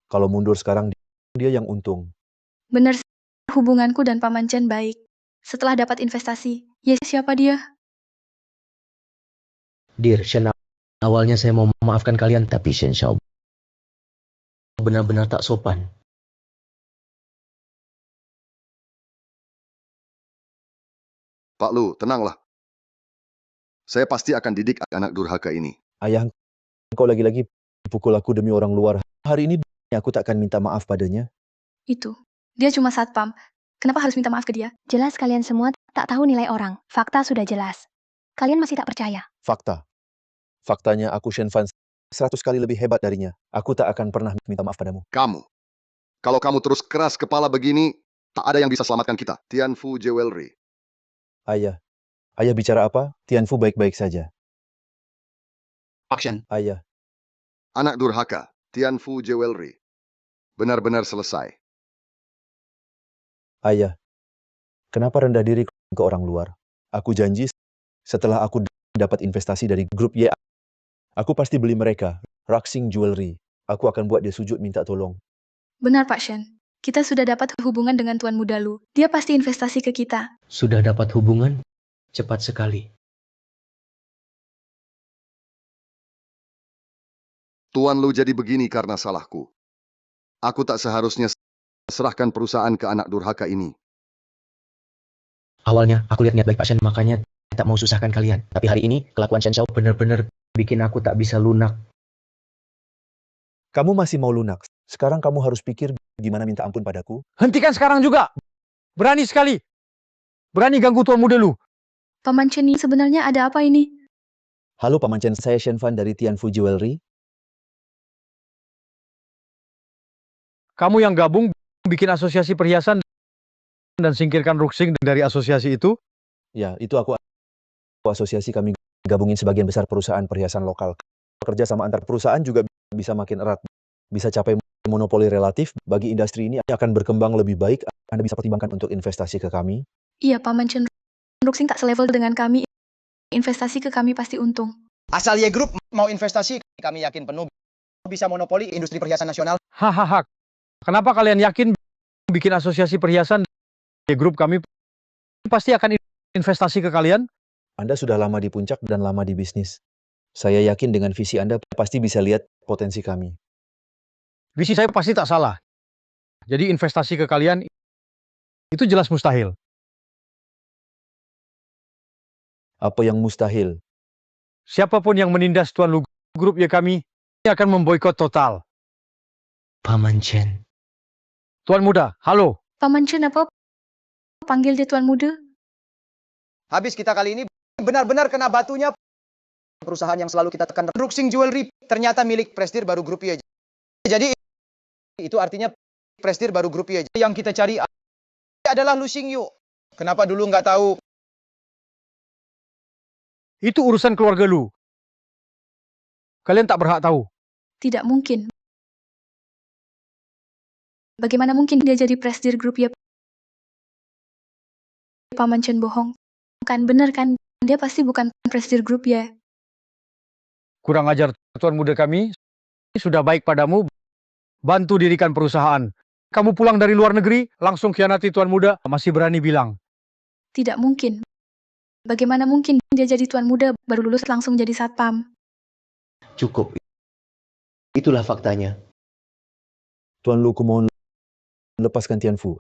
Kalau mundur sekarang, dia yang untung. Benar, Hubunganku dan Paman Chen baik. Setelah dapat investasi, ya siapa dia? Dear Shen, awalnya saya mau memaafkan kalian, tapi Shen Xiao benar-benar tak sopan. Pak Lu, tenanglah. Saya pasti akan didik anak durhaka ini. Ayah, engkau lagi-lagi pukul aku demi orang luar. Hari ini aku tak akan minta maaf padanya. Itu. Dia cuma satpam. Kenapa harus minta maaf ke dia? Jelas kalian semua tak tahu nilai orang. Fakta sudah jelas. Kalian masih tak percaya. Fakta. Faktanya aku Shen Fan 100 kali lebih hebat darinya. Aku tak akan pernah minta maaf padamu. Kamu. Kalau kamu terus keras kepala begini, tak ada yang bisa selamatkan kita. Tianfu Jewelry. Ayah. Ayah bicara apa? Tianfu baik-baik saja. Action. Ayah. Anak durhaka. Tianfu Jewelry. Benar-benar selesai. Ayah. Kenapa rendah diri ke orang luar? Aku janji setelah aku dapat investasi dari grup Y, aku pasti beli mereka. Roxing Jewelry. Aku akan buat dia sujud minta tolong. Benar Pak Shen. Kita sudah dapat hubungan dengan Tuan Muda Lu. Dia pasti investasi ke kita. Sudah dapat hubungan? Cepat sekali. Tuan Lu jadi begini karena salahku. Aku tak seharusnya serahkan perusahaan ke anak durhaka ini. Awalnya aku lihat niat baik Pak Shen, makanya tak mau susahkan kalian. Tapi hari ini kelakuan Shen Xiao benar-benar bikin aku tak bisa lunak. Kamu masih mau lunak. Sekarang kamu harus pikir gimana minta ampun padaku. Hentikan sekarang juga. Berani sekali. Berani ganggu Tuan Muda Lu. Paman Chen ini sebenarnya ada apa ini? Halo Paman Chen, saya Shen Fan dari Tianfu Jewelry. Kamu yang gabung bikin asosiasi perhiasan dan singkirkan Ruxing dari asosiasi itu? Ya, itu aku asosiasi kami gabungin sebagian besar perusahaan perhiasan lokal. Kerja sama antar perusahaan juga bisa makin erat. Bisa capai monopoli relatif. Bagi industri ini akan berkembang lebih baik. Anda bisa pertimbangkan untuk investasi ke kami. Iya, Paman Chen. Ruxing tak selevel dengan kami. Investasi ke kami pasti untung. Asal Y Group mau investasi, kami yakin penuh bisa monopoli industri perhiasan nasional. Hahaha. Kenapa kalian yakin bikin asosiasi perhiasan di grup kami pasti akan investasi ke kalian? Anda sudah lama di puncak dan lama di bisnis. Saya yakin dengan visi Anda pasti bisa lihat potensi kami. Visi saya pasti tak salah. Jadi investasi ke kalian itu jelas mustahil. Apa yang mustahil? Siapapun yang menindas Tuan Lu grup ya kami akan memboikot total. Paman Chen. Tuan Muda, halo. Paman Chen apa? Panggil dia Tuan Muda. Habis kita kali ini benar-benar kena batunya. Perusahaan yang selalu kita tekan, Ruxing Jewelry, ternyata milik Prestige baru Grup Y. Jadi itu artinya Prestige baru Grup Y. Yang kita cari adalah Lu Xingyu. Kenapa dulu nggak tahu? Itu urusan keluarga Lu. Kalian tak berhak tahu. Tidak mungkin. Bagaimana mungkin dia jadi Prestige Group ya? Paman Chen bohong. Kan bener kan? Dia pasti bukan Prestige Group ya. Kurang ajar Tuan Muda kami. Sudah baik padamu. Bantu dirikan perusahaan. Kamu pulang dari luar negeri, langsung khianati Tuan Muda. Masih berani bilang. Tidak mungkin. Bagaimana mungkin dia jadi Tuan Muda, baru lulus langsung jadi satpam? Cukup. Itulah faktanya. Tuan Lu, kumohon lepaskan Tianfu.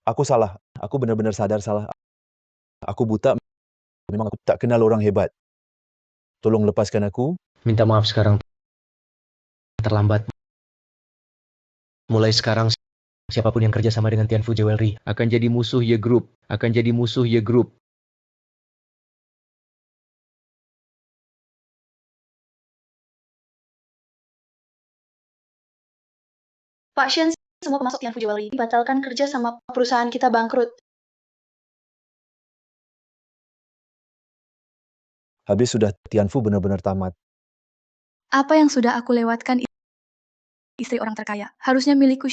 Aku salah. Aku benar-benar sadar salah. Aku buta. Memang aku tak kenal orang hebat. Tolong lepaskan aku. Minta maaf sekarang. Terlambat. Mulai sekarang, siapapun yang kerja sama dengan Tianfu Jewelry akan jadi musuh Y Group. Akan jadi musuh Y Group. Pak Shen, semua pemasok Tianfu Jewelry batalkan kerja sama perusahaan kita bangkrut. Habis sudah Tianfu benar-benar tamat. Apa yang sudah aku lewatkan istri orang terkaya. Harusnya milikku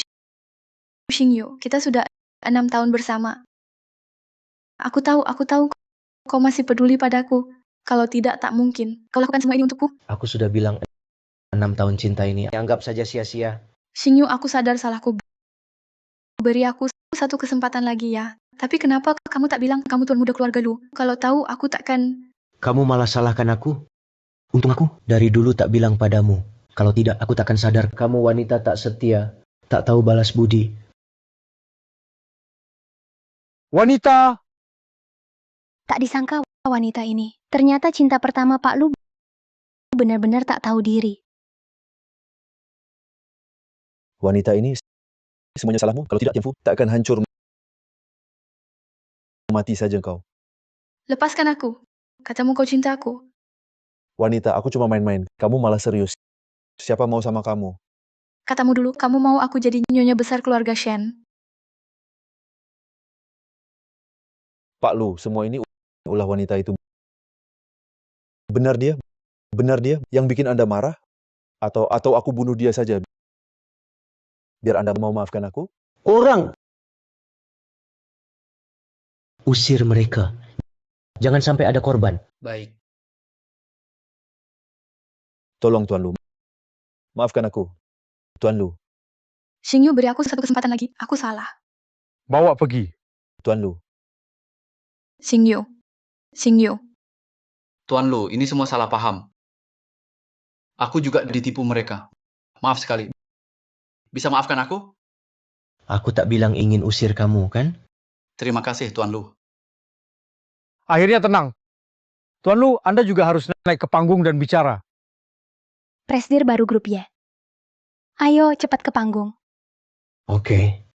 Xingyu. Kita sudah 6 tahun bersama. Aku tahu kau masih peduli padaku. Kalau tidak, tak mungkin. Kau lakukan semua ini untukku. Aku sudah bilang 6 tahun cinta ini. Anggap saja sia-sia. Xingyu, aku sadar salahku beri aku satu kesempatan lagi ya. Tapi kenapa kamu tak bilang kamu tuan muda keluarga Lu? Kalau tahu aku takkan... Kamu malah salahkan aku. Untung aku dari dulu tak bilang padamu. Kalau tidak, aku takkan sadar kamu wanita tak setia, tak tahu balas budi. Wanita! Tak disangka wanita ini. Ternyata cinta pertama Pak Lu benar-benar tak tahu diri. Wanita ini semuanya salahmu. Kalau tidak, Tianfu tak akan hancur. Mati saja kau. Lepaskan aku. Katamu kau cinta aku. Wanita, aku cuma main-main. Kamu malah serius. Siapa mau sama kamu? Katamu dulu, kamu mau aku jadi nyonya besar keluarga Shen. Pak Lu, semua ini ulah wanita itu. Benar dia? Benar dia yang bikin Anda marah? Atau aku bunuh dia saja? Biar Anda mau maafkan aku? Orang! Usir mereka. Jangan sampai ada korban. Baik. Tolong Tuan Lu. Maafkan aku. Tuan Lu. Xingyu, beri aku satu kesempatan lagi. Aku salah. Bawa pergi. Tuan Lu. Xingyu. Xingyu. Tuan Lu, ini semua salah paham. Aku juga ditipu mereka. Maaf sekali. Bisa maafkan aku? Aku tak bilang ingin usir kamu, kan? Terima kasih, Tuan Lu. Akhirnya tenang. Tuan Lu, Anda juga harus naik ke panggung dan bicara. Presidir baru grup ya. Ayo cepat ke panggung. Oke.